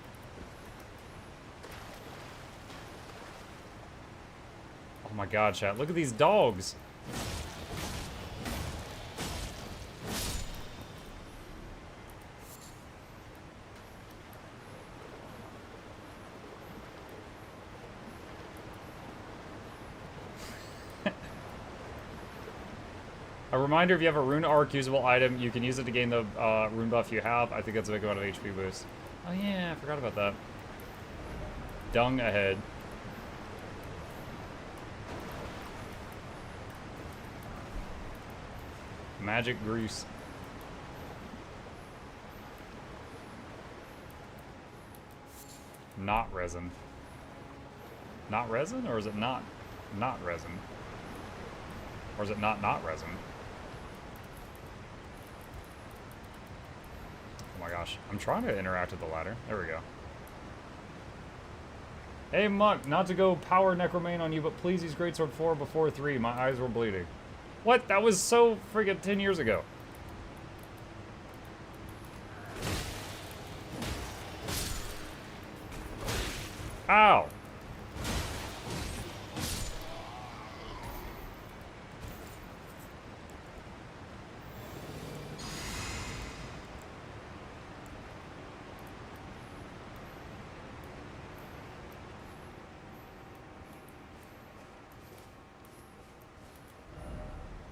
Oh my god, chat. Look at these dogs. A reminder, if you have a rune arc usable item, you can use it to gain the rune buff you have. I think that's a big amount of HP boost. Oh yeah, I forgot about that. Dung ahead. Magic grease. Not resin. Not resin? Or is it not resin? Or is it not resin? Oh my gosh. I'm trying to interact with the ladder. There we go. Hey Monk, not to go power Necromancer on you, but please use Greatsword 4 before 3. My eyes were bleeding. What? That was so friggin' 10 years ago. Ow!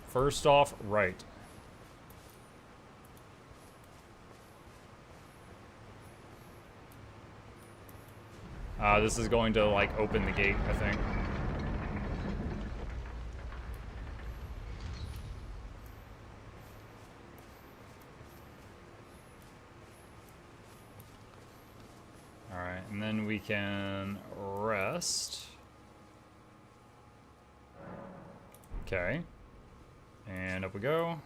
First off, right. This is going to, like, open the gate, I think. Alright, and then we can rest. Okay. And up we go.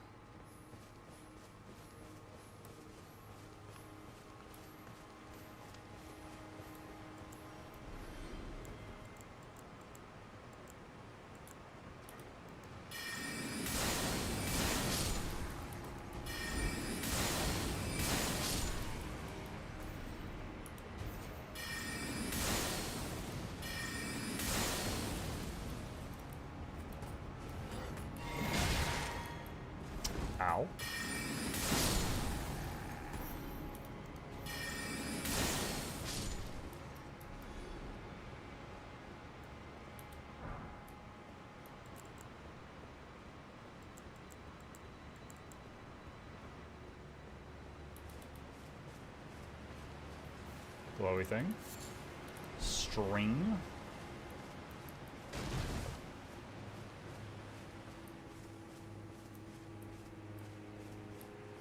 Ow. Glowy thing. String.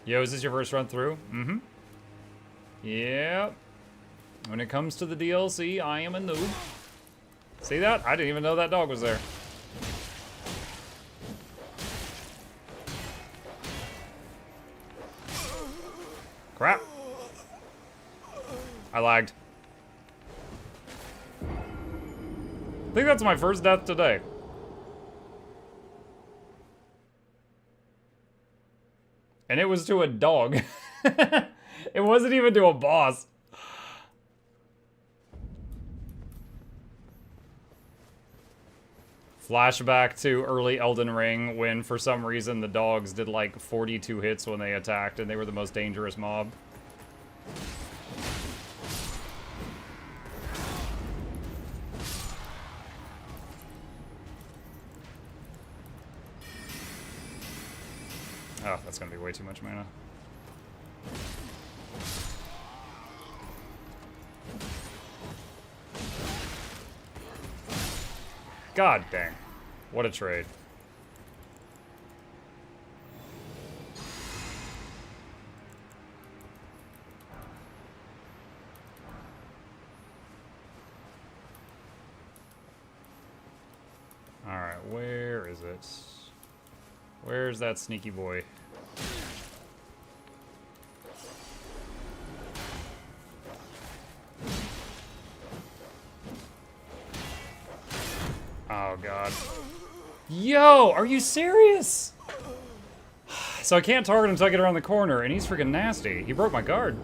Yo, is this your first run through? Mm-hmm. Yep. When it comes to the DLC, I am a noob. See that? I didn't even know that dog was there. Crap. I lagged. I think that's my first death today. And it was to a dog. It wasn't even to a boss. Flashback to early Elden Ring when for some reason the dogs did like 42 hits when they attacked and they were the most dangerous mob. That's gonna be way too much mana. God dang. What a trade. Alright, where is it? Where's that sneaky boy? Oh, God. Yo, are you serious? So I can't target him until I get around the corner, and he's freaking nasty. He broke my guard.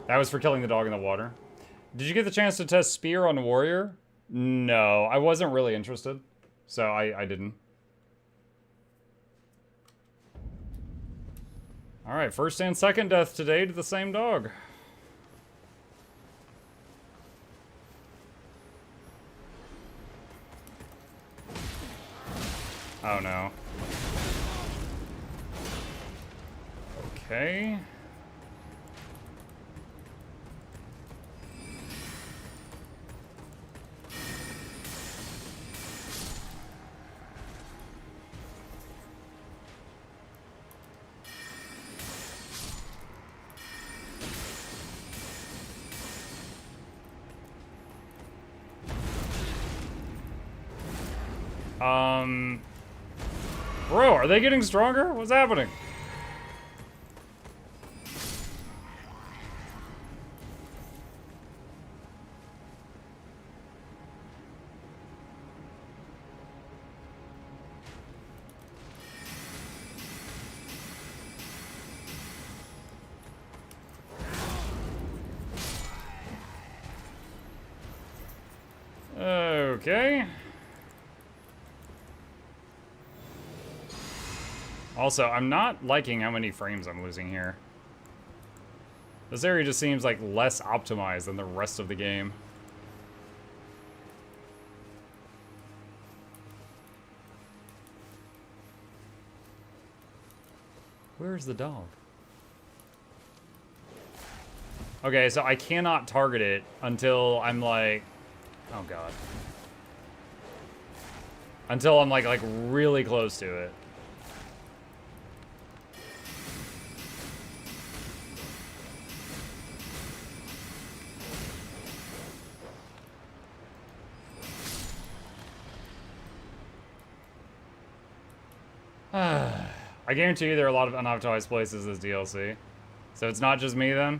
That was for killing the dog in the water. Did you get the chance to test Spear on Warrior? No, I wasn't really interested, so I didn't. Alright, first and second death today to the same dog. Oh no. Okay. Bro, are they getting stronger? What's happening? Okay. Also, I'm not liking how many frames I'm losing here. This area just seems like less optimized than the rest of the game. Where's the dog? Okay, so I cannot target it until I'm like... Oh, God. Until I'm like really close to it. I guarantee you there are a lot of unoptimized places this DLC. So it's not just me then?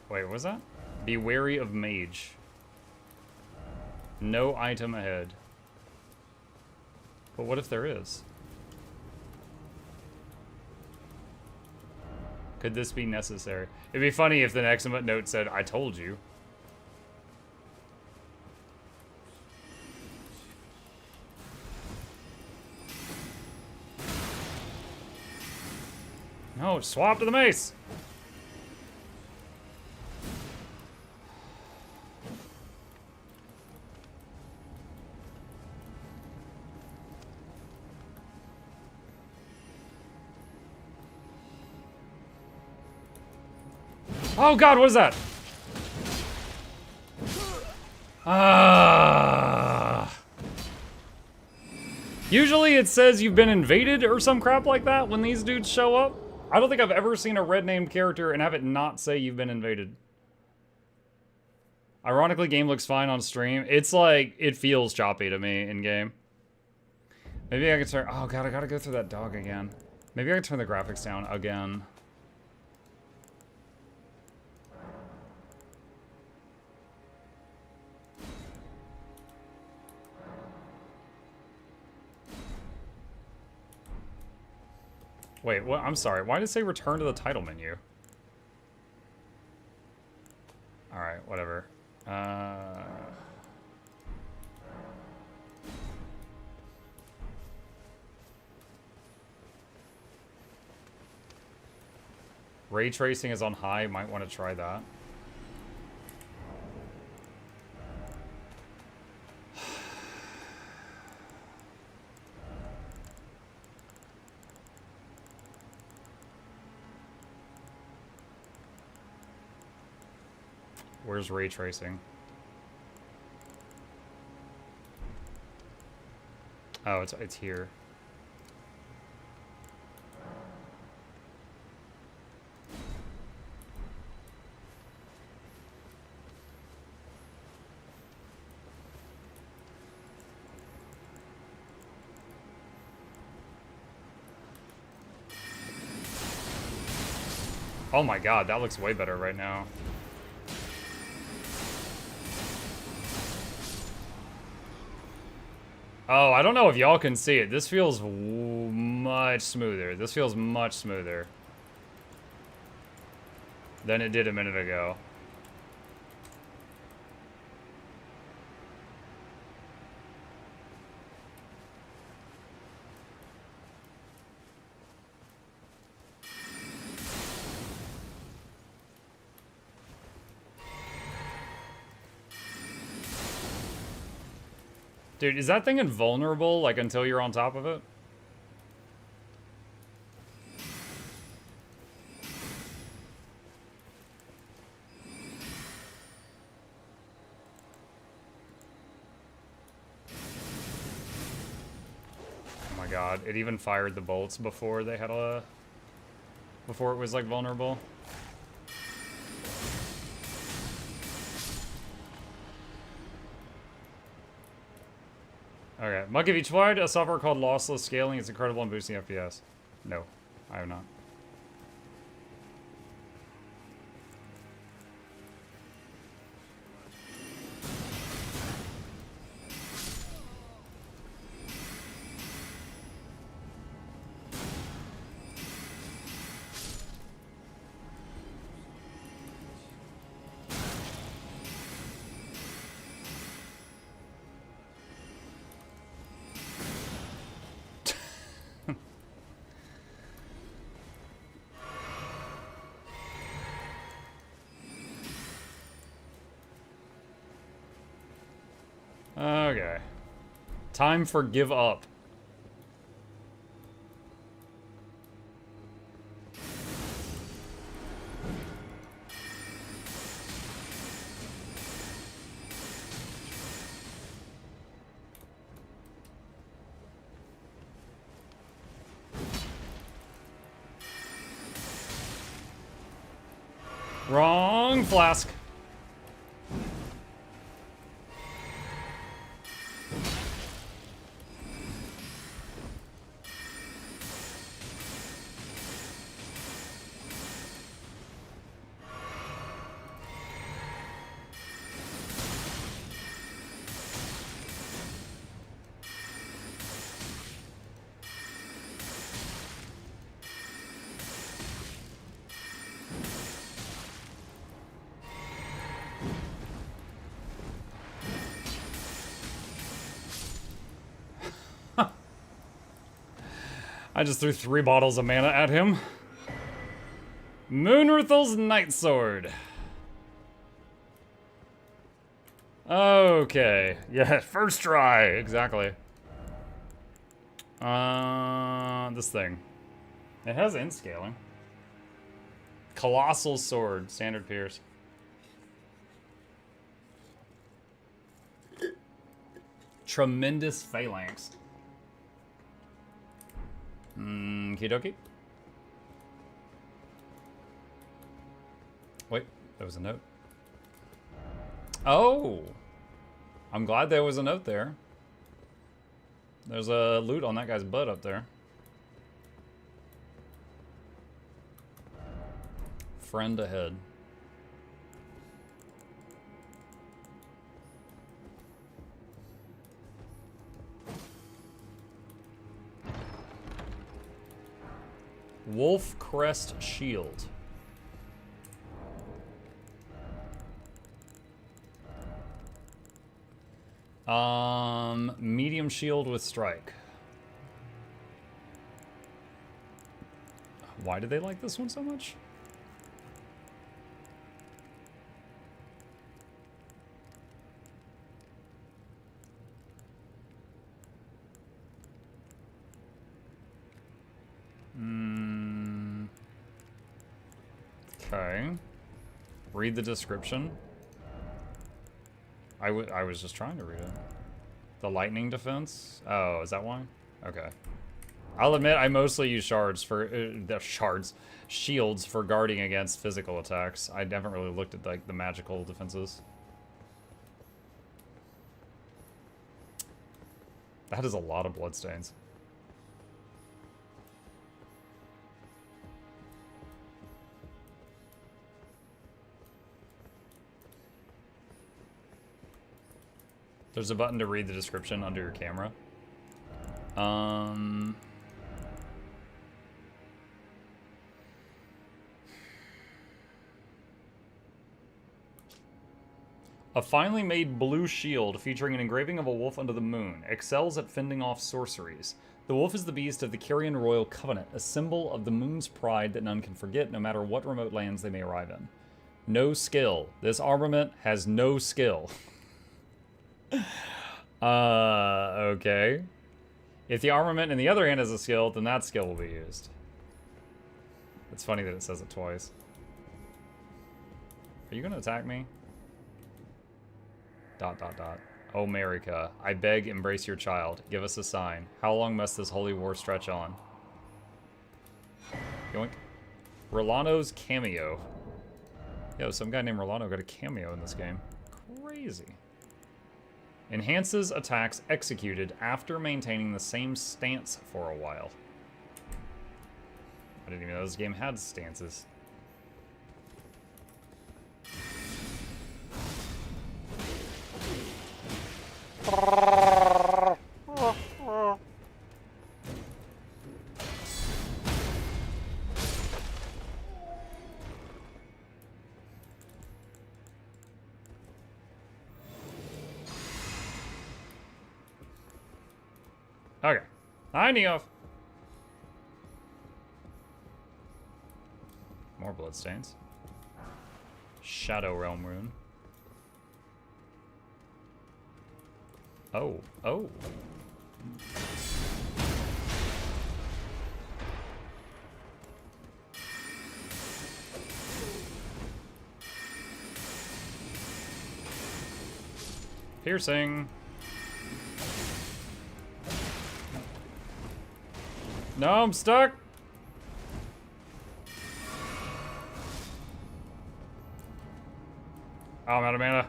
Wait, what was that? Be wary of mage. No item ahead. But what if there is? Could this be necessary? It'd be funny if the next note said, I told you. No, swap to the mace. Oh God, what is that? Usually it says you've been invaded or some crap like that when these dudes show up. I don't think I've ever seen a red named character and have it not say you've been invaded. Ironically, game looks fine on stream. It's like, it feels choppy to me in game. Maybe I can turn, oh God, I gotta go through that dog again. Maybe I can turn the graphics down again. Wait, what? I'm sorry. Why did it say return to the title menu? Alright, whatever. Ray tracing is on high. Might want to try that. Where's ray tracing? Oh, it's here. Oh my god, that looks way better right now. Oh, I don't know if y'all can see it. This feels much smoother. This feels much smoother than it did a minute ago. Dude, is that thing invulnerable, like, until you're on top of it? Oh my god, it even fired the bolts before they had a... before it was, like, vulnerable. Okay, Mug, have you tried a software called Lossless Scaling? It's incredible in boosting FPS. No, I have not. Okay. Time for give up. Wrong flask. I just threw 3 bottles of mana at him. Moonrithel's Night Sword. Okay. Yeah, first try. Exactly. This thing. It has end scaling. Colossal Sword. Standard Pierce. Tremendous Phalanx. Kidoki. Wait, there was a note. Oh! I'm glad there was a note there. There's a loot on that guy's butt up there. Friend ahead. Wolf Crest Shield. Medium shield with strike. Why do they like this one so much? Okay. Read the description. I was just trying to read it. The lightning defense? Oh, is that one? Okay. I'll admit I mostly use shields for guarding against physical attacks. I haven't really looked at like the magical defenses. That is a lot of bloodstains. There's a button to read the description under your camera. A finely made blue shield featuring an engraving of a wolf under the moon. Excels at fending off sorceries. The wolf is the beast of the Kyrian Royal Covenant, a symbol of the moon's pride that none can forget, no matter what remote lands they may arrive in. No skill. This armament has no skill. Okay. If the armament in the other hand has a skill, then that skill will be used. It's funny that it says it twice. Are you gonna attack me? ... Oh, Marika, I beg, embrace your child. Give us a sign. How long must this holy war stretch on? Yoink. Rellano's cameo. Yo, some guy named Rellano got a cameo in this game. Crazy. Enhances attacks executed after maintaining the same stance for a while. I didn't even know this game had stances. Okay. Hi, Neof. More bloodstains. Shadow Realm rune. Oh, oh. Piercing. No, I'm stuck. Oh, I'm out of mana.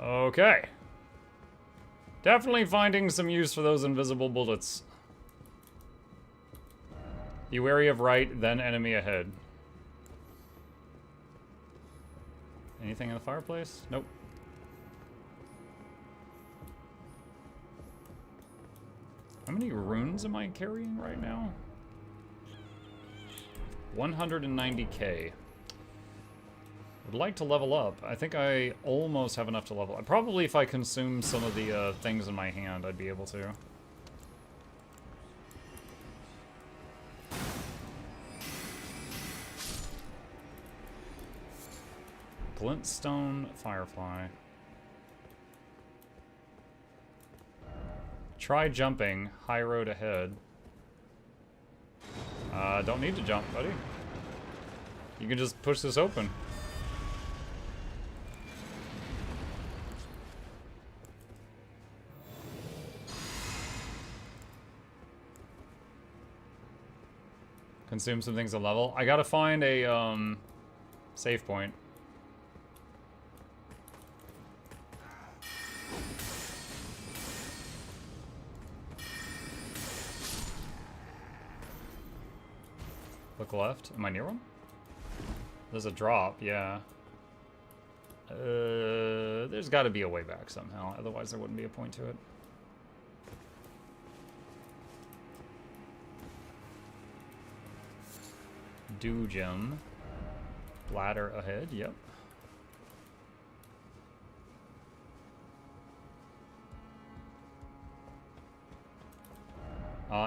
Okay. Definitely finding some use for those invisible bullets. Be wary of right, then enemy ahead. Anything in the fireplace? Nope. How many runes am I carrying right now? 190k. Would like to level up. I think I almost have enough to level up. Probably if I consume some of the things in my hand, I'd be able to. Glintstone Firefly. Try jumping. High road ahead. Don't need to jump, buddy. You can just push this open. Consume some things to level. I gotta find a save point. Look left. Am I near one? There's a drop, yeah. There's got to be a way back somehow. Otherwise, there wouldn't be a point to it. Dew gem. Ladder ahead, yep.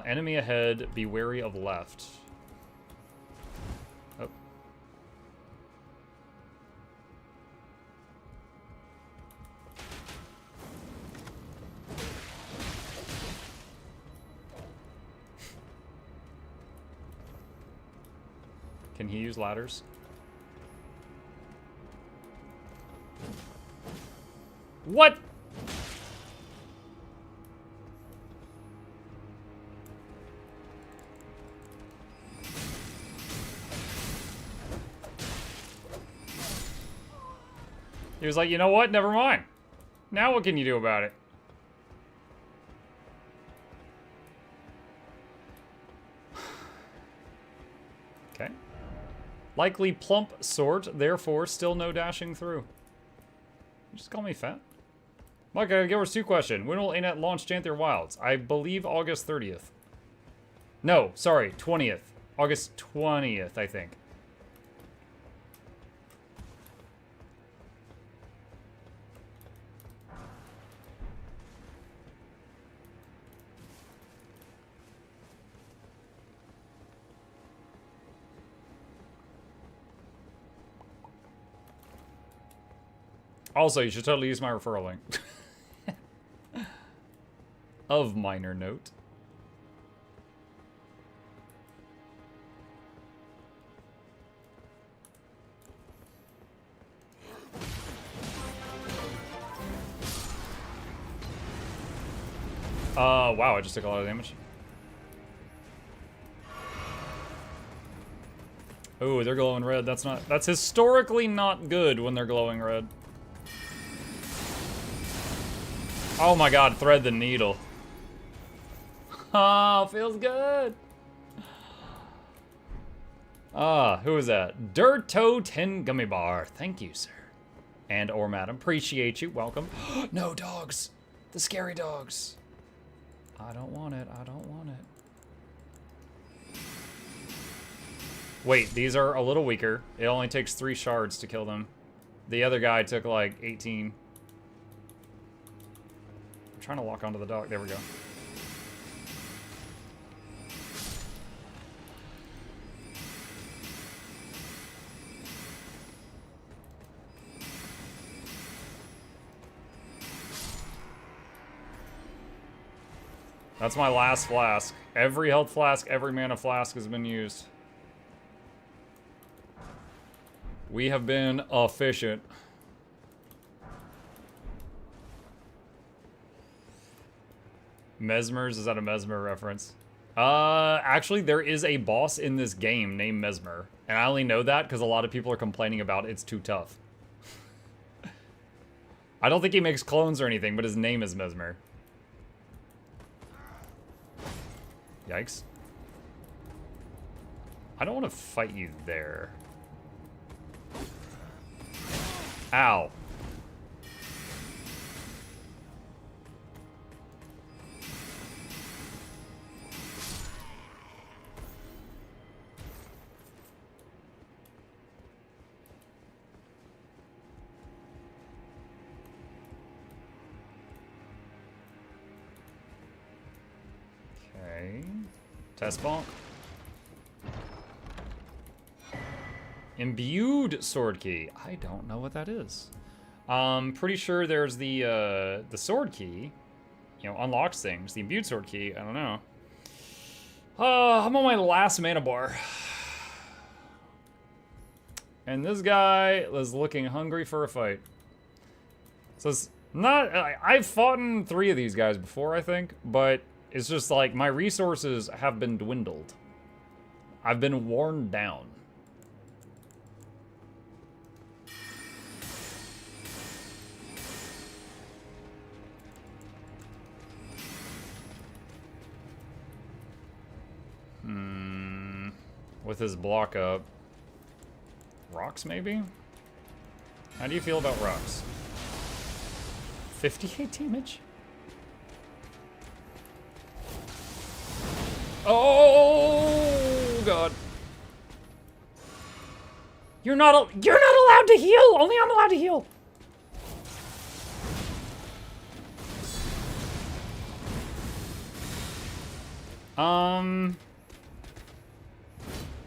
Enemy ahead, be wary of left. Oh. Can he use ladders? What? He was like, you know what? Never mind. Now what can you do about it? Okay. Likely plump sort, therefore still no dashing through. Just call me fat. Mike, I give us 2 questions. When will ANET launch Chanthir Wilds? I believe August 30th. No, sorry, 20th. August 20th, I think. Also, you should totally use my referral link. Of minor note. Wow, I just took a lot of damage. Ooh, they're glowing red. That's historically not good when they're glowing red. Oh my god, thread the needle. Oh, feels good. Who is that? Dirto 10 Gummy Bar. Thank you, sir. And or madam. Appreciate you. Welcome. No dogs. The scary dogs. I don't want it. I don't want it. Wait, these are a little weaker. It only takes 3 shards to kill them. The other guy took like 18. I'm trying to lock onto the dog. There we go. That's my last flask. Every health flask, every mana flask has been used. We have been efficient. Mesmers, is that a Mesmer reference? Actually, there is a boss in this game named Mesmer. And I only know that because a lot of people are complaining about it's too tough. I don't think he makes clones or anything, but his name is Mesmer. Yikes. I don't want to fight you there. Ow. Okay. Test bonk. Imbued sword key. I don't know what that is. Pretty sure there's the sword key, you know, unlocks things. The imbued sword key, I don't know. I'm on my last mana bar. And this guy is looking hungry for a fight. So it's not, I've fought in 3 of these guys before, I think, but it's just like my resources have been dwindled. I've been worn down. With his block up. Rocks, maybe? How do you feel about rocks? 58 damage? Oh, God. You're not allowed to heal! Only I'm allowed to heal!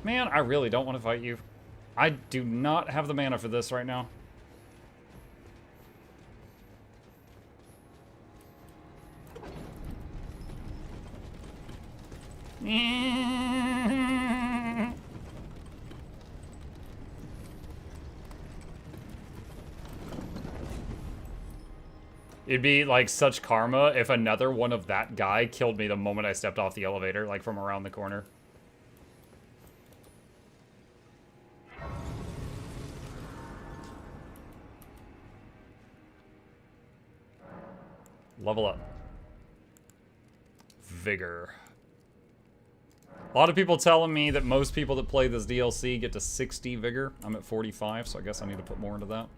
Man, I really don't want to fight you. I do not have the mana for this right now. It'd be like such karma if another one of that guy killed me the moment I stepped off the elevator, like from around the corner. Level up. Vigor. A lot of people telling me that most people that play this DLC get to 60 vigor. I'm at 45, so I guess I need to put more into that.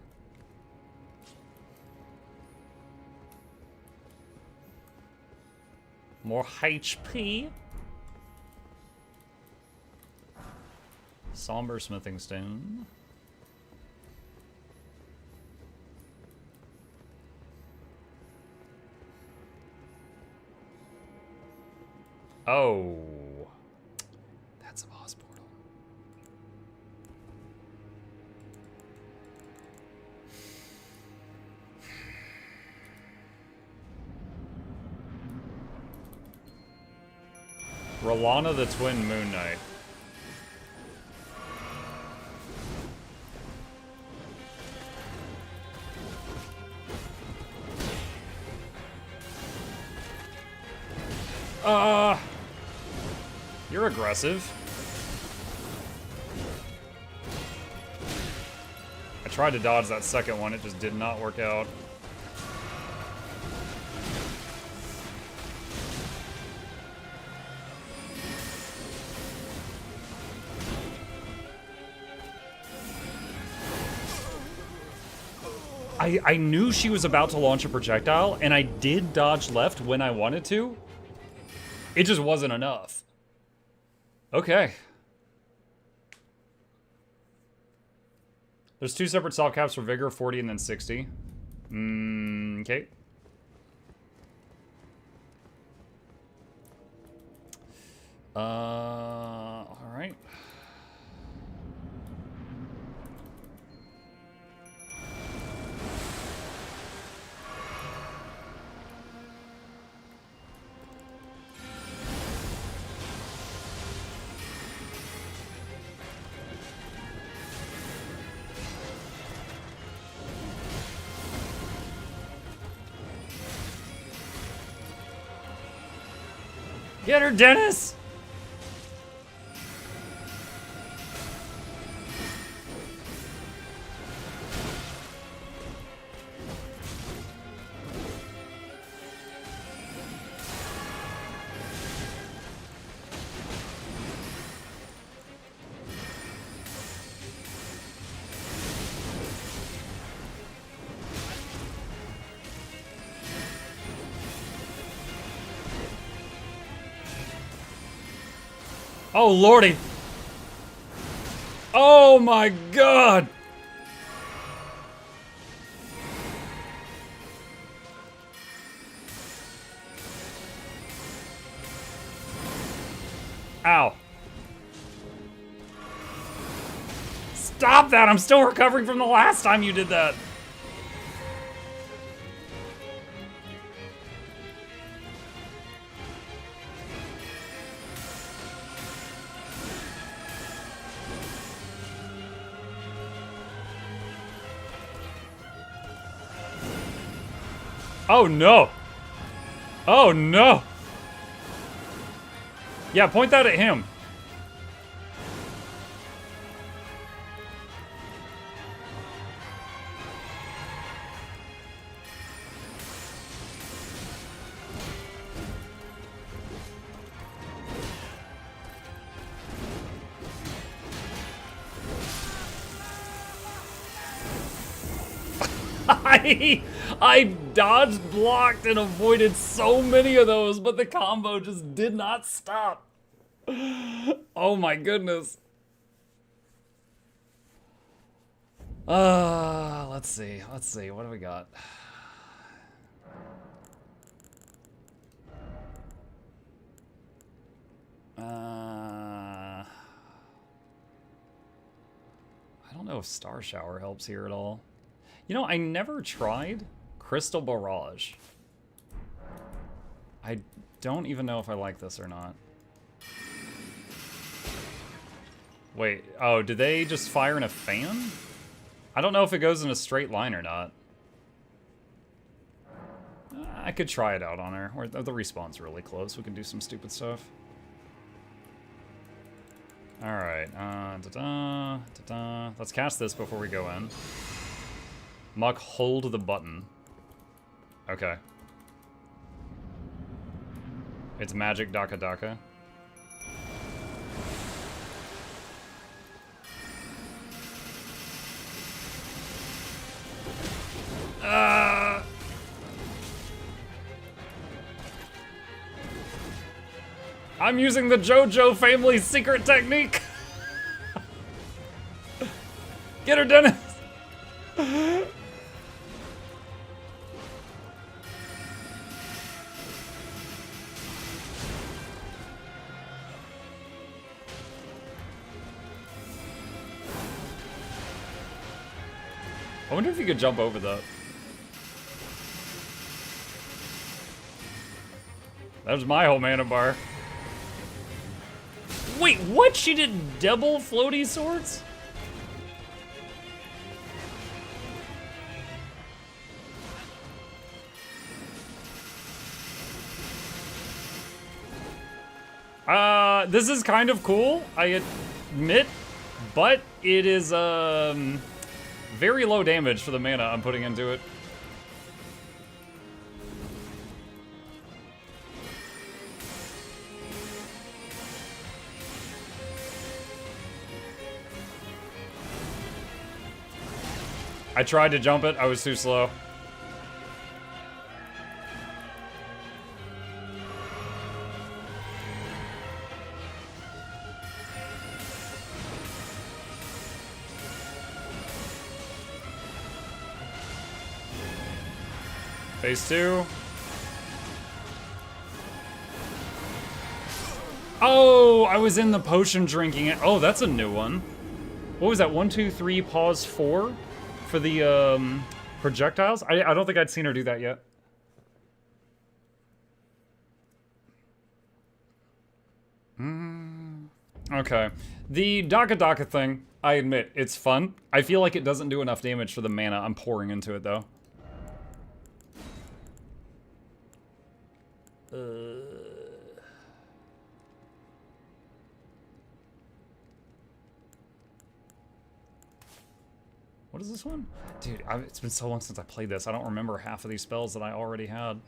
More HP. Somber smithing stone. Oh. That's a boss portal. Rellana the Twin Moon Knight. You're aggressive. I tried to dodge that second one, it just did not work out. I knew she was about to launch a projectile, and I did dodge left when I wanted to. It just wasn't enough. Okay. There's 2 separate salt caps for Vigor, 40 and then 60. Okay. Alright. Get her, Dennis! Oh, lordy. Oh, my God. Ow. Stop that. I'm still recovering from the last time you did that. Oh, no. Oh, no. Yeah, point that at him. I dodged, blocked, and avoided so many of those, but the combo just did not stop. Oh my goodness. Let's see, what do we got? I don't know if Star Shower helps here at all. You know, I never tried Crystal Barrage. I don't even know if I like this or not. Wait, oh, do they just fire in a fan? I don't know if it goes in a straight line or not. I could try it out on her. Or the respawn's really close. We can do some stupid stuff. Alright, let's cast this before we go in. Muck, hold the button. Okay. It's magic Daka Daka. I'm using the JoJo family's secret technique. Get her, Dennis. I wonder if you could jump over that. That was my whole mana bar. Wait, what? She did double floaty swords? This is kind of cool, I admit, but it is, very low damage for the mana I'm putting into it. I tried to jump it, I was too slow. Phase 2. Oh, I was in the potion drinking it. Oh, that's a new one. What was that? 1, 2, 3, pause 4 for the projectiles? I don't think I'd seen her do that yet. Okay. The Daka Daka thing, I admit, it's fun. I feel like it doesn't do enough damage for the mana I'm pouring into it, though. What is this one? Dude, it's been so long since I played this. I don't remember half of these spells that I already had.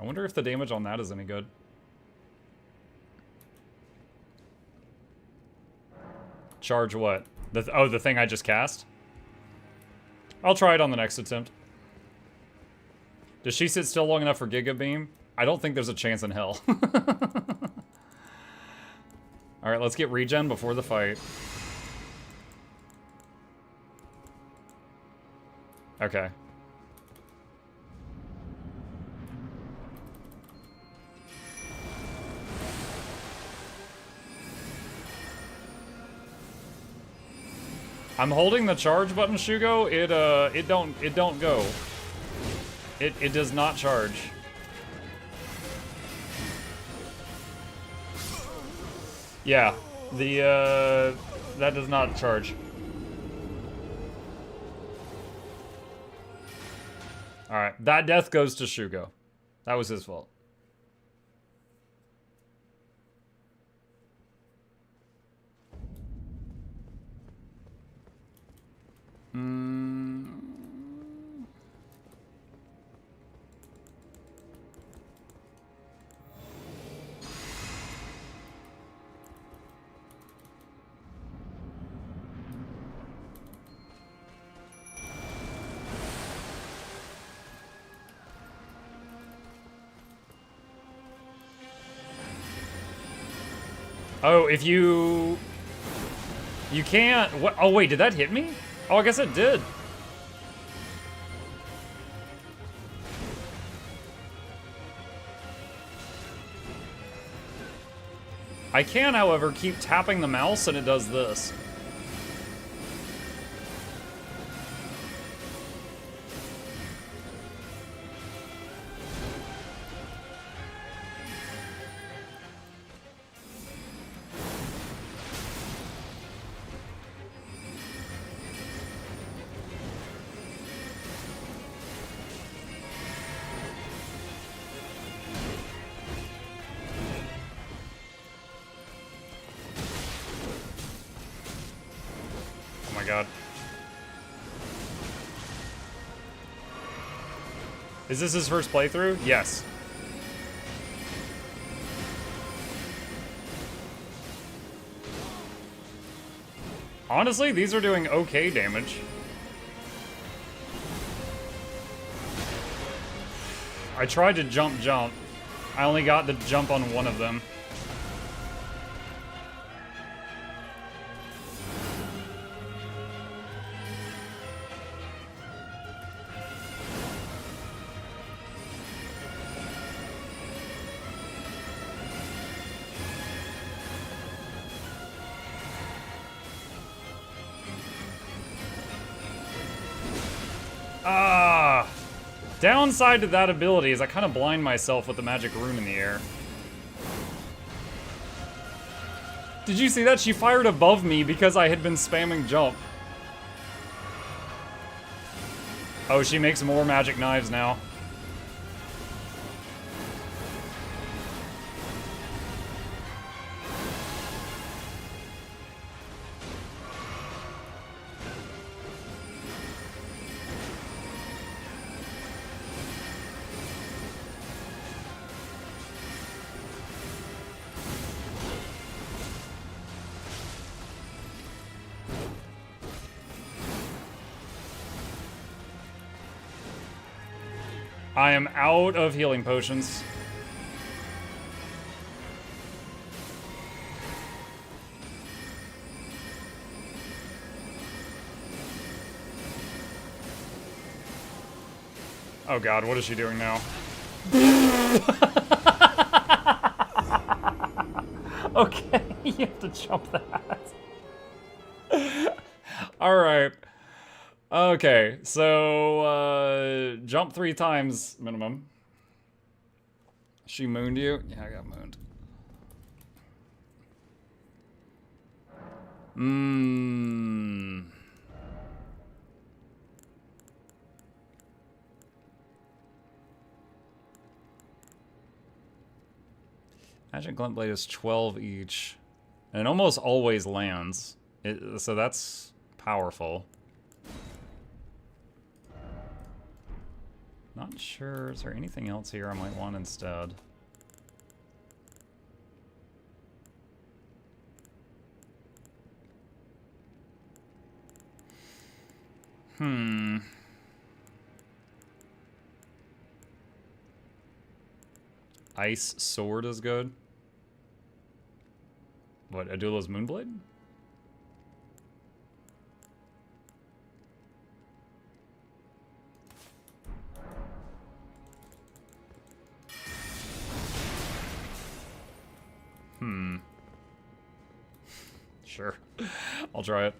I wonder if the damage on that is any good. Charge what? The thing I just cast? I'll try it on the next attempt. Does she sit still long enough for Giga Beam? I don't think there's a chance in hell. Alright, let's get regen before the fight. Okay. I'm holding the charge button, Shugo. It don't go. It does not charge. Yeah, that does not charge. All right, that death goes to Shugo. That was his fault. Oh, if you can't. What? Oh wait, did that hit me? Oh, I guess it did. I can, however, keep tapping the mouse and it does this. my god. Is this his first playthrough? Yes. Honestly, these are doing okay damage. I tried to jump. I only got the jump on one of them. Downside to that ability is I kind of blind myself with the magic rune in the air. Did you see that? She fired above me because I had been spamming jump. Oh, she makes more magic knives now. I am out of healing potions. Oh god, what is she doing now? Okay, you have to jump that. Alright. Okay, so, jump 3 times minimum. She mooned you? Yeah, I got mooned. Magic Glint Blade is 12 each. And it almost always lands. So that's powerful. Not sure. Is there anything else here I might want instead? Ice Sword is good. What, Adula's Moonblade? Sure. I'll try it.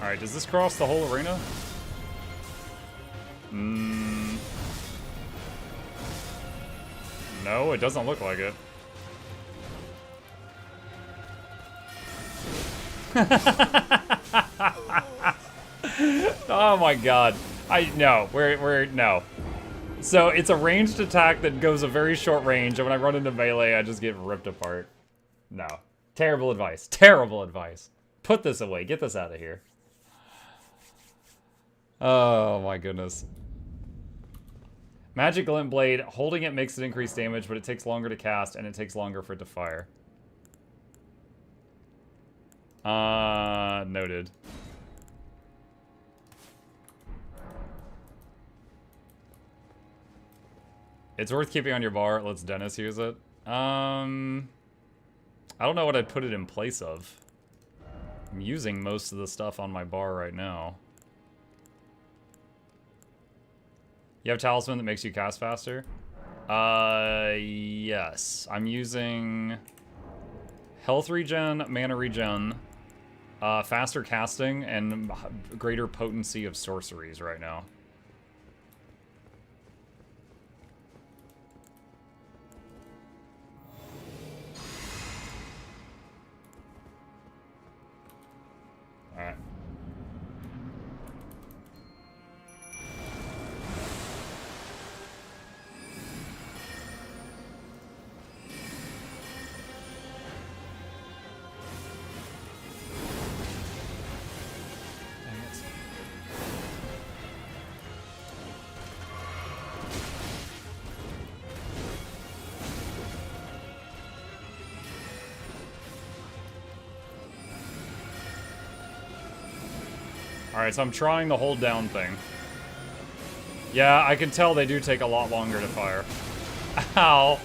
Alright, does this cross the whole arena? No, it doesn't look like it. Oh my god. No, no. So it's a ranged attack that goes a very short range, and when I run into melee, I just get ripped apart. No. Terrible advice. Terrible advice. Put this away. Get this out of here. Oh my goodness. Magic Glint Blade, holding it makes it increase damage, but it takes longer to cast, and it takes longer for it to fire. Noted. It's worth keeping on your bar. Let's Dennis use it. I don't know what I'd put it in place of. I'm using most of the stuff on my bar right now. You have Talisman that makes you cast faster? Yes. I'm using health regen, mana regen, faster casting, and greater potency of sorceries right now. Alright, so I'm trying the hold down thing. Yeah, I can tell they do take a lot longer to fire. Ow.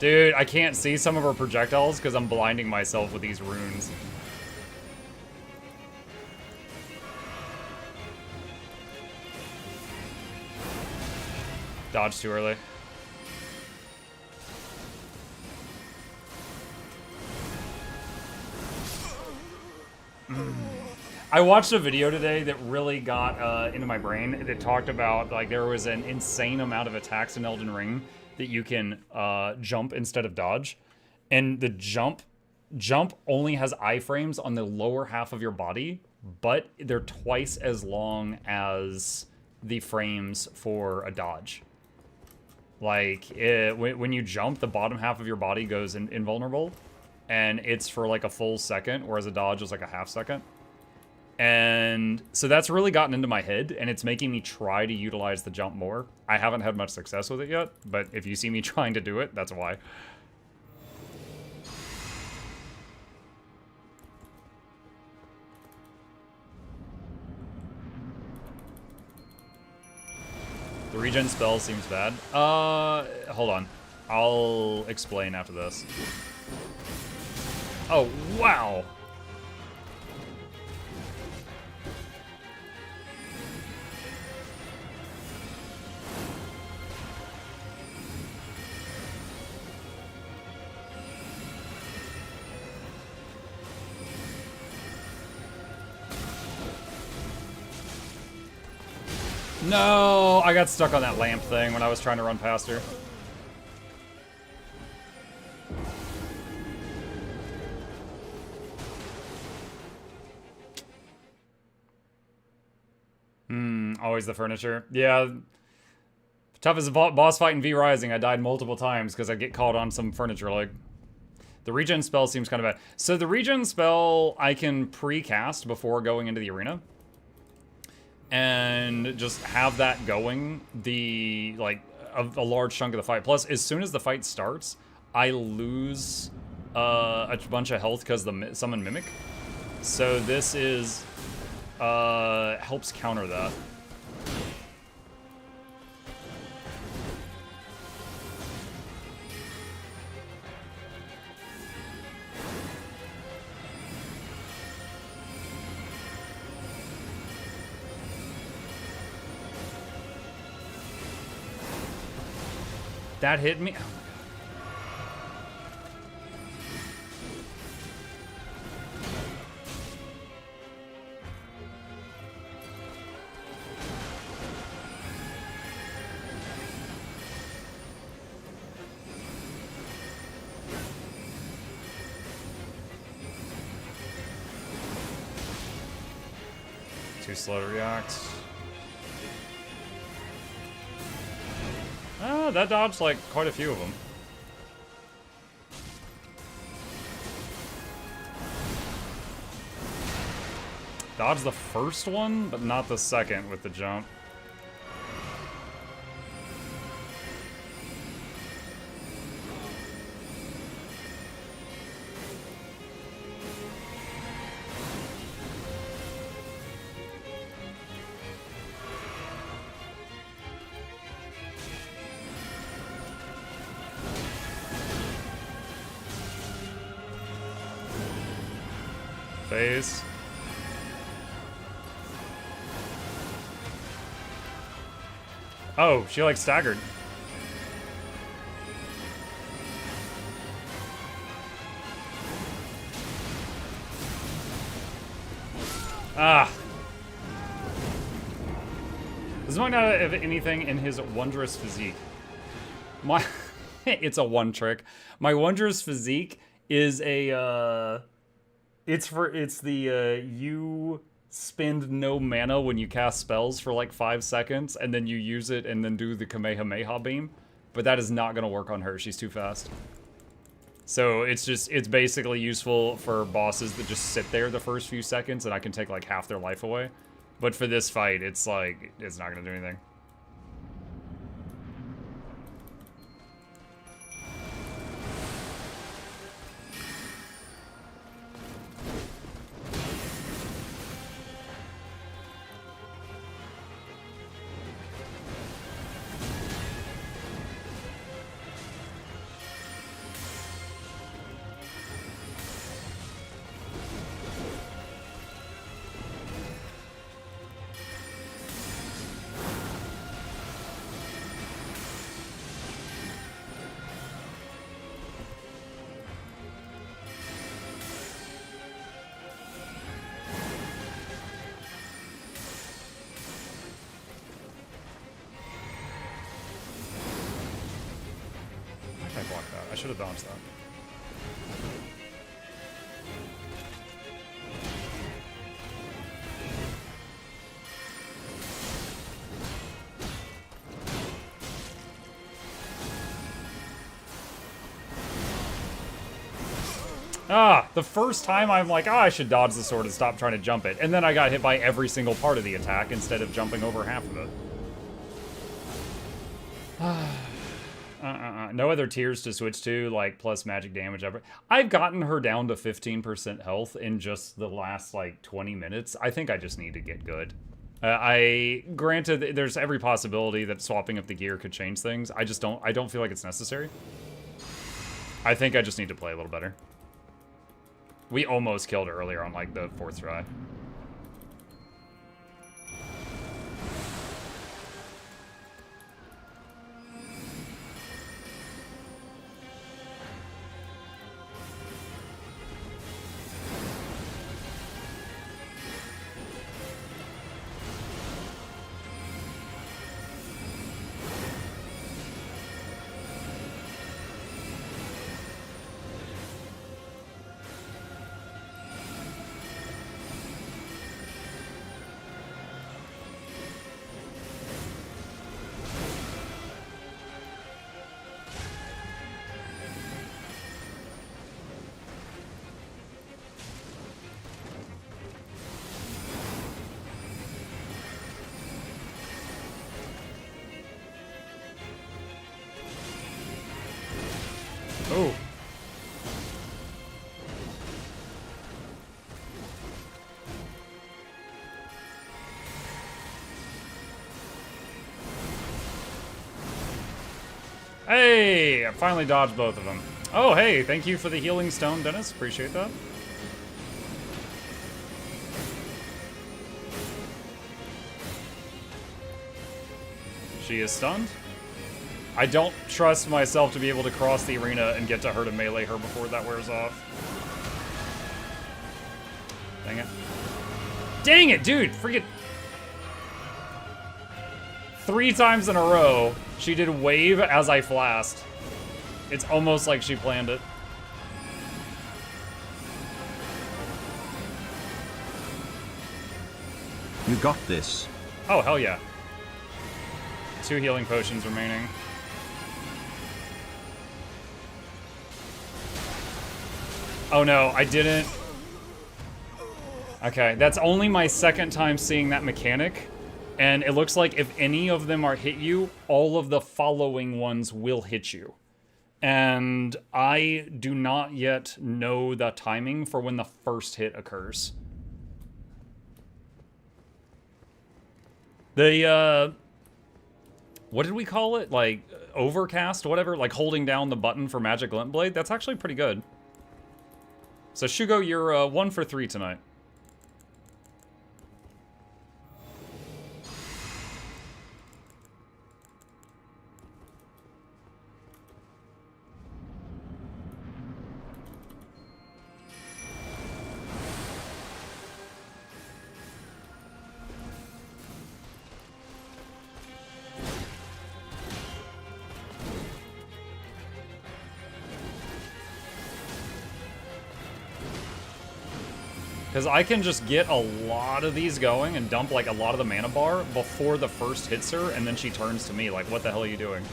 Dude, I can't see some of her projectiles because I'm blinding myself with these runes. Dodge too early. I watched a video today that really got into my brain. That talked about, like, there was an insane amount of attacks in Elden Ring that you can jump instead of dodge. And the jump only has iframes on the lower half of your body, but they're twice as long as the frames for a dodge. Like, when you jump, the bottom half of your body goes invulnerable, and it's for like a full second, whereas a dodge is like a half second. And so that's really gotten into my head, and it's making me try to utilize the jump more. I haven't had much success with it yet, but if you see me trying to do it, that's why. The regen spell seems bad. Hold on. I'll explain after this. Oh, wow! No, I got stuck on that lamp thing when I was trying to run past her. Always the furniture. Yeah. Toughest boss fight in V Rising. I died multiple times because I get caught on some furniture leg. The regen spell seems kind of bad. So the regen spell I can pre-cast before going into the arena. And just have that going a large chunk of the fight. Plus, as soon as the fight starts, I lose a bunch of health because the summon mimic. So this is helps counter that. That hit me. Oh my god. Too slow to react. That dodged like quite a few of them. Dodged the first one, but not the second with the jump. Phase. Oh, she like staggered. Ah. This might not have anything in his wondrous physique. It's a one trick. My wondrous physique is a It's the you spend no mana when you cast spells for like 5 seconds, and then you use it and then do the Kamehameha beam. But that is not gonna work on her, she's too fast. So it's basically useful for bosses that just sit there the first few seconds and I can take like half their life away. But for this fight, it's like, it's not gonna do anything. I should have dodged that. Ah, the first time I'm like, I should dodge the sword and stop trying to jump it. And then I got hit by every single part of the attack instead of jumping over half of it. No other tiers to switch to, like, plus magic damage ever. I've gotten her down to 15% health in just the last, like, 20 minutes. I think I just need to get good. Granted, there's every possibility that swapping up the gear could change things. I don't feel like it's necessary. I think I just need to play a little better. We almost killed her earlier on, like, the 4th try. Oh. Hey, I finally dodged both of them. Oh, hey, thank you for the healing stone, Dennis. Appreciate that. She is stunned. I don't trust myself to be able to cross the arena and get to her to melee her before that wears off. Dang it. Dang it, dude! Freaking... 3 times in a row, she did wave as I flashed. It's almost like she planned it. You got this. Oh, hell yeah. 2 healing potions remaining. Oh no, I didn't. Okay, that's only my 2nd time seeing that mechanic. And it looks like if any of them are hit you, all of the following ones will hit you. And I do not yet know the timing for when the first hit occurs. The, what did we call it? Like, overcast, whatever? Like holding down the button for Magic Glint Blade? That's actually pretty good. So Shugo, you're 1 for 3 tonight. Because I can just get a lot of these going and dump like a lot of the mana bar before the first hits her, and then she turns to me like, what the hell are you doing?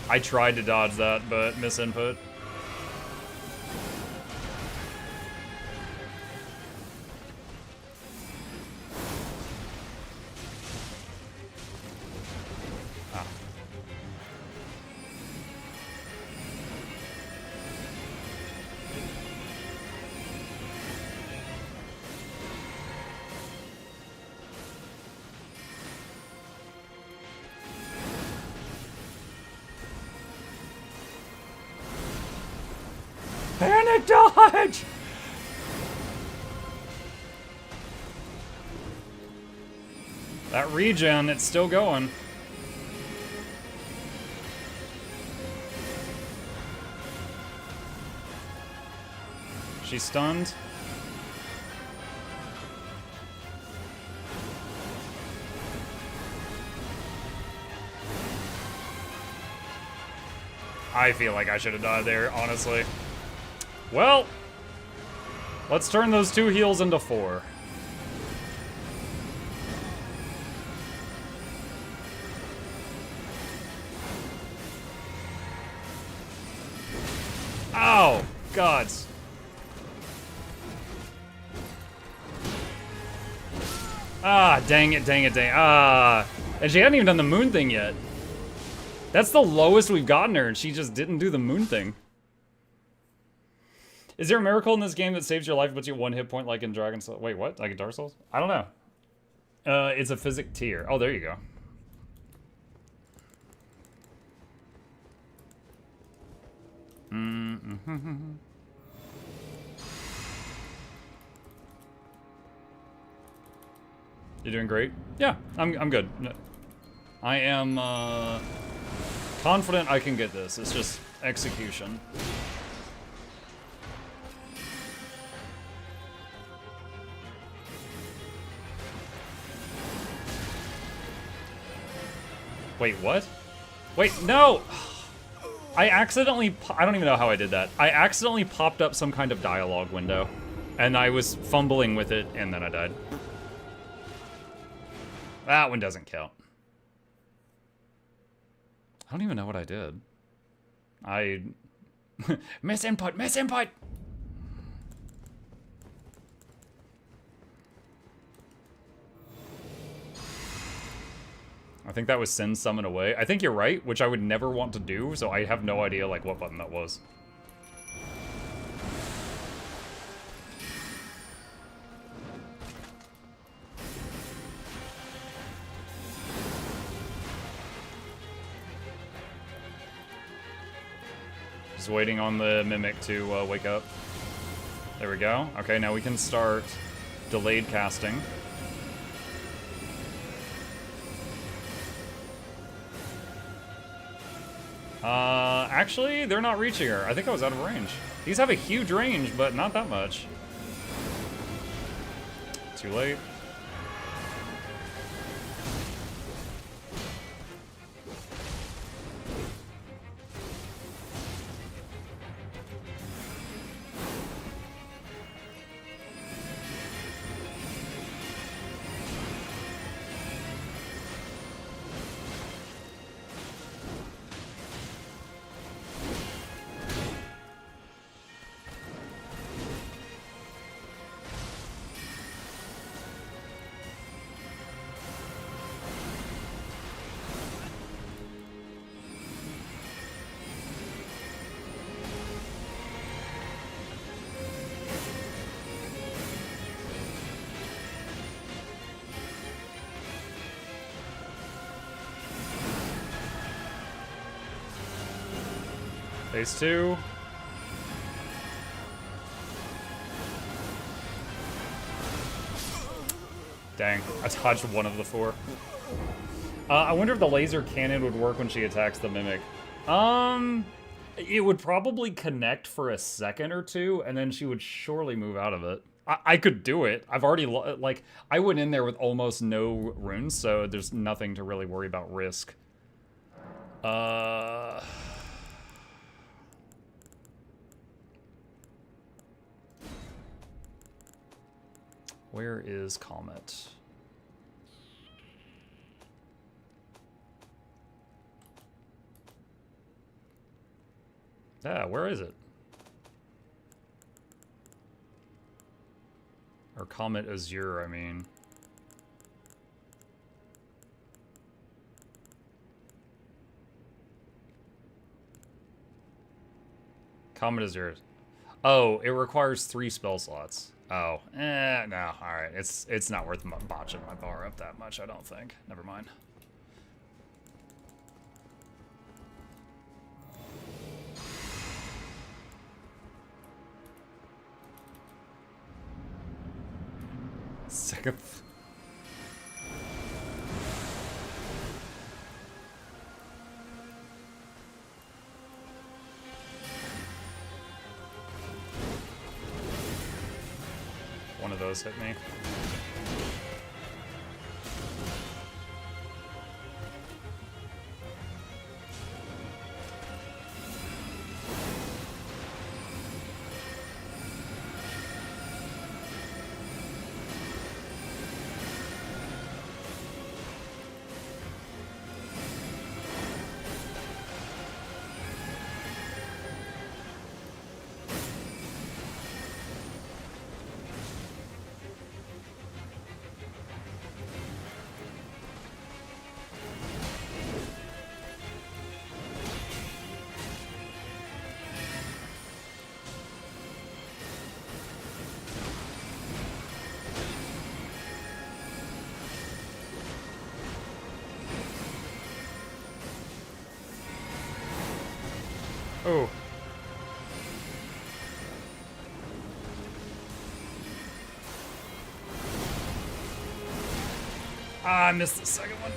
I tried to dodge that, but misinput. Panic dodge! That regen, it's still going. She's stunned. I feel like I should have died there, honestly. Well, let's turn those 2 heals into 4. Ow! Gods. Ah, dang it, dang it, dang it. Ah. And she hadn't even done the moon thing yet. That's the lowest we've gotten her, and she just didn't do the moon thing. Is there a miracle in this game that saves your life but you 1 hit point like in Dragon Souls? Wait, what? Like in Dark Souls? I don't know. It's a physic tier. Oh, there you go. Mm-hmm. You doing great? Yeah, I'm good. I am confident I can get this. It's just execution. Wait, what? Wait, no! I accidentally, I don't even know how I did that. I accidentally popped up some kind of dialogue window, and I was fumbling with it, and then I died. That one doesn't count. I don't even know what I did. I... miss input, miss input! I think that was send summon away. I think you're right, which I would never want to do, so I have no idea like what button that was. Just waiting on the Mimic to wake up. There we go. Okay, now we can start delayed casting. Actually, they're not reaching her. I think I was out of range. These have a huge range, but not that much. Too late. Phase 2. Dang, I dodged one of the 4. I wonder if the laser cannon would work when she attacks the Mimic. It would probably connect for a second or two, and then she would surely move out of it. I could do it. I've already, like, I went in there with almost no runes, so there's nothing to really worry about risk. Where is Comet? Yeah, where is it? Or Comet Azure, I mean. Comet Azure. Oh, it requires 3 spell slots. Oh, no, alright. It's not worth botching my bar up that much, I don't think. Never mind. Second. One of those hit me. Oh. Ah, I missed the second one.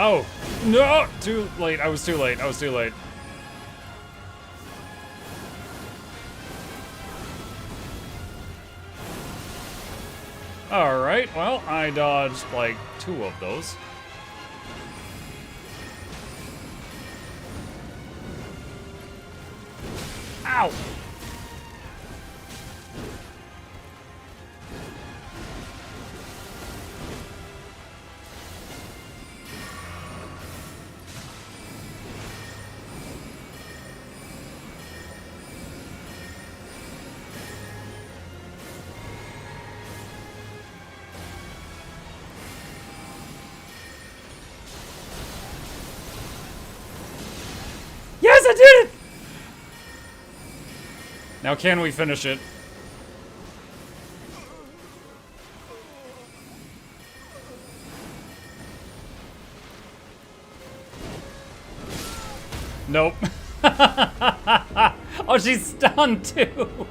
Oh, no! Too late. I was too late. I was too late. Alright, well, I dodged like 2 of those. Ow! Yes, I did it! Now can we finish it? Nope. Oh, she's stunned too.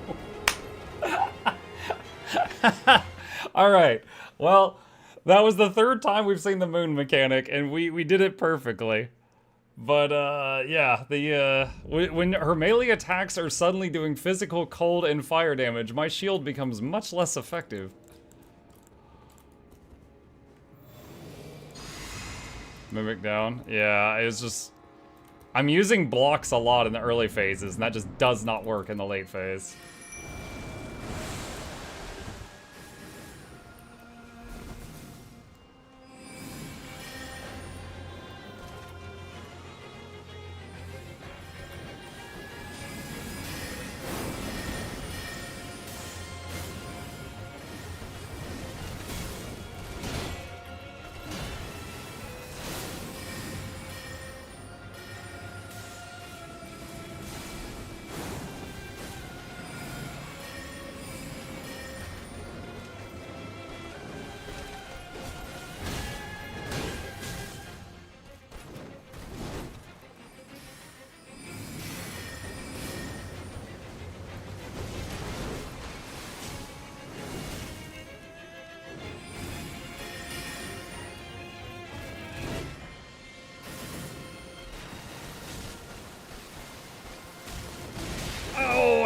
Alright, well, that was the 3rd time we've seen the moon mechanic, and we did it perfectly. But, yeah, when her melee attacks are suddenly doing physical, cold, and fire damage, my shield becomes much less effective. Mimic down. Yeah, it's just... I'm using blocks a lot in the early phases, and that just does not work in the late phase.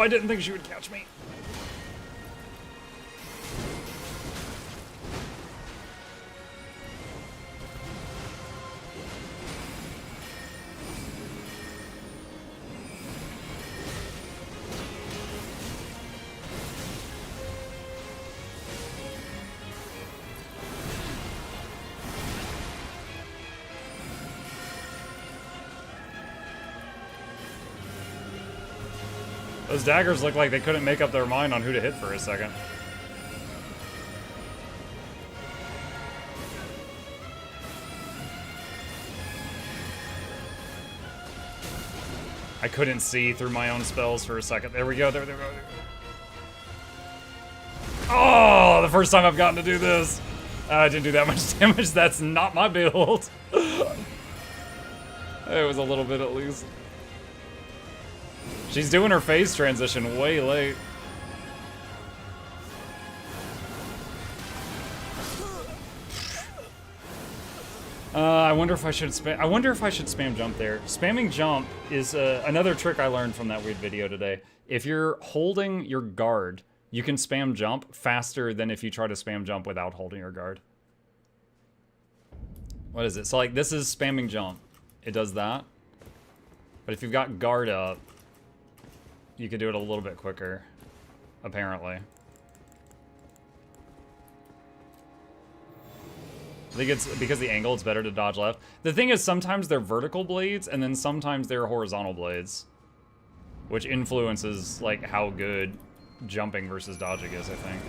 I didn't think she would catch me. Those daggers look like they couldn't make up their mind on who to hit for a second. I couldn't see through my own spells for a second. There we go. There we go. Oh, the first time I've gotten to do this. I didn't do that much damage. That's not my build. It was a little bit at least. She's doing her phase transition way late. I wonder if I should spam. I wonder if I should spam jump there. Spamming jump is another trick I learned from that weird video today. If you're holding your guard, you can spam jump faster than if you try to spam jump without holding your guard. What is it? So like this is spamming jump. It does that. But if you've got guard up, you can do it a little bit quicker, apparently. I think it's because the angle, it's better to dodge left. The thing is, sometimes they're vertical blades, and then sometimes they're horizontal blades, which influences, like, how good jumping versus dodging is, I think.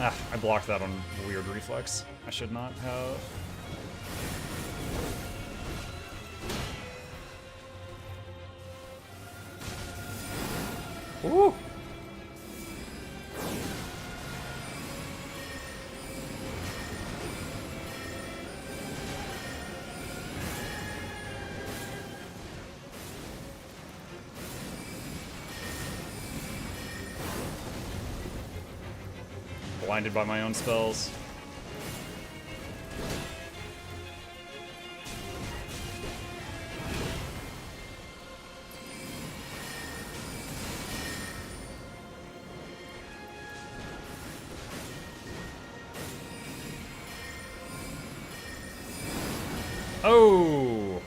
Ah, I blocked that on weird reflex. I should not have. Woo! Blinded by my own spells. Oh!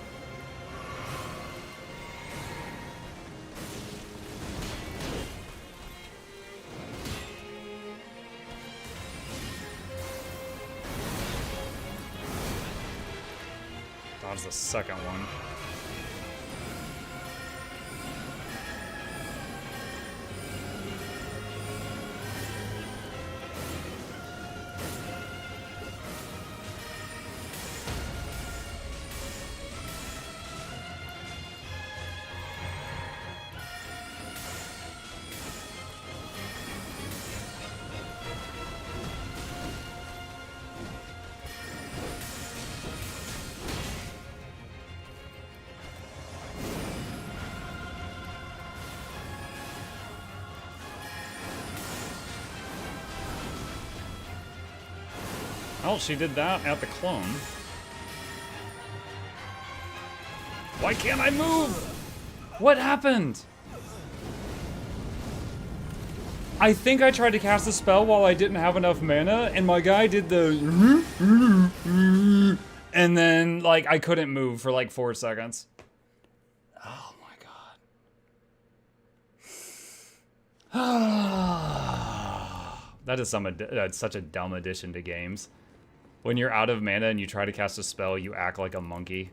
Dodge the second one. Oh, she did that at the clone. Why can't I move? What happened? I think I tried to cast a spell while I didn't have enough mana, and my guy did the... And then, like, I couldn't move for like 4 seconds. Oh my god. That is such a dumb addition to games. When you're out of mana and you try to cast a spell, you act like a monkey.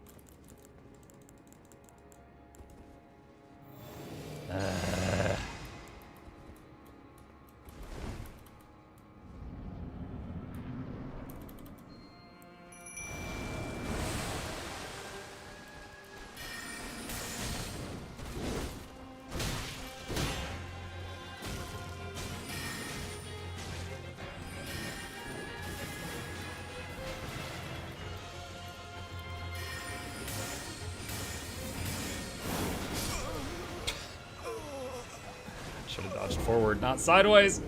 Should have dodged forward, not sideways.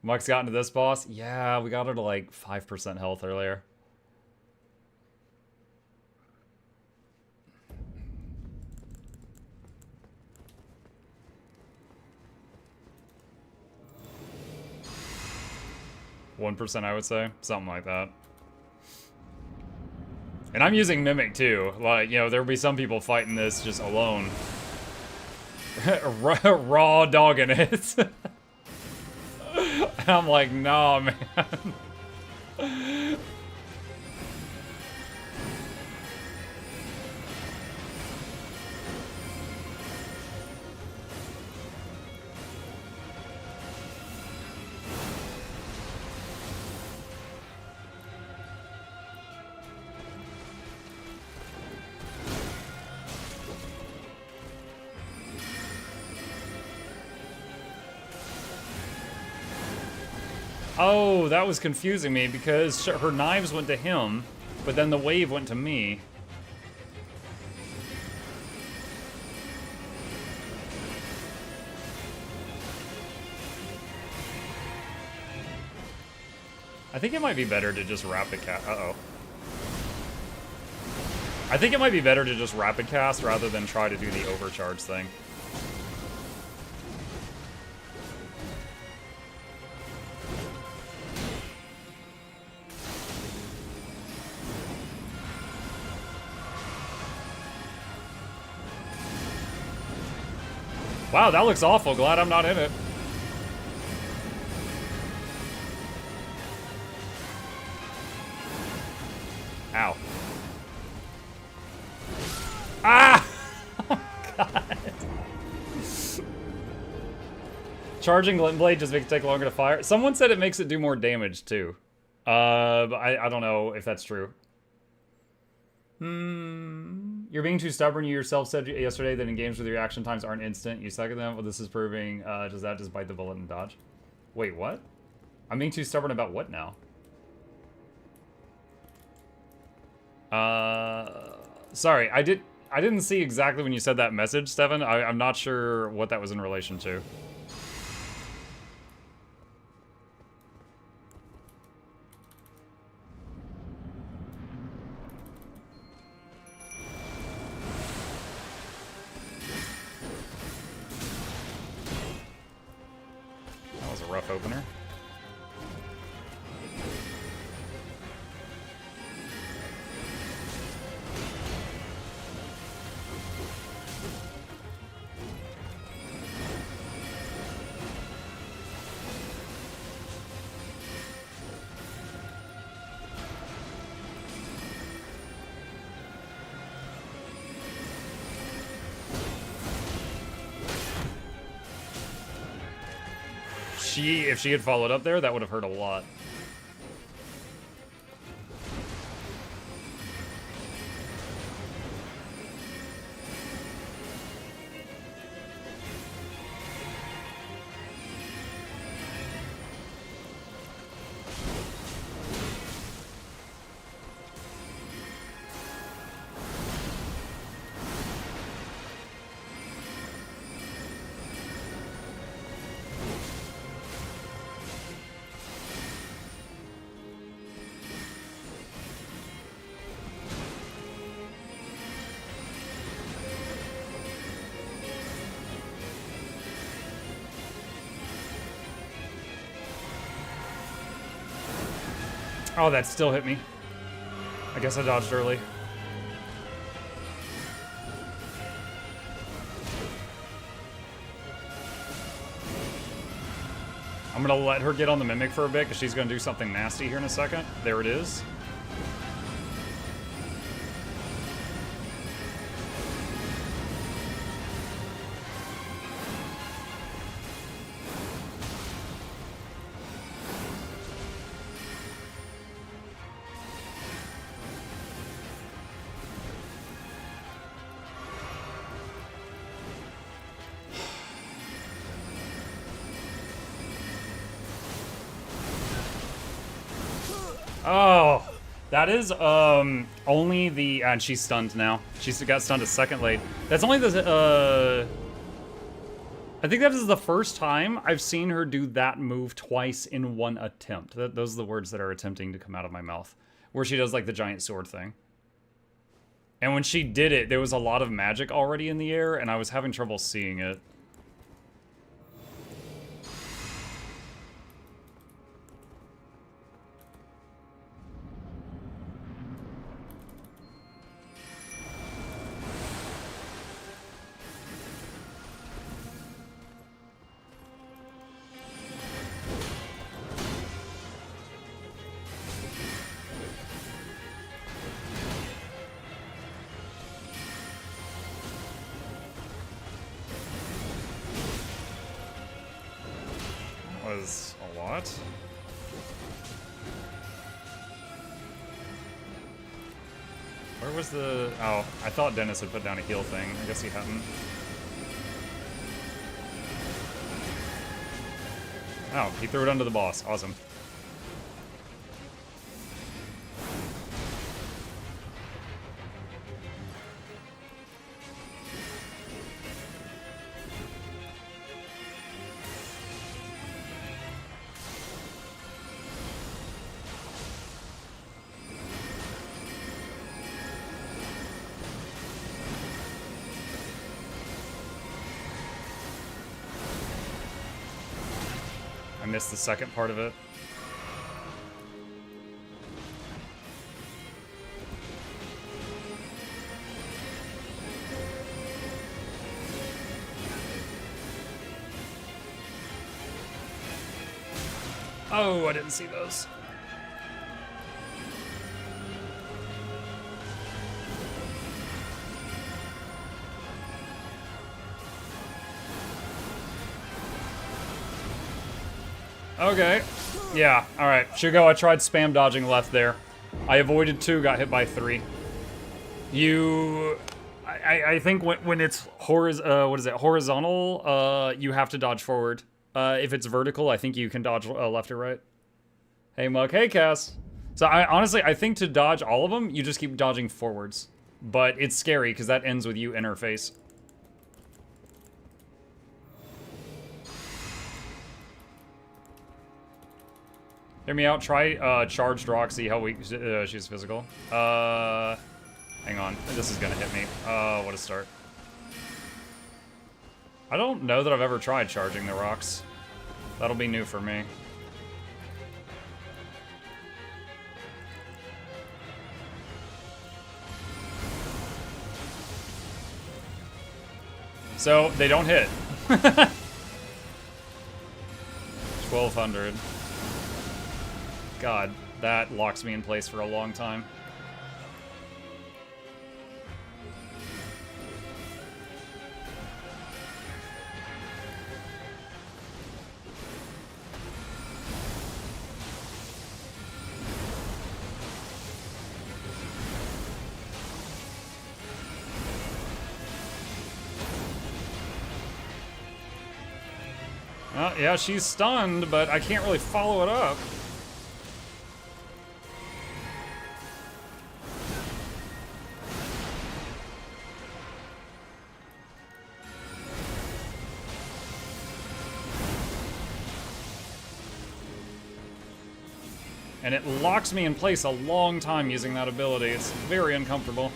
Mike's gotten to this boss. Yeah, we got her to like 5% health earlier. %, I would say, something like that. And I'm using Mimic too. Like, you know, there'll be some people fighting this just alone. Raw dogging it. And I'm like, nah, man. Oh, that was confusing me because her knives went to him, but then the wave went to me. I think it might be better to just rapid cast. Uh-oh. I think it might be better to just rapid cast rather than try to do the overcharge thing. Wow, that looks awful. Glad I'm not in it. Ow. Ah! Oh, God. Charging Glint Blade just makes it take longer to fire. Someone said it makes it do more damage too. But I don't know if that's true. You're being too stubborn. You yourself said yesterday that in games with your action times aren't instant, you suck at them. Well, this is proving, does that just bite the bullet and dodge? Wait, what? I'm being too stubborn about what now? Sorry, I didn't see exactly when you said that message, Stefan. I'm not sure what that was in relation to. That was a rough opener. If she had followed up there, that would have hurt a lot. Oh, that still hit me. I guess I dodged early. I'm gonna let her get on the Mimic for a bit, because she's gonna do something nasty here in a second. There it is. Oh, that is only the, and she's stunned now. She's got stunned a second late. That's only the, I think that is the first time I've seen her do that move twice in one attempt. Those are the words that are attempting to come out of my mouth. Where she does like the giant sword thing. And when she did it, there was a lot of magic already in the air, and I was having trouble seeing it. Was a lot. Where was the... Oh, I thought Dennis had put down a heal thing. I guess he hadn't. Oh, he threw it under the boss. Awesome. Missed the second part of it. Oh, I didn't see those. Okay. Yeah, alright. Shugo, I tried spam dodging left there. I avoided 2, got hit by 3. I think when it's horizontal, you have to dodge forward. If it's vertical, I think you can dodge left or right. Hey, Mug. Hey, Cass. So, honestly, I think to dodge all of them, you just keep dodging forwards. But it's scary, because that ends with you interface. Hear me out. Try charged rock, see how weak she's physical. Hang on. This is going to hit me. What a start. I don't know that I've ever tried charging the rocks. That'll be new for me. So, they don't hit. 1200. God, that locks me in place for a long time. Yeah, she's stunned, but I can't really follow it up. And it locks me in place a long time using that ability. It's very uncomfortable.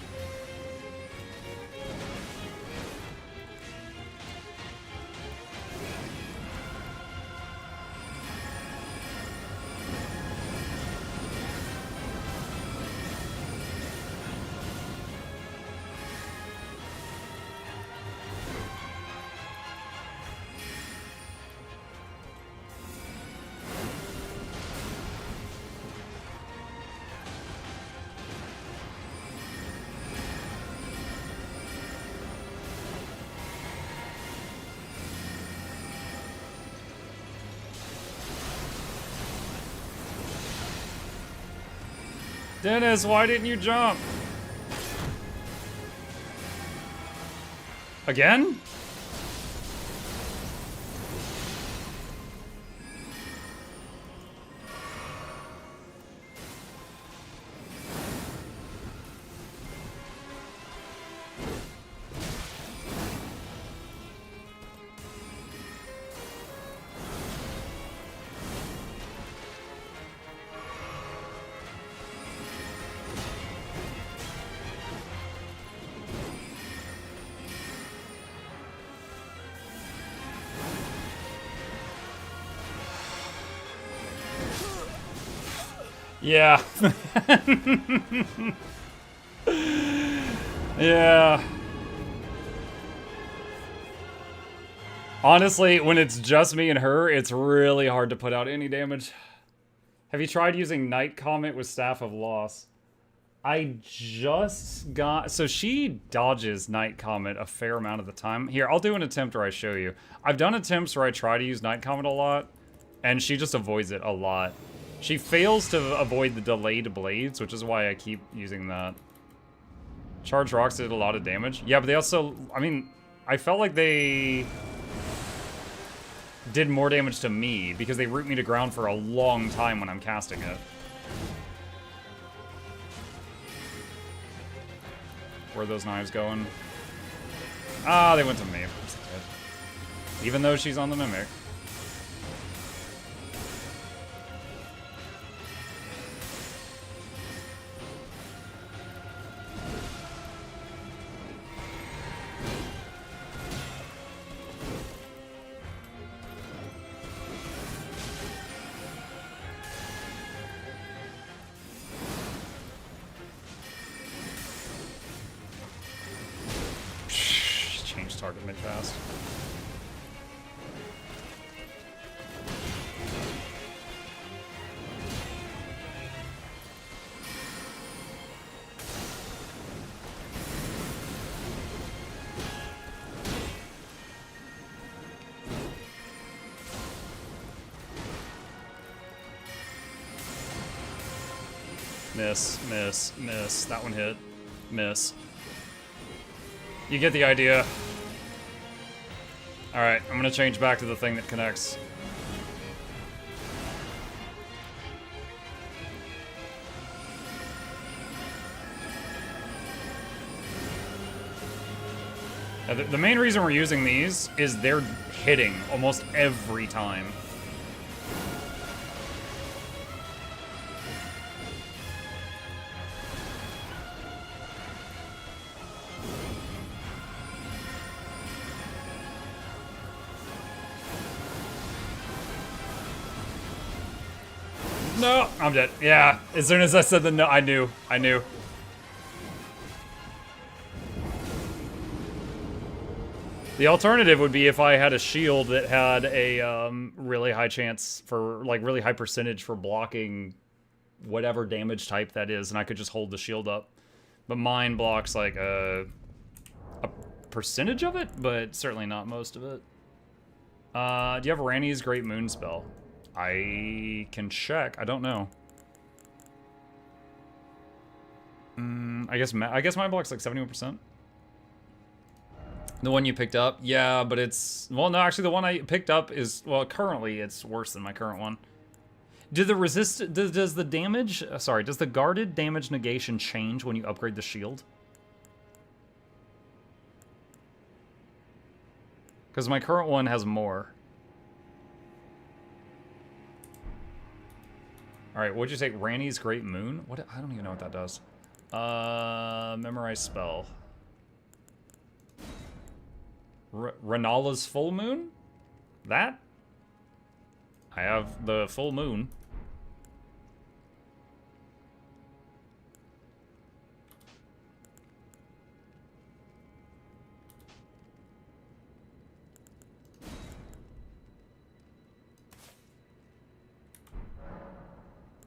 Dennis, why didn't you jump? Again? Yeah. Yeah. Honestly, when it's just me and her, it's really hard to put out any damage. Have you tried using Night Comet with Staff of Loss? I just got... So she dodges Night Comet a fair amount of the time. Here, I'll do an attempt where I show you. I've done attempts where I try to use Night Comet a lot, and she just avoids it a lot. She fails to avoid the delayed blades, which is why I keep using that. Charge rocks did a lot of damage. Yeah, but they also... I mean, I felt like they did more damage to me because they root me to ground for a long time when I'm casting it. Where are those knives going? Ah, they went to me. Even though she's on the Mimic. Target mid fast. Miss, miss, miss. That one hit. Miss. You get the idea. Alright, I'm gonna change back to the thing that connects. The main reason we're using these is they're hitting almost every time. No, I'm dead. Yeah, as soon as I said the no, I knew. The alternative would be if I had a shield that had a really high chance for, like, really high percentage for blocking whatever damage type that is, and I could just hold the shield up. But mine blocks, like, a percentage of it, but certainly not most of it. Do you have Ranni's Great Moon spell? I can check. I don't know. I guess mine blocks like 71%. The one you picked up? Yeah, but it's... Well, no, actually, the one I picked up is... Well, currently, it's worse than my current one. Does the damage... Sorry, does the guarded damage negation change when you upgrade the shield? Because my current one has more. Alright, what'd you take? Ranni's Great Moon? What? I don't even know what that does. Memorize spell. Renala's Full Moon? That? I have the Full Moon.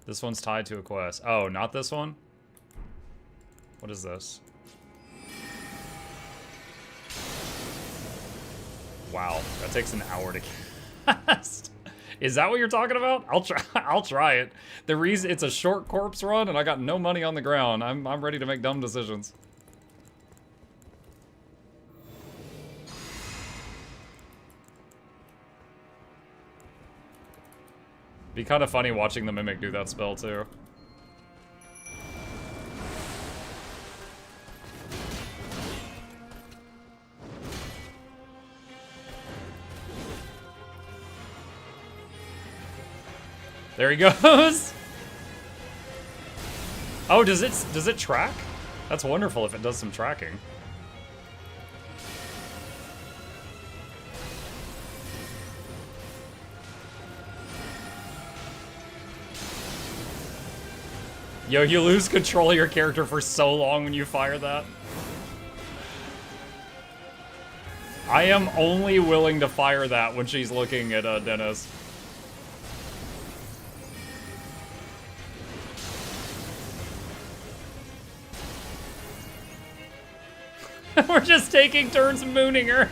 This one's tied to a quest. Oh, not this one? What is this? Wow, that takes an hour to cast. Is that what you're talking about? I'll try it. The reason it's a short corpse run and I got no money on the ground. I'm ready to make dumb decisions. Be kind of funny watching the Mimic do that spell too. There he goes. Oh, does it track? That's wonderful if it does some tracking. Yo, you lose control of your character for so long when you fire that. I am only willing to fire that when she's looking at Dennis. We're just taking turns mooning her.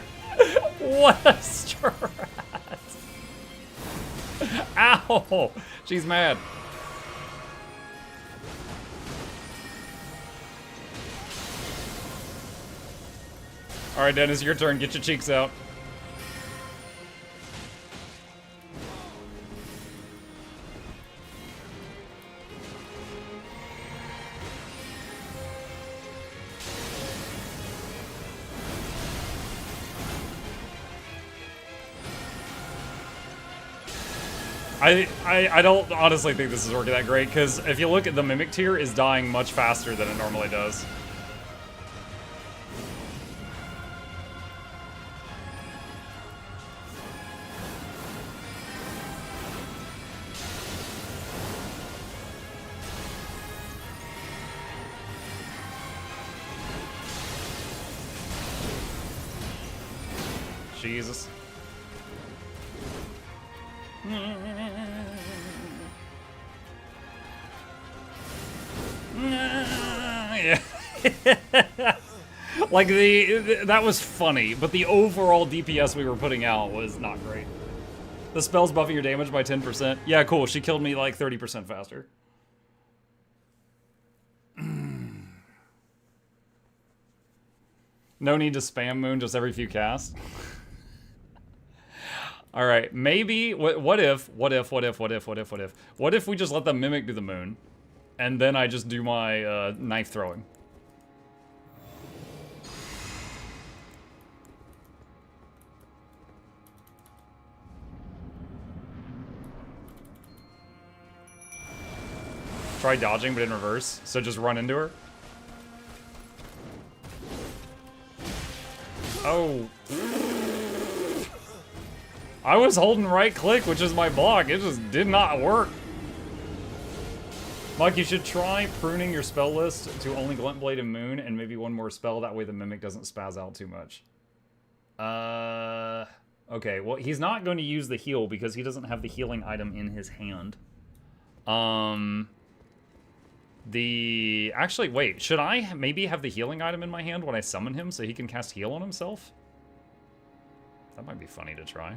What a strat. Ow! She's mad. Alright, Dennis, your turn. Get your cheeks out. I don't honestly think this is working that great, because if you look at the Mimic tier, is dying much faster than it normally does. Jesus. Yeah. Like, that was funny, but the overall DPS we were putting out was not great. The spell's buffing your damage by 10%. Yeah, cool. She killed me like 30% faster. No need to spam moon just every few casts. All right, maybe what if we just let the mimic do the moon, and then I just do my knife throwing. Try dodging, but in reverse. So just run into her. Oh. I was holding right click, which is my block. It just did not work. Mike, you should try pruning your spell list to only Glint Blade and Moon, and maybe one more spell. That way the Mimic doesn't spaz out too much. Okay, well, he's not going to use the heal because he doesn't have the healing item in his hand. Actually, wait, should I maybe have the healing item in my hand when I summon him so he can cast heal on himself? That might be funny to try.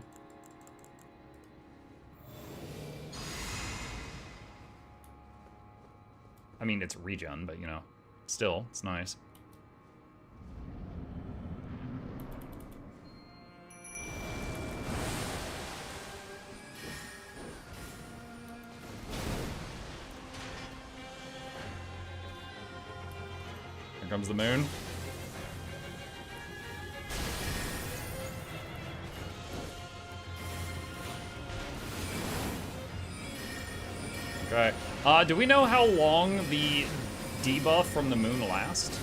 I mean, it's regen, but, you know, still, it's nice. Here comes the moon. Okay. Do we know how long the debuff from the moon lasts?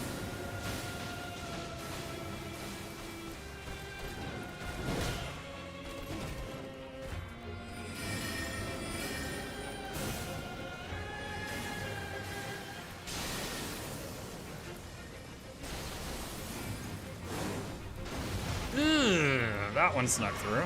That one snuck through.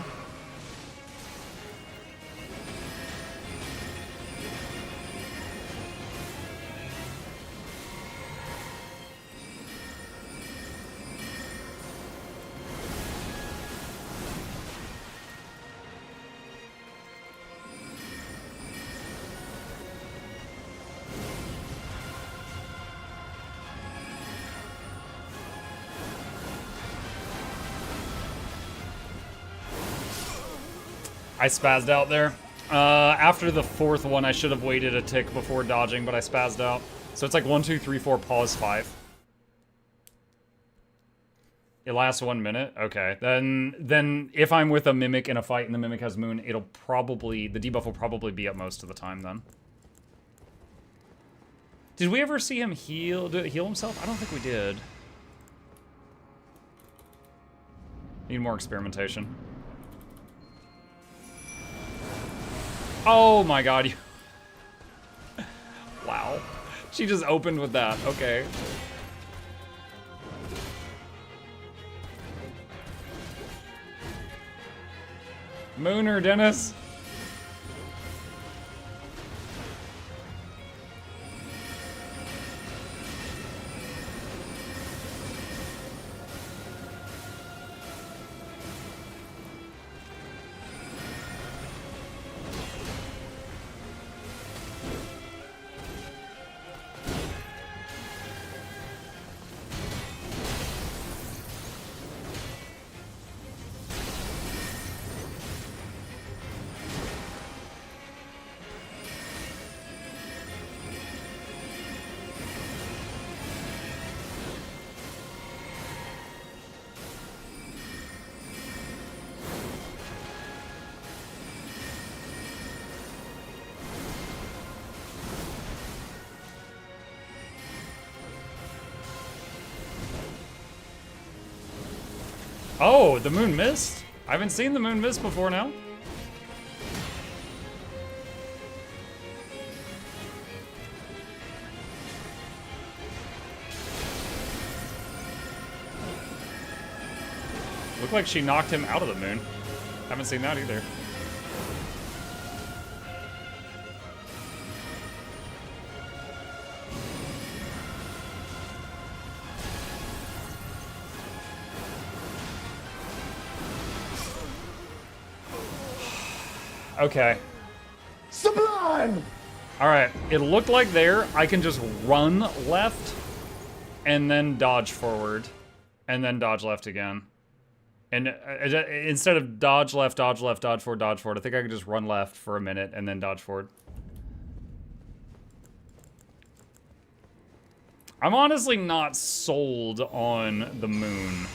I spazzed out there. After the fourth one, I should have waited a tick before dodging, but I spazzed out. So it's like 1, 2, 3, 4, pause 5. It lasts 1 minute? Okay. Then if I'm with a Mimic in a fight and the Mimic has Moon, the debuff will probably be up most of the time then. Did we ever see him heal himself? I don't think we did. Need more experimentation. Oh my god. Wow. She just opened with that. Okay. Mooner, Dennis. Oh, the moon missed? I haven't seen the moon miss before now. Looked like she knocked him out of the moon. Haven't seen that either. Okay. Sublime! Alright, it looked like there I can just run left and then dodge forward. and then dodge left again. And instead of dodge left, dodge forward, I think I could just run left for a minute and then dodge forward. I'm honestly not sold on the moon.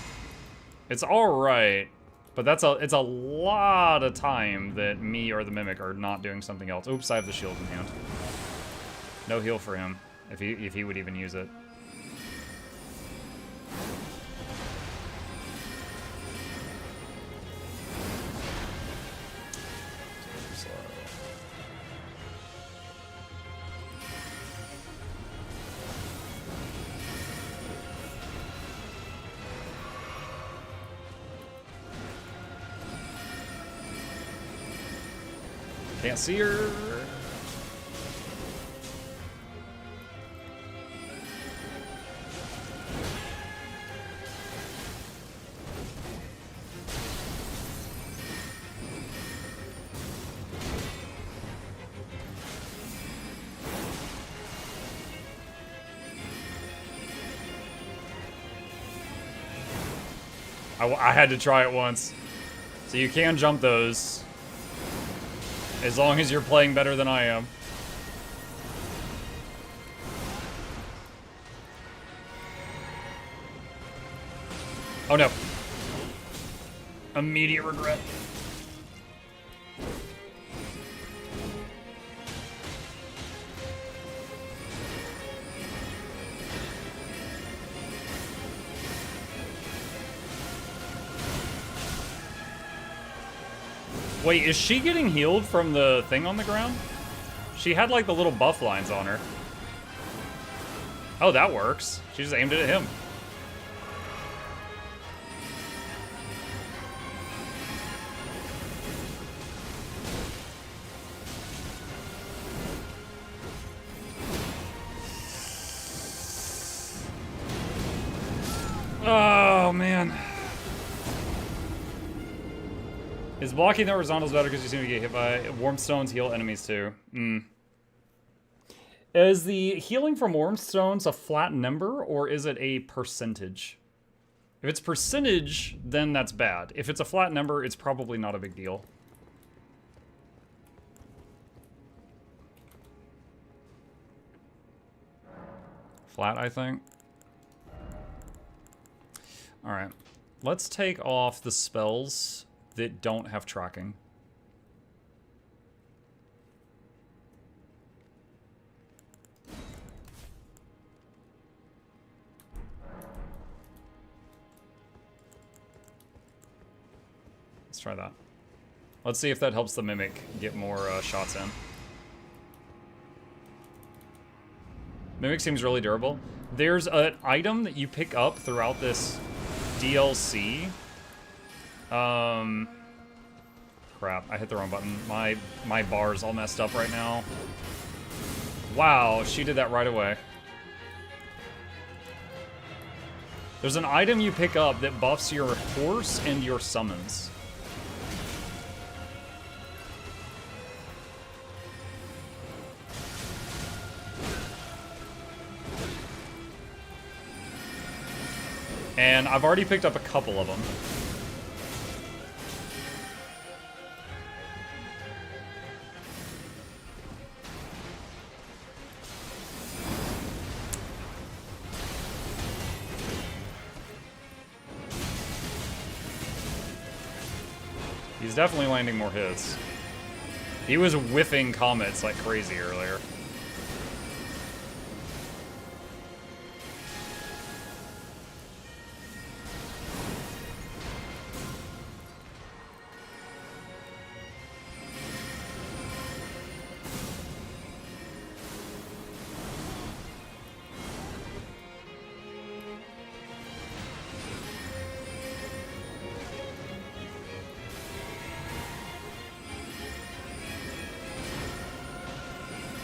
It's alright, but it's a lot of time that me or the Mimic are not doing something else. Oops, I have the shield in hand. No heal for him, if he would even use it. Can't see her. I had to try it once. So you can jump those. As long as you're playing better than I am. Oh no. Immediate regret. Wait, is she getting healed from the thing on the ground? She had like the little buff lines on her. Oh, that works. She just aimed it at him. Oh, man. Is blocking the horizontals better because you seem to get hit by warm stones heal enemies too? Is the healing from warm stones a flat number or is it a percentage? If it's percentage, then that's bad. If it's a flat number, it's probably not a big deal. Flat, I think. Alright. Let's take off the spells that don't have tracking. Let's try that. Let's see if that helps the Mimic get more shots in. Mimic seems really durable. There's an item that you pick up throughout this DLC. Crap, I hit the wrong button. My bar's all messed up right now. Wow, she did that right away. There's an item you pick up that buffs your horse and your summons. And I've already picked up a couple of them. He's definitely landing more hits. He was whiffing comets like crazy earlier.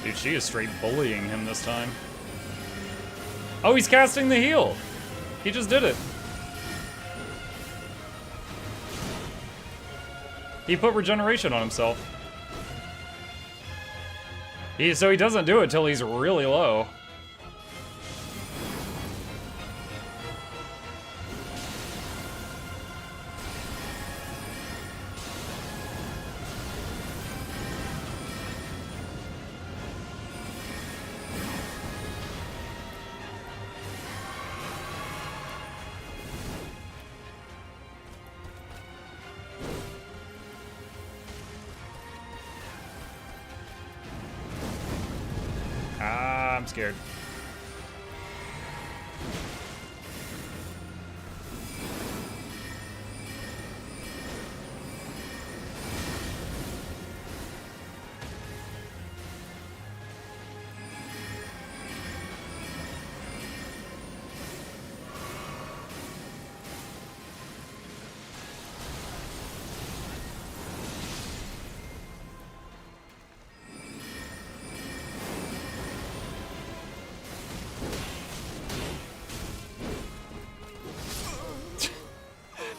Dude, she is straight bullying him this time. Oh, he's casting the heal. He just did it. He put regeneration on himself. So he doesn't do it till he's really low. I'm scared.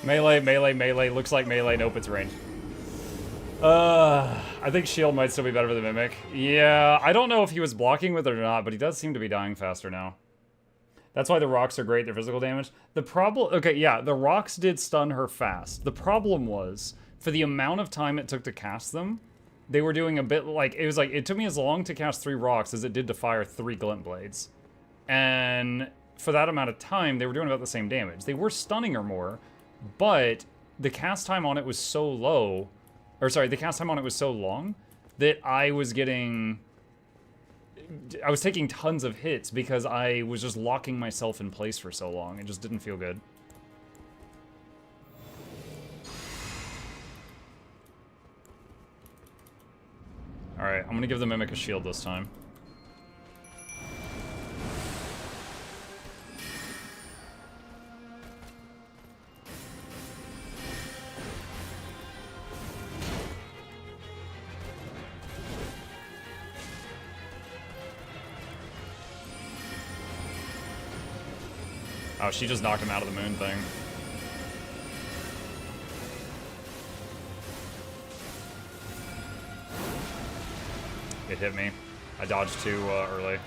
Melee, melee, melee. Looks like melee. Nope, it's range. I think shield might still be better for the Mimic. Yeah, I don't know if he was blocking with it or not, but he does seem to be dying faster now. That's why the rocks are great, their physical damage. The problem... Okay, yeah, the rocks did stun her fast. The problem was, for the amount of time it took to cast them, they were doing a bit like... It was like, it took me as long to cast 3 rocks as it did to fire 3 glint blades. And for that amount of time, they were doing about the same damage. They were stunning her more, but the cast time on it was so low, or sorry, the cast time on it was so long that I was taking tons of hits because I was just locking myself in place for so long. It just didn't feel good. Alright, I'm gonna give the Mimic a shield this time. Oh, she just knocked him out of the moon thing. It hit me. I dodged too early.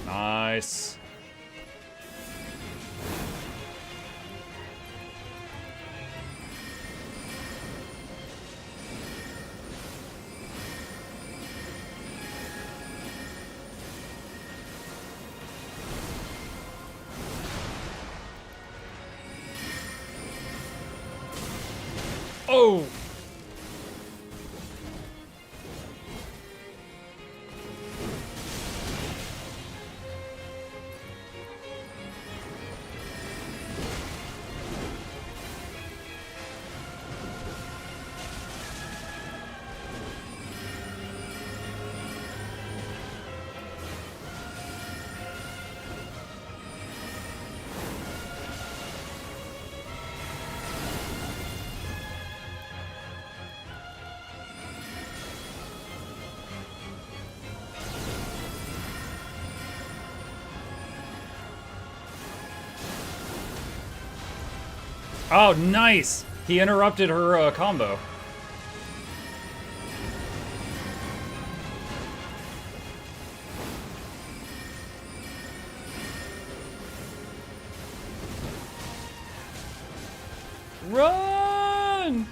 Nice. Oh! Oh, nice! He interrupted her combo. Run!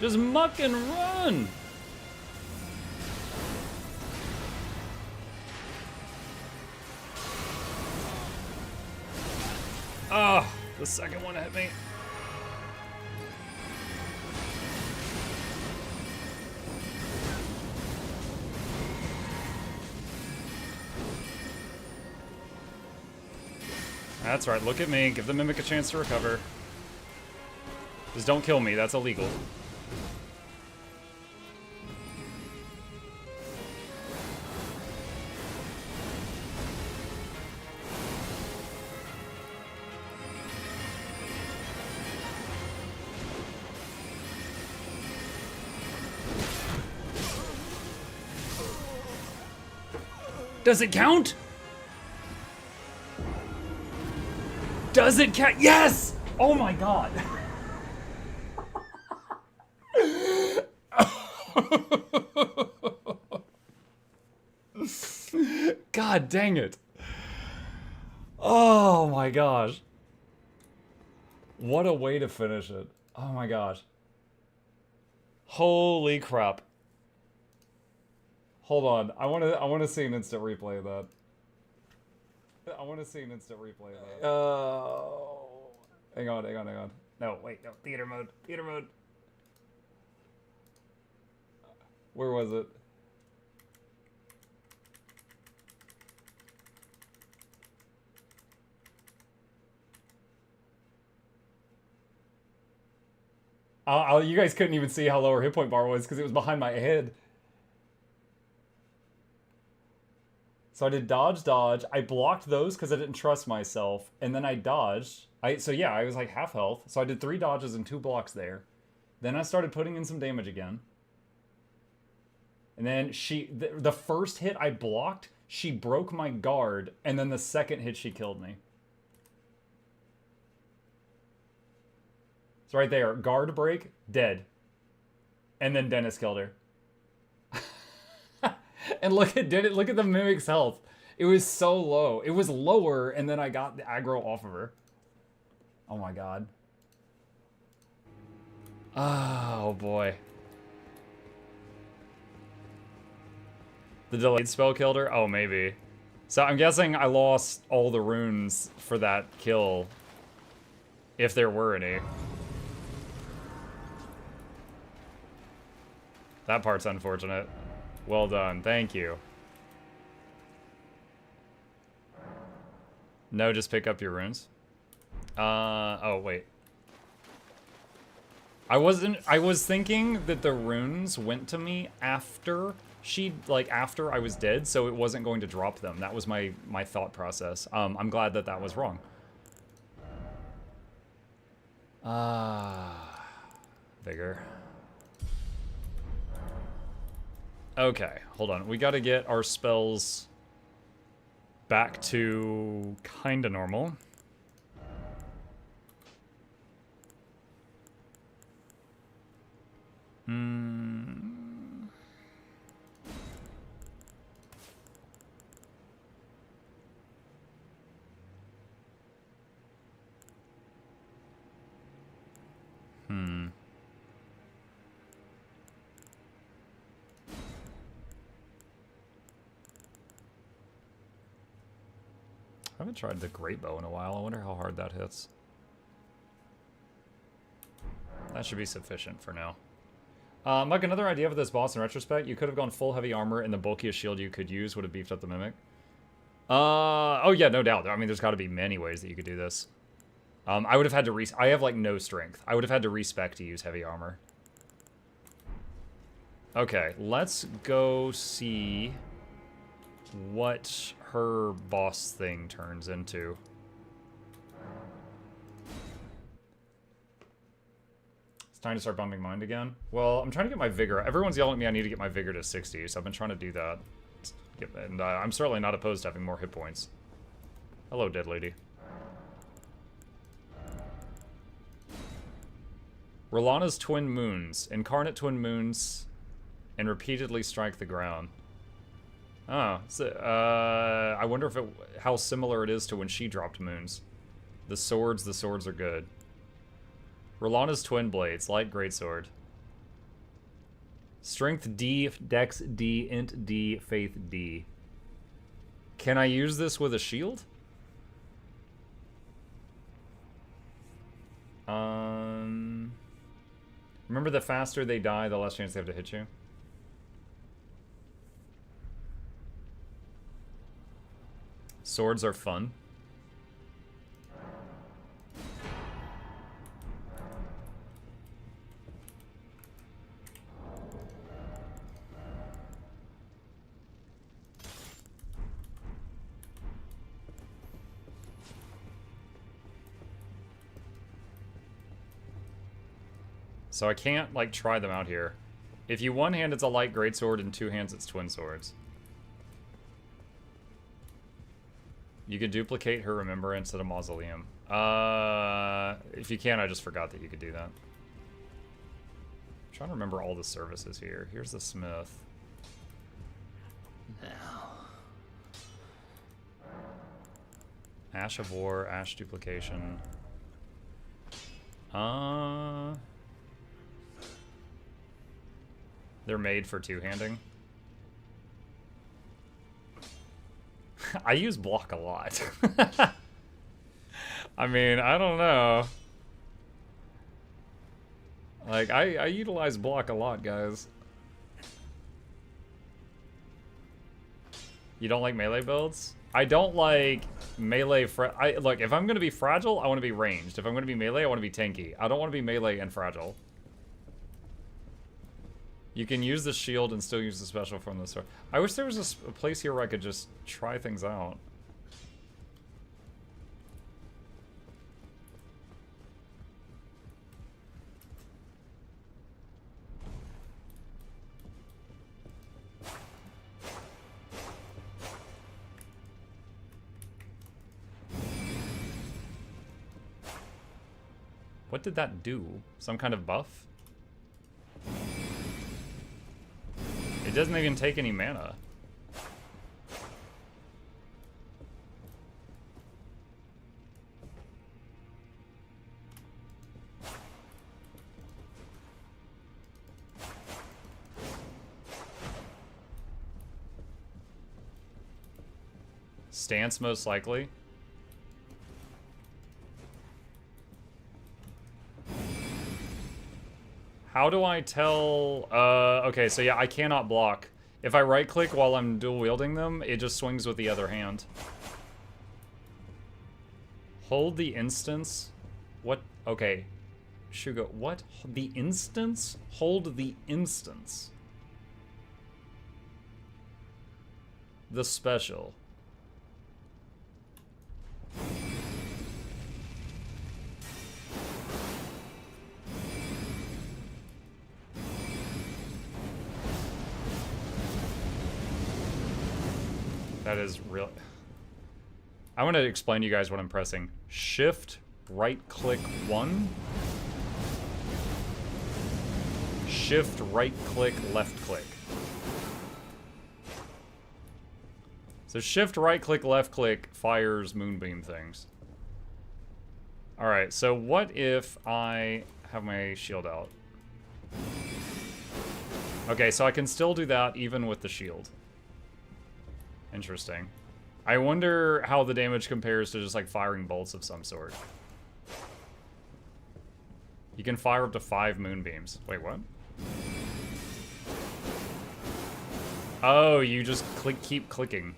Just muck and run! Oh, the second one hit me. That's right, look at me. Give the Mimic a chance to recover. Just don't kill me, that's illegal. Does it count? Does it count? Yes! Oh my god. God dang it. Oh my gosh. What a way to finish it. Oh my gosh. Holy crap. Hold on. I wanna see an instant replay of that. I wanna see an instant replay of that. Hang on. No, wait, no. Theater mode. Where was it? You guys couldn't even see how low our hit point bar was because it was behind my head. So I did dodge. I blocked those because I didn't trust myself, and then I dodged. So yeah, I was like half health. So I did 3 dodges and 2 blocks there. Then I started putting in some damage again. And then the first hit I blocked, she broke my guard, and then the second hit she killed me. It's right there. Guard break, dead. And then Dennis killed her. And look at the Mimic's health. It was so low. It was lower, and then I got the aggro off of her. Oh my god. Oh boy. The delayed spell killed her? Oh, maybe. So I'm guessing I lost all the runes for that kill. If there were any. That part's unfortunate. Well done. Thank you. No, just pick up your runes. Oh, wait. I was thinking that the runes went to me after after I was dead, so it wasn't going to drop them. That was my thought process. I'm glad that was wrong. Vigor. Okay, hold on. We gotta get our spells back to kinda normal. I haven't tried the Great Bow in a while. I wonder how hard that hits. That should be sufficient for now. Mike, another idea for this boss in retrospect. You could have gone full heavy armor, and the bulkiest shield you could use would have beefed up the Mimic. Oh yeah, no doubt. I mean, there's got to be many ways that you could do this. I would have had to I have, like, no strength. I would have had to respec to use heavy armor. Okay, let's go see what her boss thing turns into. It's time to start bumping mind again. Well, I'm trying to get my vigor. Everyone's yelling at me I need to get my vigor to 60, so I've been trying to do that. And I'm certainly not opposed to having more hit points. Hello, dead lady. Rellana's twin moons. Incarnate twin moons and repeatedly strike the ground. Oh, so, I wonder if how similar it is to when she dropped moons. The swords are good. Rellana's twin blades, light greatsword. Strength D, Dex D, Int D, Faith D. Can I use this with a shield? Remember, the faster they die, the less chance they have to hit you. Swords are fun. So I can't, like, try them out here. If you one hand, it's a light greatsword, and 2 hands, it's twin swords. You could duplicate her remembrance at a mausoleum. If you can, I just forgot that you could do that. I'm trying to remember all the services here. Here's the smith. Now. Ash of War, Ash duplication. They're made for two-handing. I use block a lot. I mean, I don't know. Like, I utilize block a lot, guys. You don't like melee builds? I don't like melee. Look, if I'm gonna be fragile, I want to be ranged. If I'm gonna be melee, I want to be tanky. I don't want to be melee and fragile. You can use the shield and still use the special from the sword. I wish there was a place here where I could just try things out. What did that do? Some kind of buff? It doesn't even take any mana. Stance most likely. How do I tell? Okay, so yeah, I cannot block. If I right click while I'm dual wielding them, it just swings with the other hand. Hold the instance. What? Okay. Shugo, what? The instance? Hold the instance. The special. That is real. I want to explain to you guys what I'm pressing. Shift, right click 1. Shift, right click, left click. So shift, right click, left click fires moonbeam things. Alright, so what if I have my shield out? Okay, so I can still do that even with the shield. Interesting. I wonder how the damage compares to just like firing bolts of some sort. You can fire up to 5 moonbeams. Wait, what? Oh, you just keep clicking.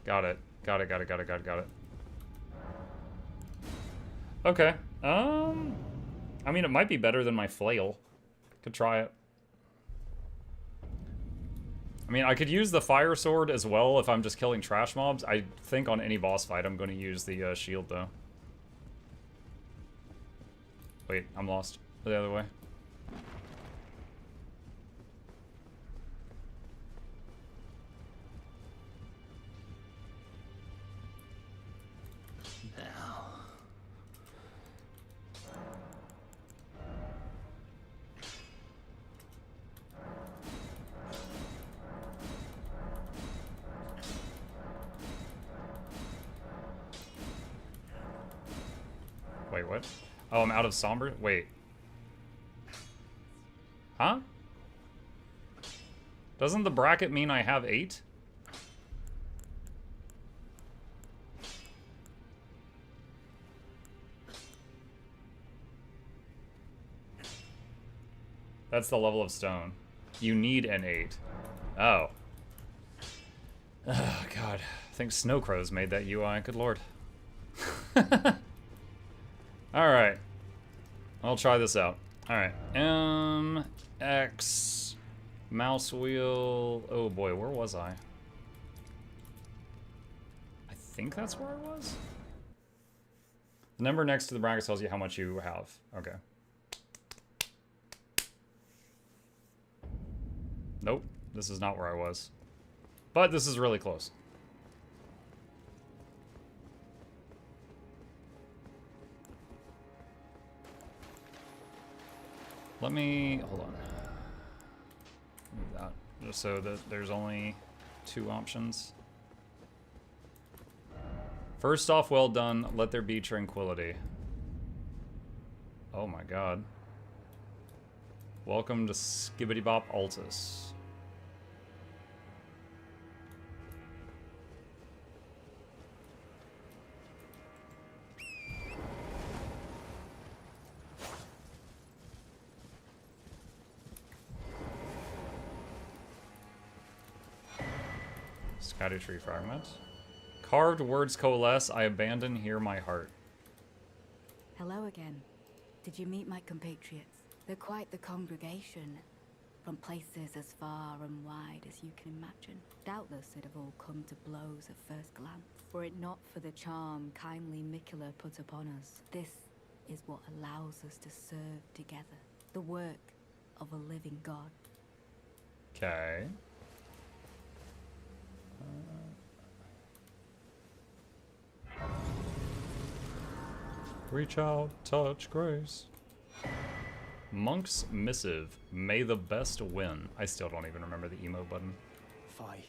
Got it. Got it. Okay. I mean, it might be better than my flail. Could try it. I mean, I could use the fire sword as well if I'm just killing trash mobs. I think on any boss fight, I'm going to use the shield, though. Wait, I'm lost. The other way. Wait, what? Oh, I'm out of somber? Wait. Huh? Doesn't the bracket mean I have 8? That's the level of stone. You need an 8. Oh. Oh, God. I think Snowcrows made that UI. Good lord. Alright. I'll try this out. Alright. X. Mouse wheel. Oh boy, where was I? I think that's where I was? The number next to the bracket tells you how much you have. Okay. Nope. This is not where I was. But this is really close. Let me, hold on. Move that, just so that there's only 2 options. First off, well done. Let there be tranquility. Oh my god. Welcome to Skibbity Bop Altus. Scotty tree fragment. Carved words coalesce. I abandon here my heart. Hello again. Did you meet my compatriots? They're quite the congregation. From places as far and wide as you can imagine. Doubtless it'd have all come to blows at first glance. Were it not for the charm kindly Miquella put upon us. This is what allows us to serve together. The work of a living god. Okay. Reach out, touch grace. Monk's Missive. May the best win. I still don't even remember the emo button. Fie.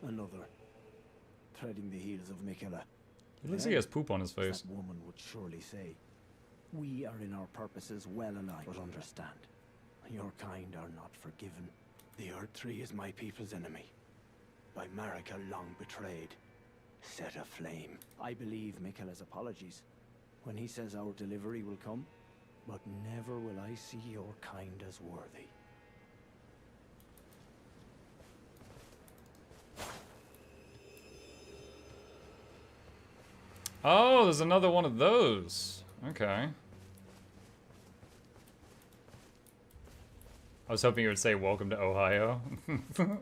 Another. Threading the heels of Miquella. He looks like he has poop on his As face. that woman would surely say. We are in our purposes well aligned, but understand. Your kind are not forgiven. The Earth Tree is my people's enemy. By Marika long betrayed. Set aflame. I believe Miquella's apologies. When he says our delivery will come. But never will I see your kind as worthy. Oh, there's another one of those. Okay. I was hoping you would say welcome to Ohio. Oh,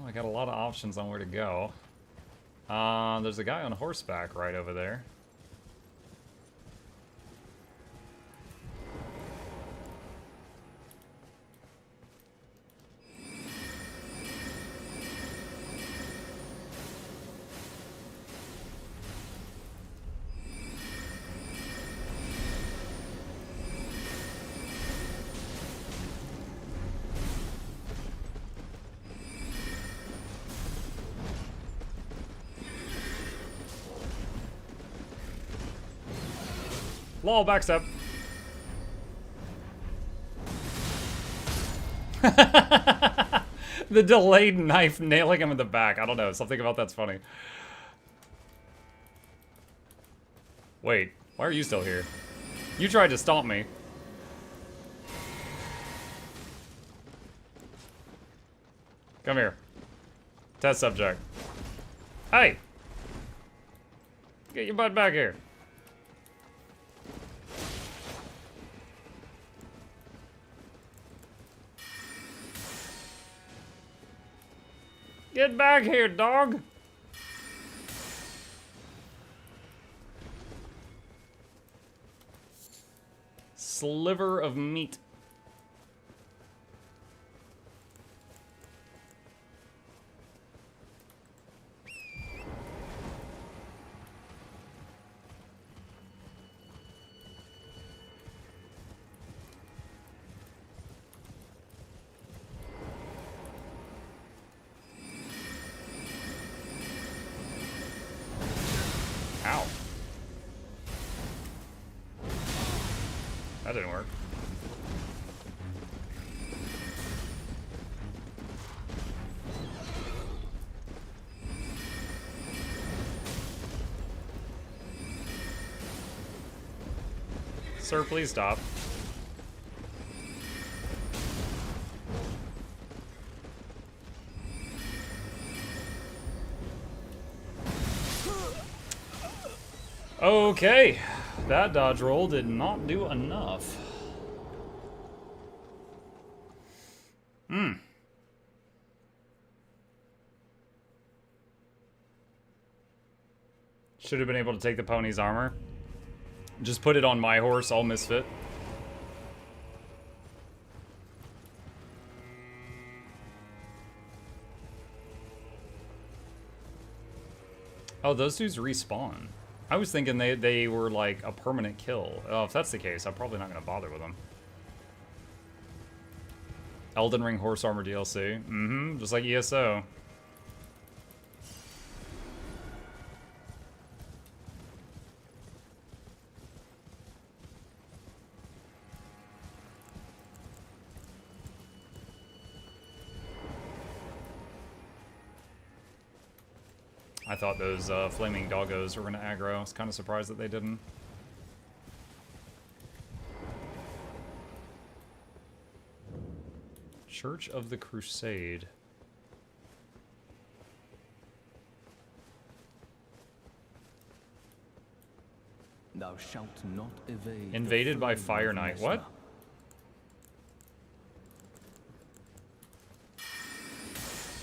I got a lot of options on where to go. There's a guy on horseback right over there. Lol, backstep. The delayed knife nailing him in the back. I don't know. Something about that's funny. Wait, why are you still here? You tried to stomp me. Come here. Test subject. Hey! Get your butt back here. Get back here, dog! Sliver of meat. Ow. That didn't work. Sir, please stop. Okay, that dodge roll did not do enough. Should have been able to take the pony's armor. Just put it on my horse, I'll misfit. Oh, those dudes respawn. I was thinking they were like a permanent kill. Oh, if that's the case, I'm probably not going to bother with them. Elden Ring Horse Armor DLC. Mm-hmm, just like ESO. I thought those flaming doggos were going to aggro. I was kind of surprised that they didn't. Church of the Crusade. Thou shalt not evade. Invaded by Fire Knight. What?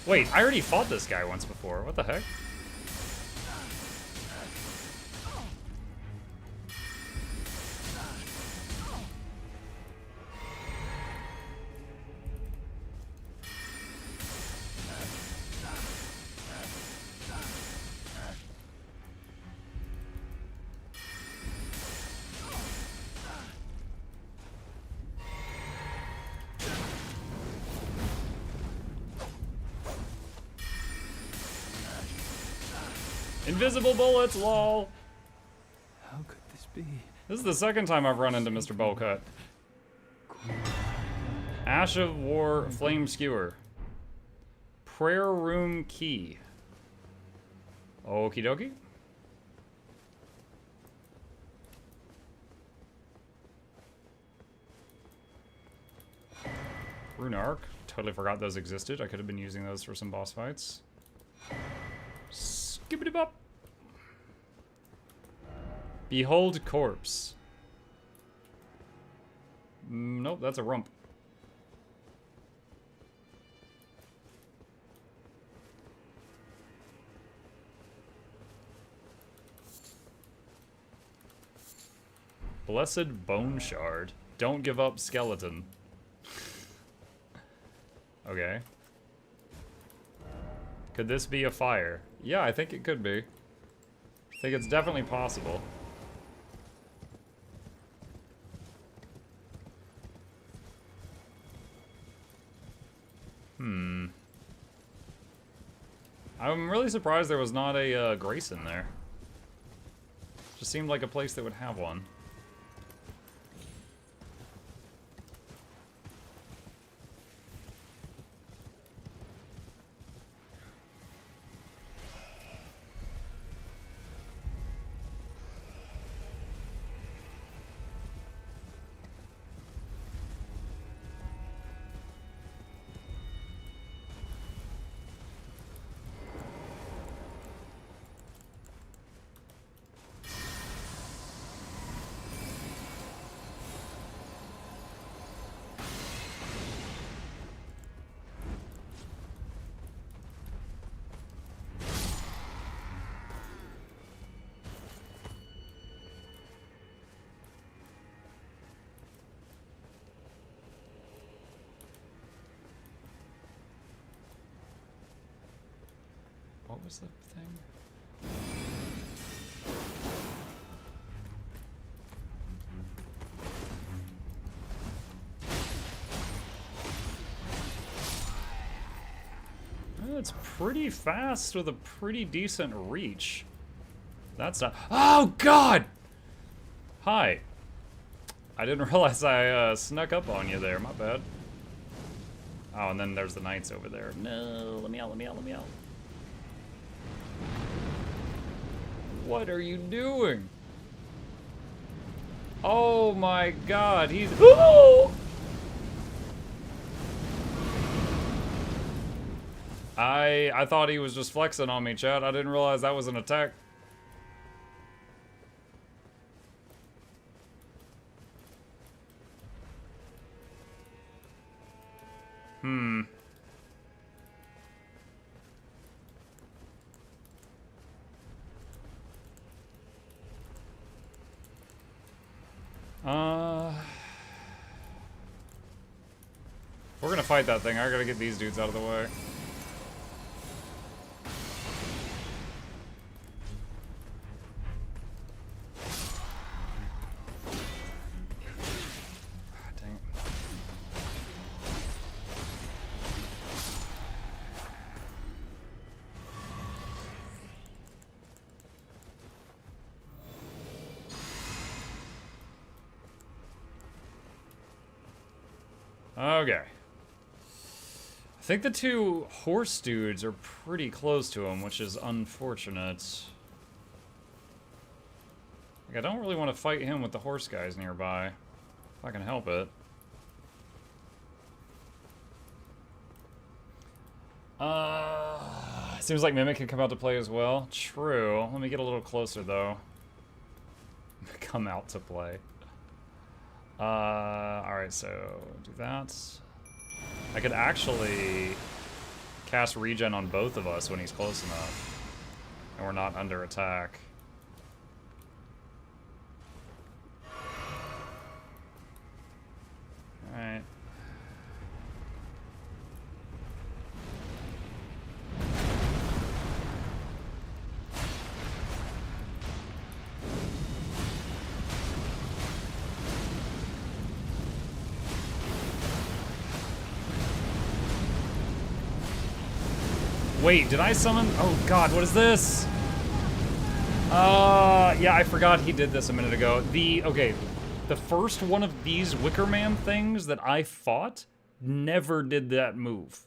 Wait, I already fought this guy once before. What the heck? Invisible bullets, lol. How could this be? This is the second time I've run into Mr. Bowcut. Ash of War Flame Skewer. Prayer Room Key. Okie dokie. Rune Arc. Totally forgot those existed. I could have been using those for some boss fights. Skibbity bop. Behold Corpse. Nope, that's a rump. Blessed Bone Shard. Don't give up, skeleton. Okay. Could this be a fire? Yeah, I think it could be. I think it's definitely possible. I'm really surprised there was not a Grace in there. Just seemed like a place that would have one. What was the thing? It's pretty fast with a pretty decent reach. That's not— oh God! Hi. I didn't realize I snuck up on you there, my bad. Oh, and then there's the knights over there. No, let me out, let me out, let me out. What are you doing? Oh my God, he's— ooh! I thought he was just flexing on me, chat. I didn't realize that was an attack. We're gonna fight that thing. I gotta get these dudes out of the way. Dang it. Okay. I think the two horse dudes are pretty close to him, which is unfortunate. Like, I don't really want to fight him with the horse guys nearby, if I can help it. Seems like Mimic can come out to play as well. True. Let me get a little closer, though. Come out to play. Alright, so do that. I could actually cast regen on both of us when he's close enough. And we're not under attack. Alright. Wait, did I summon? Oh god, what is this? Yeah, I forgot he did this a minute ago. Okay, the first one of these Wicker Man things that I fought never did that move.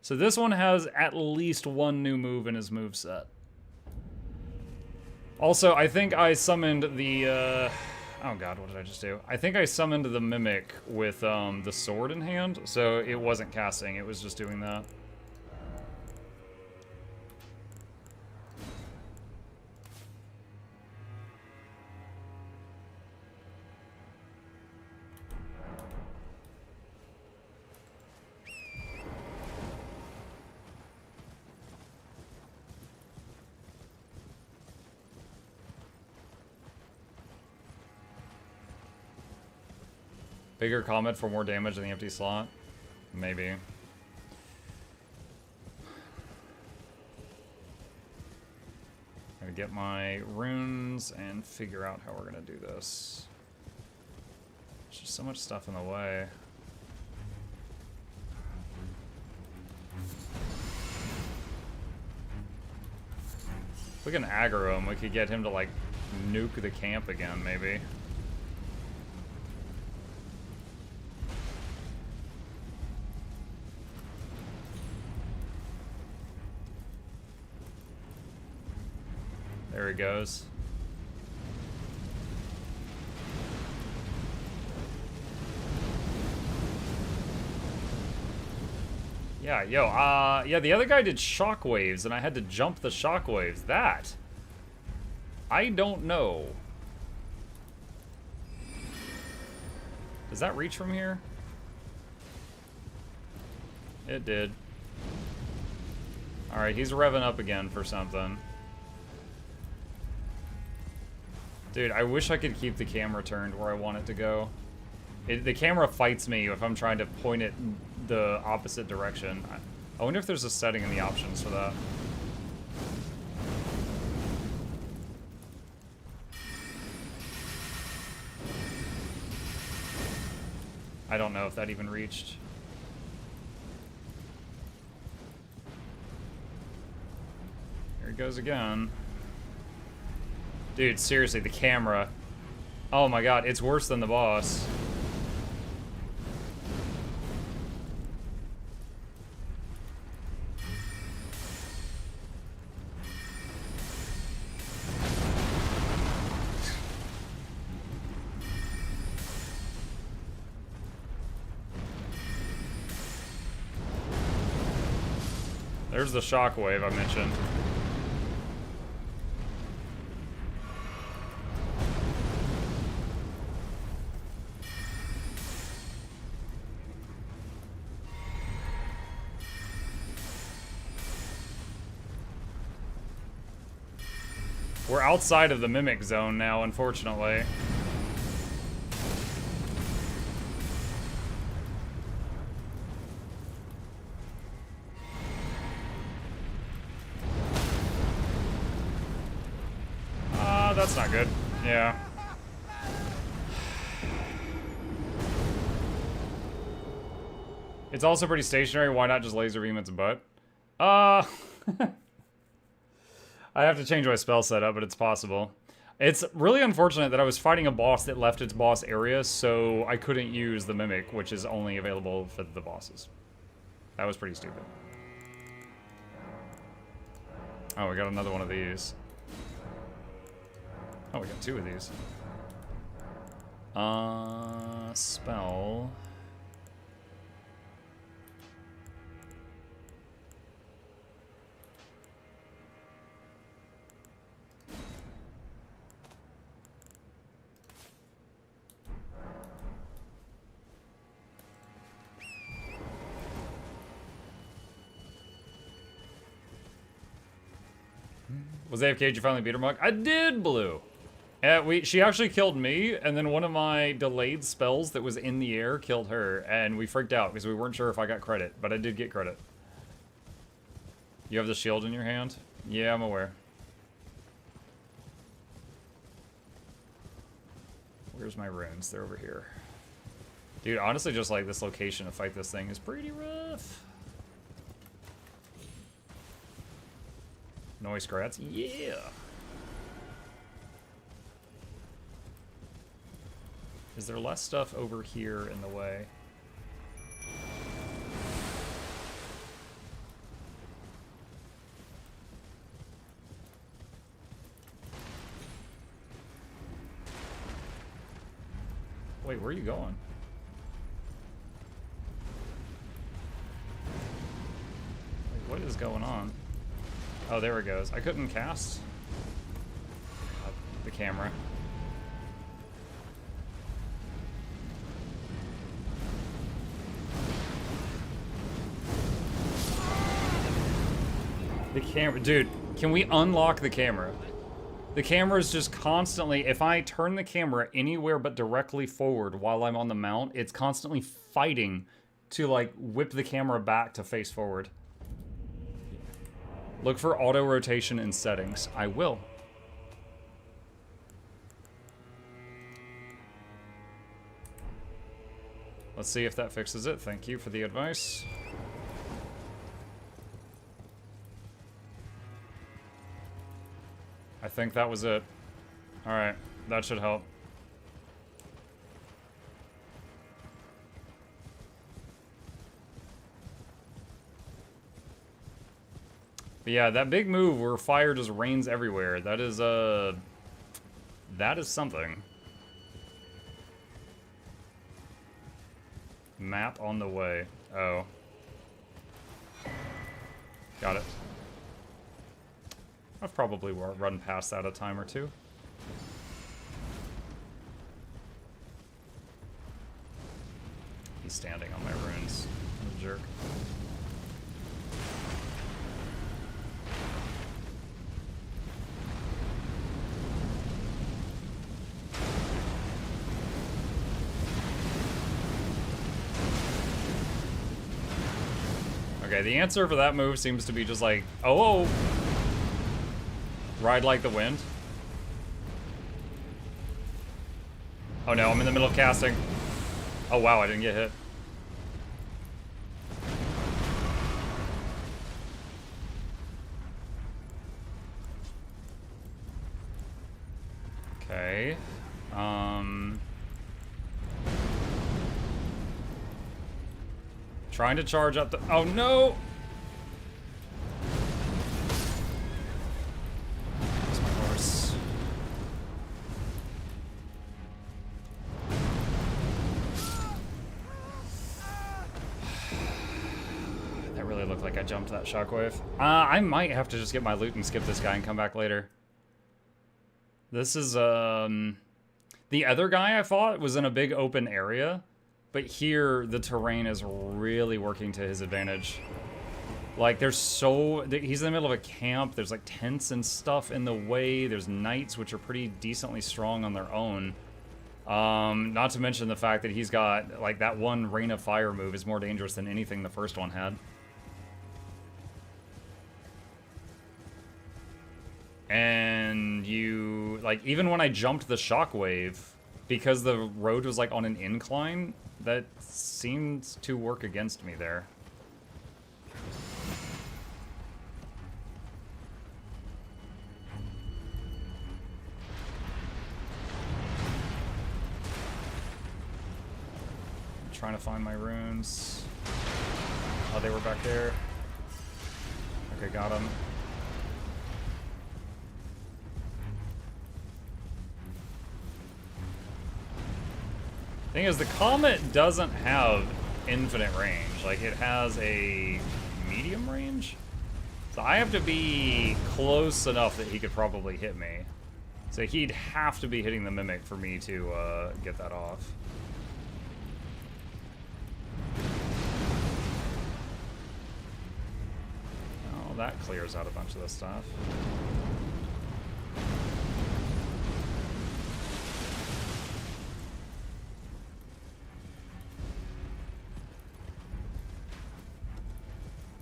So this one has at least one new move in his moveset. Also, I think I summoned the, oh god, what did I just do? I think I summoned the Mimic with, the sword in hand, so it wasn't casting, it was just doing that. Bigger comet for more damage than the empty slot? Maybe. Gonna get my runes and figure out how we're gonna do this. There's just so much stuff in the way. If we can aggro him, we could get him to like nuke the camp again, maybe. There he goes. Yeah, yo, yeah, the other guy did shockwaves, and I had to jump the shockwaves. That, I don't know. Does that reach from here? It did. Alright, he's revving up again for something. Dude, I wish I could keep the camera turned where I want it to go. The camera fights me if I'm trying to point it the opposite direction. I wonder if there's a setting in the options for that. I don't know if that even reached. Here he goes again. Dude, seriously, the camera. Oh my god, it's worse than the boss. There's the shockwave I mentioned. We're outside of the Mimic zone now, unfortunately. That's not good. Yeah. It's also pretty stationary. Why not just laser beam its butt? I have to change my spell setup, but it's possible. It's really unfortunate that I was fighting a boss that left its boss area, so I couldn't use the Mimic, which is only available for the bosses. That was pretty stupid. Oh, we got another one of these. Oh, we got two of these. Spell. Was AFK, did you finally beat her, Mug? I did, Blue. She actually killed me, and then one of my delayed spells that was in the air killed her, and we freaked out because we weren't sure if I got credit, but I did get credit. You have the shield in your hand? Yeah, I'm aware. Where's my runes? They're over here. Dude, honestly, just like this location to fight this thing is pretty rough. Noise grats? Yeah! Is there less stuff over here in the way? Wait, where are you going? Wait, what is going on? Oh, there it goes. I couldn't cast the camera. The camera, dude, can we unlock the camera? The camera is just constantly, if I turn the camera anywhere but directly forward while I'm on the mount, it's constantly fighting to like whip the camera back to face forward. Look for auto rotation in settings. I will. Let's see if that fixes it. Thank you for the advice. I think that was it. Alright, that should help. But yeah, that big move where fire just rains everywhere, that is something. Map on the way. Oh. Got it. I've probably run past that a time or two. He's standing on my runes. What a jerk. Okay, the answer for that move seems to be just like, oh. Ride like the wind. Oh no, I'm in the middle of casting. Oh wow, I didn't get hit. Okay. Trying to charge up the... Oh no! I jumped that shockwave. I might have to just get my loot and skip this guy and come back later. This is, the other guy I fought was in a big open area, but here the terrain is really working to his advantage. Like, he's in the middle of a camp, there's like tents and stuff in the way, there's knights which are pretty decently strong on their own. Not to mention the fact that he's got, like, that one Rain of Fire move is more dangerous than anything the first one had. And you, like, even when I jumped the shockwave, because the road was, like, on an incline, that seemed to work against me there. I'm trying to find my runes. Oh, they were back there. Okay, got them. Thing is, the Comet doesn't have infinite range. Like, it has a medium range. So I have to be close enough that he could probably hit me. So he'd have to be hitting the Mimic for me to get that off. Oh, that clears out a bunch of this stuff.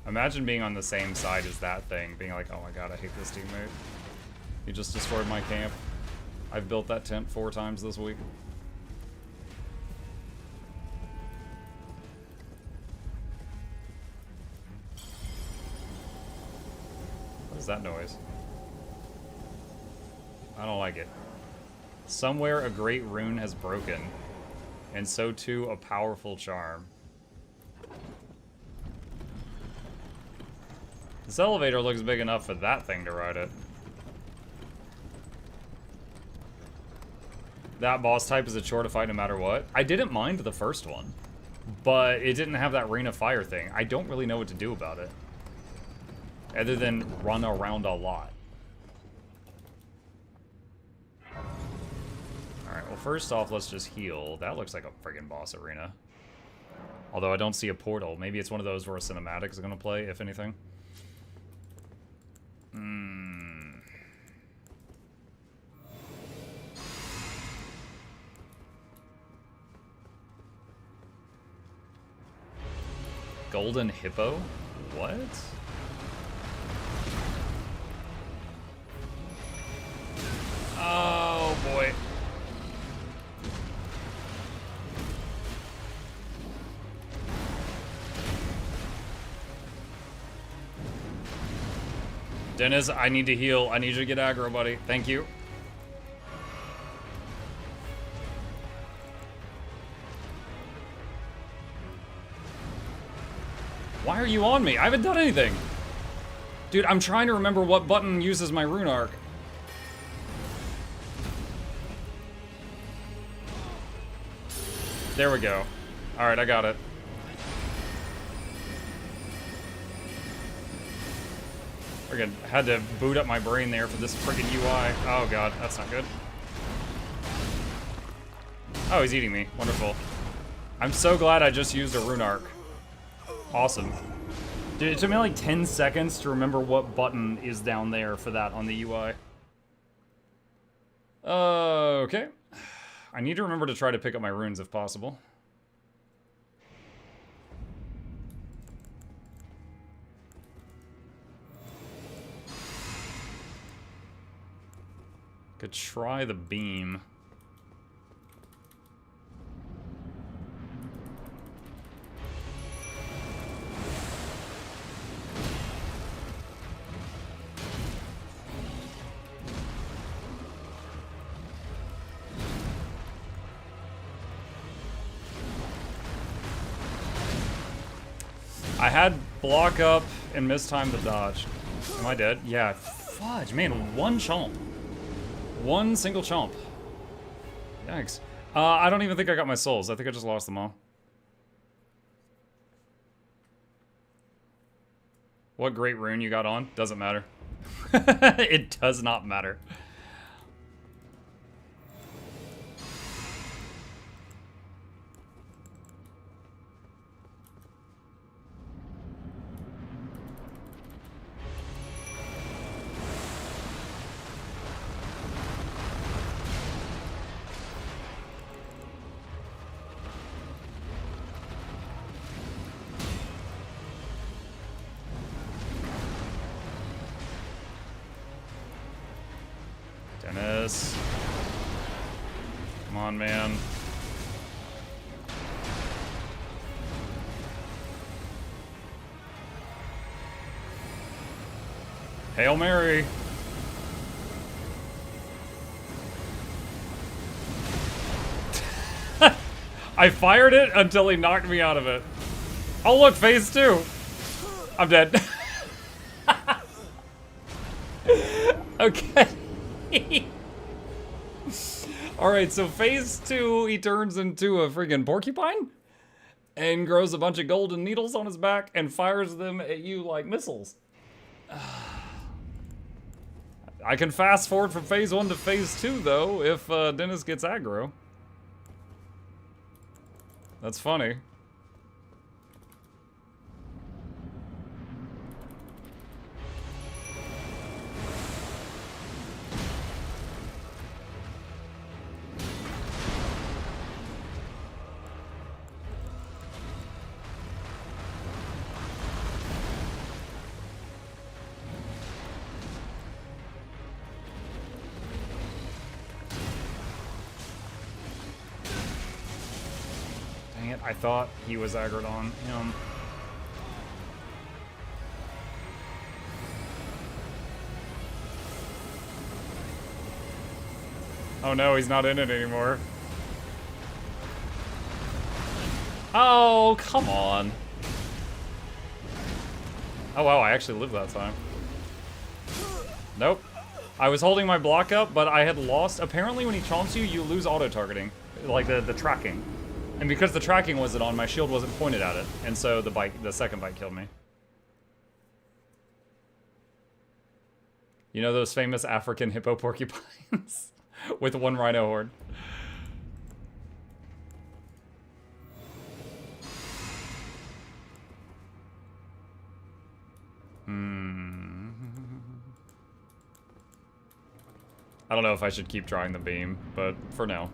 Imagine being on the same side as that thing, being like, oh my god, I hate this teammate. He just destroyed my camp. I've built that tent 4 times this week. What is that noise? I don't like it. Somewhere a great rune has broken, and so too a powerful charm. This elevator looks big enough for that thing to ride it. That boss type is a chore to fight no matter what. I didn't mind the first one, but it didn't have that rain of fire thing. I don't really know what to do about it, other than run around a lot. Alright, well first off, let's just heal. That looks like a friggin' boss arena. Although I don't see a portal. Maybe it's one of those where a cinematic is gonna play, if anything. Golden Hippo? What? Oh boy. Dennis, I need to heal. I need you to get aggro, buddy. Thank you. Why are you on me? I haven't done anything. Dude, I'm trying to remember what button uses my rune arc. There we go. Alright, I got it. Friggin' had to boot up my brain there for this friggin' UI. Oh god, that's not good. Oh, he's eating me. Wonderful. I'm so glad I just used a rune arc. Awesome. Dude, it took me like 10 seconds to remember what button is down there for that on the UI. Okay. I need to remember to try to pick up my runes if possible. Could try the beam. I had block up and mistimed the dodge. Am I dead? Yeah. Fudge, man, one chomp. One single chomp. Yikes. I don't even think I got my souls. I think I just lost them all. What great rune you got on? Doesn't matter. It does not matter. Dennis. Come on, man. Hail Mary. I fired it until he knocked me out of it. Oh look, phase 2. I'm dead. Okay. Alright, so phase 2, he turns into a friggin' porcupine and grows a bunch of golden needles on his back and fires them at you like missiles. I can fast forward from phase 1 to phase 2 though, if Dennis gets aggro. That's funny. I thought he was aggroed on him. Oh no, he's not in it anymore. Oh, come on. Oh wow, I actually lived that time. Nope. I was holding my block up, but I had lost. Apparently when he chomps you, you lose auto-targeting. Like the tracking. And because the tracking wasn't on, my shield wasn't pointed at it. And so the second bite killed me. You know those famous African hippo porcupines? With one rhino horn. I don't know if I should keep trying the beam, but for now.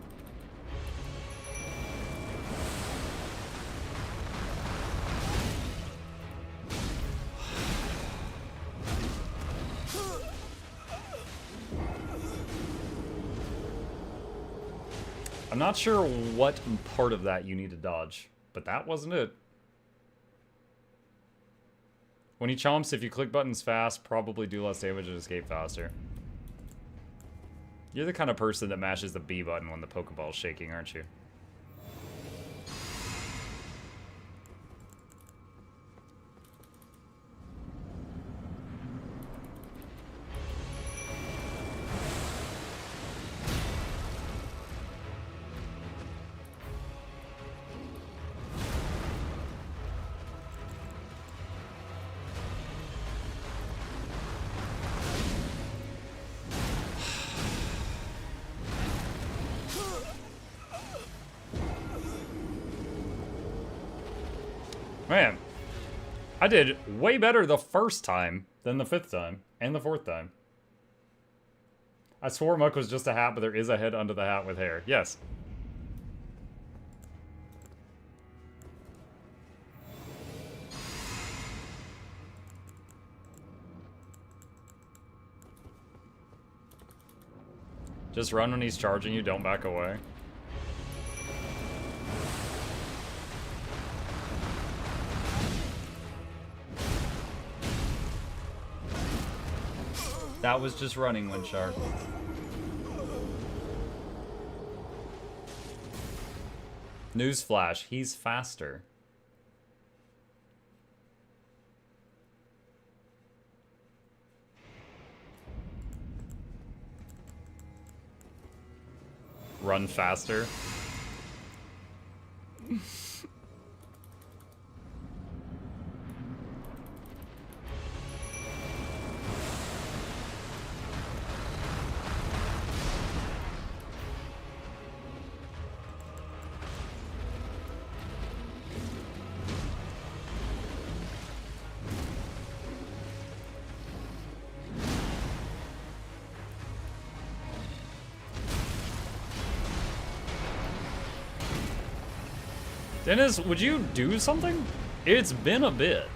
I'm not sure what part of that you need to dodge, but that wasn't it. When he chomps, if you click buttons fast, probably do less damage and escape faster. You're the kind of person that mashes the B button when the Pokeball's shaking, aren't you? Man, I did way better the first time than the 5th time, and the 4th time. I swore Muk was just a hat, but there is a head under the hat with hair. Yes. Just run when he's charging you, don't back away. That was just running, Windshark. Newsflash, he's faster. Run faster. Dennis, would you do something? It's been a bit.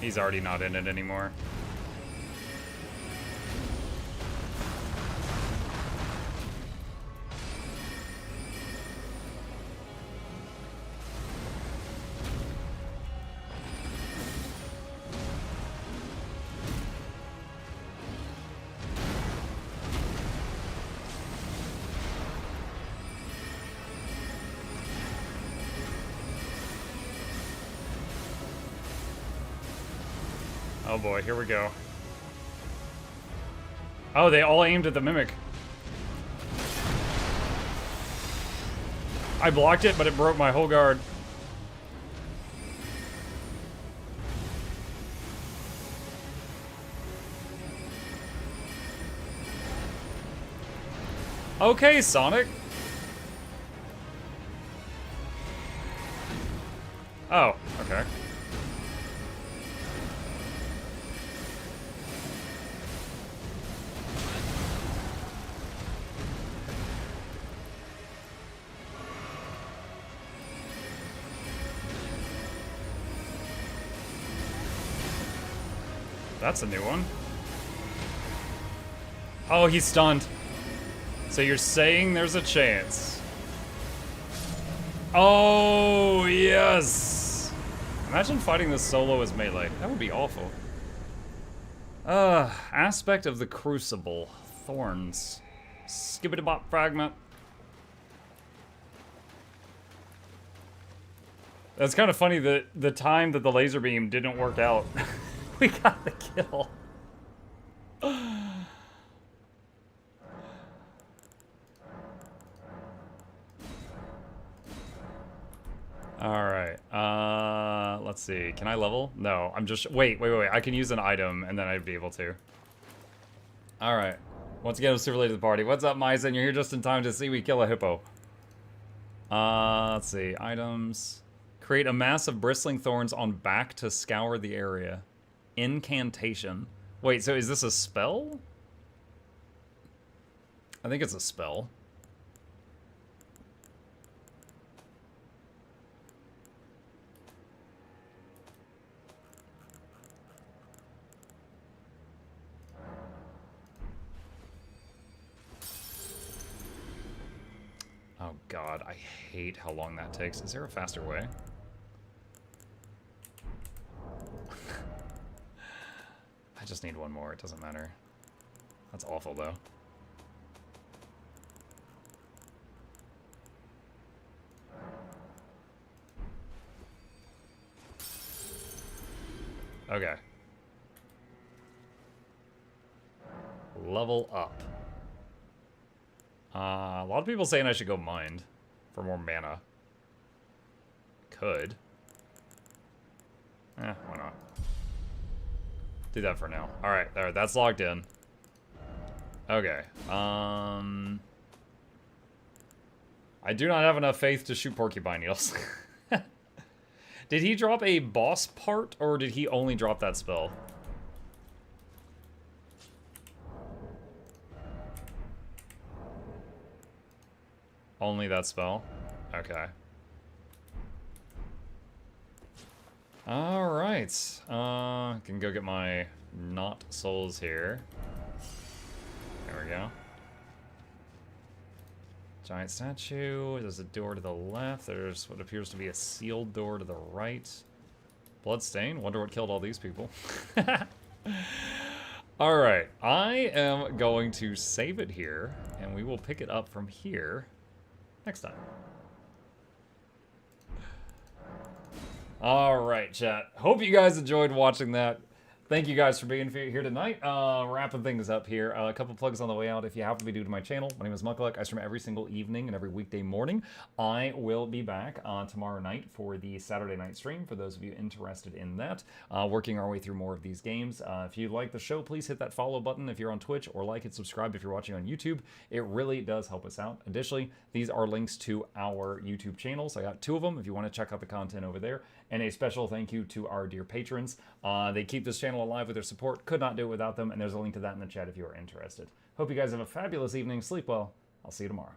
He's already not in it anymore. Oh boy, here we go. Oh, they all aimed at the Mimic. I blocked it, but it broke my whole guard. Okay, Sonic. Oh, okay. That's a new one. Oh, he's stunned. So you're saying there's a chance. Oh, yes. Imagine fighting this solo as melee. That would be awful. Aspect of the Crucible. Thorns. Skibbity-bop fragment. That's kind of funny that the time that the laser beam didn't work out, we got the kill. Alright, let's see. Can I level? No, I'm just... Wait. I can use an item, and then I'd be able to. Alright. Once again, I'm super late to the party. What's up, Myzen? You're here just in time to see we kill a hippo. Let's see. Items. Create a mass of bristling thorns on back to scour the area. Incantation. Wait, so is this a spell? I think it's a spell. Oh god, I hate how long that takes. Is there a faster way? I just need one more, it doesn't matter. That's awful though. Okay. Level up. A lot of people saying I should go mind for more mana. Could. Why not? Do that for now. Alright, there, that's logged in. Okay. I do not have enough faith to shoot porcupine eels. Did he drop a boss part, or did he only drop that spell? Only that spell? Okay. Alright. Can go get my not souls here. There we go. Giant statue. There's a door to the left. There's what appears to be a sealed door to the right. Bloodstain. Wonder what killed all these people. Alright. I am going to save it here, and we will pick it up from here next time. Alright, chat. Hope you guys enjoyed watching that. Thank you guys for being here tonight. Wrapping things up here. A couple plugs on the way out if you happen to be new to my channel. My name is Mukluk. I stream every single evening and every weekday morning. I will be back tomorrow night for the Saturday night stream, for those of you interested in that. Working our way through more of these games. If you like the show, please hit that follow button if you're on Twitch, or like and subscribe if you're watching on YouTube. It really does help us out. Additionally, these are links to our YouTube channels. I got 2 of them if you want to check out the content over there. And a special thank you to our dear patrons. They keep this channel alive with their support. Could not do it without them, and there's a link to that in the chat if you are interested. Hope you guys have a fabulous evening. Sleep well. I'll see you tomorrow.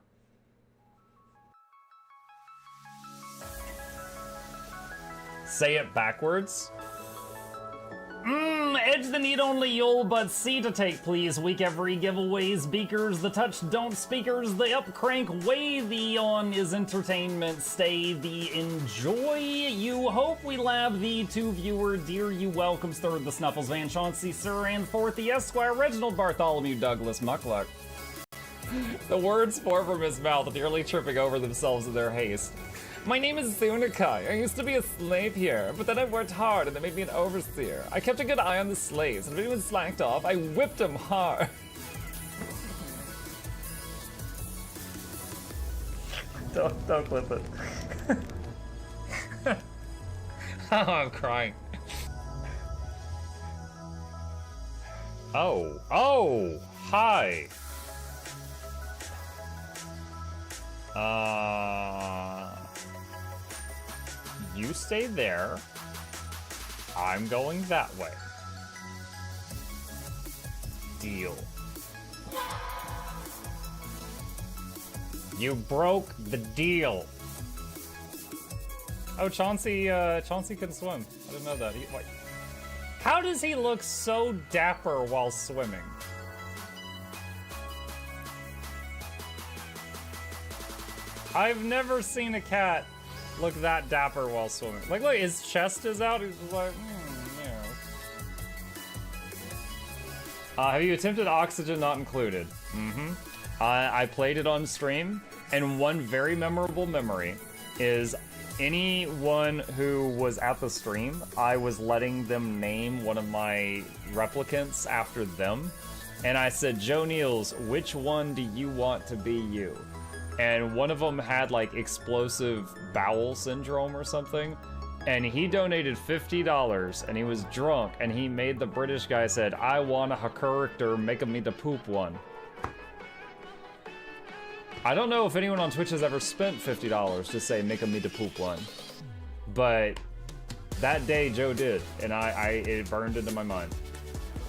Say it backwards. Edge the need only you'll but see to take, please. Week every giveaways, beakers, the touch don't speakers, the up crank way, the on is entertainment, stay the enjoy. You hope we lab the 2 viewer, dear you welcomes, 3rd the Snuffles, Van Chauncey, Sir, and 4th the Esquire, Reginald Bartholomew, Douglas, Mukluk. The words pour from his mouth, nearly tripping over themselves in their haste. My name is Zunikai. I used to be a slave here, but then I worked hard and they made me an overseer. I kept a good eye on the slaves, and if anyone slacked off, I whipped them hard. Don't clip it. Oh, I'm crying. Oh, hi. You stay there. I'm going that way. Deal. You broke the deal. Oh, Chauncey can swim. I didn't know that. Wait. How does he look so dapper while swimming? I've never seen a cat look that dapper while swimming. Like, look, his chest is out. He's just like, yeah. Have you attempted Oxygen Not Included? Mm-hmm. I played it on stream, and one very memorable memory is anyone who was at the stream, I was letting them name one of my replicants after them. And I said, Joe Niels, which one do you want to be you? And one of them had like explosive bowel syndrome or something. And he donated $50 and he was drunk and he made the British guy said, I want a character making me the poop one. I don't know if anyone on Twitch has ever spent $50 to say making me the poop one. But that day Joe did, and it burned into my mind.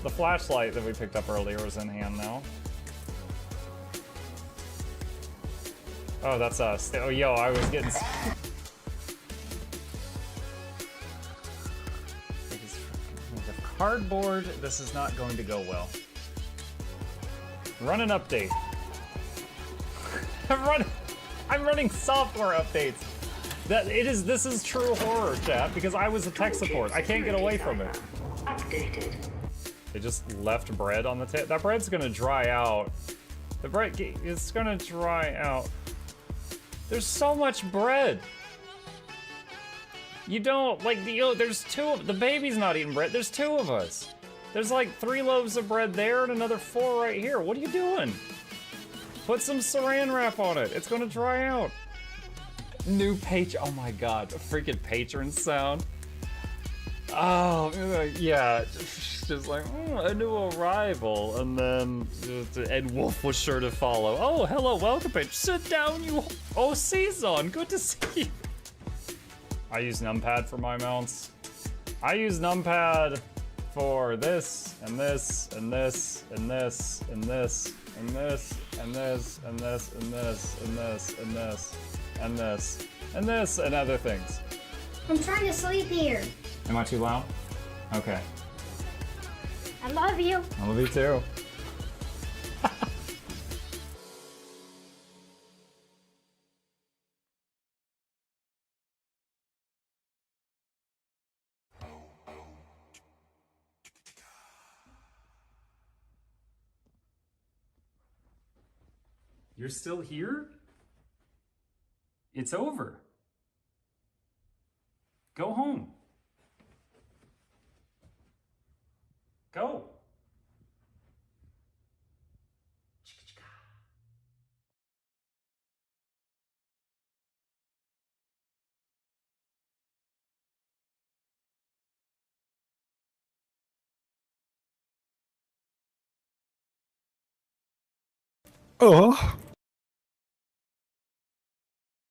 The flashlight that we picked up earlier is in hand now. Oh, that's us. Oh, yo, I was getting... Cardboard, this is not going to go well. Run an update. I'm running software updates. This is true horror, chat, because I was a tech support. I can't get away from it. Updated. They just left bread on the table. That bread's gonna dry out. The bread is gonna dry out. There's so much bread. You don't, like, there's the baby's not eating bread. There's 2 of us. There's like 3 loaves of bread there and another 4 right here. What are you doing? Put some saran wrap on it. It's gonna dry out. New oh my god, a freaking patron sound. Oh, yeah, just like, a new arrival, and then Ed Wolf was sure to follow. Oh, hello, welcome, page. Sit down, you. Oh, Season, good to see you. I use numpad for my mounts. I use numpad for this, and this, and this, and this, and this, and this, and this, and this, and this, and this, and this, and this, and this, and other things. I'm trying to sleep here. Am I too loud? Okay. I love you. I love you too. You're still here? It's over. Go home. Go. Oh.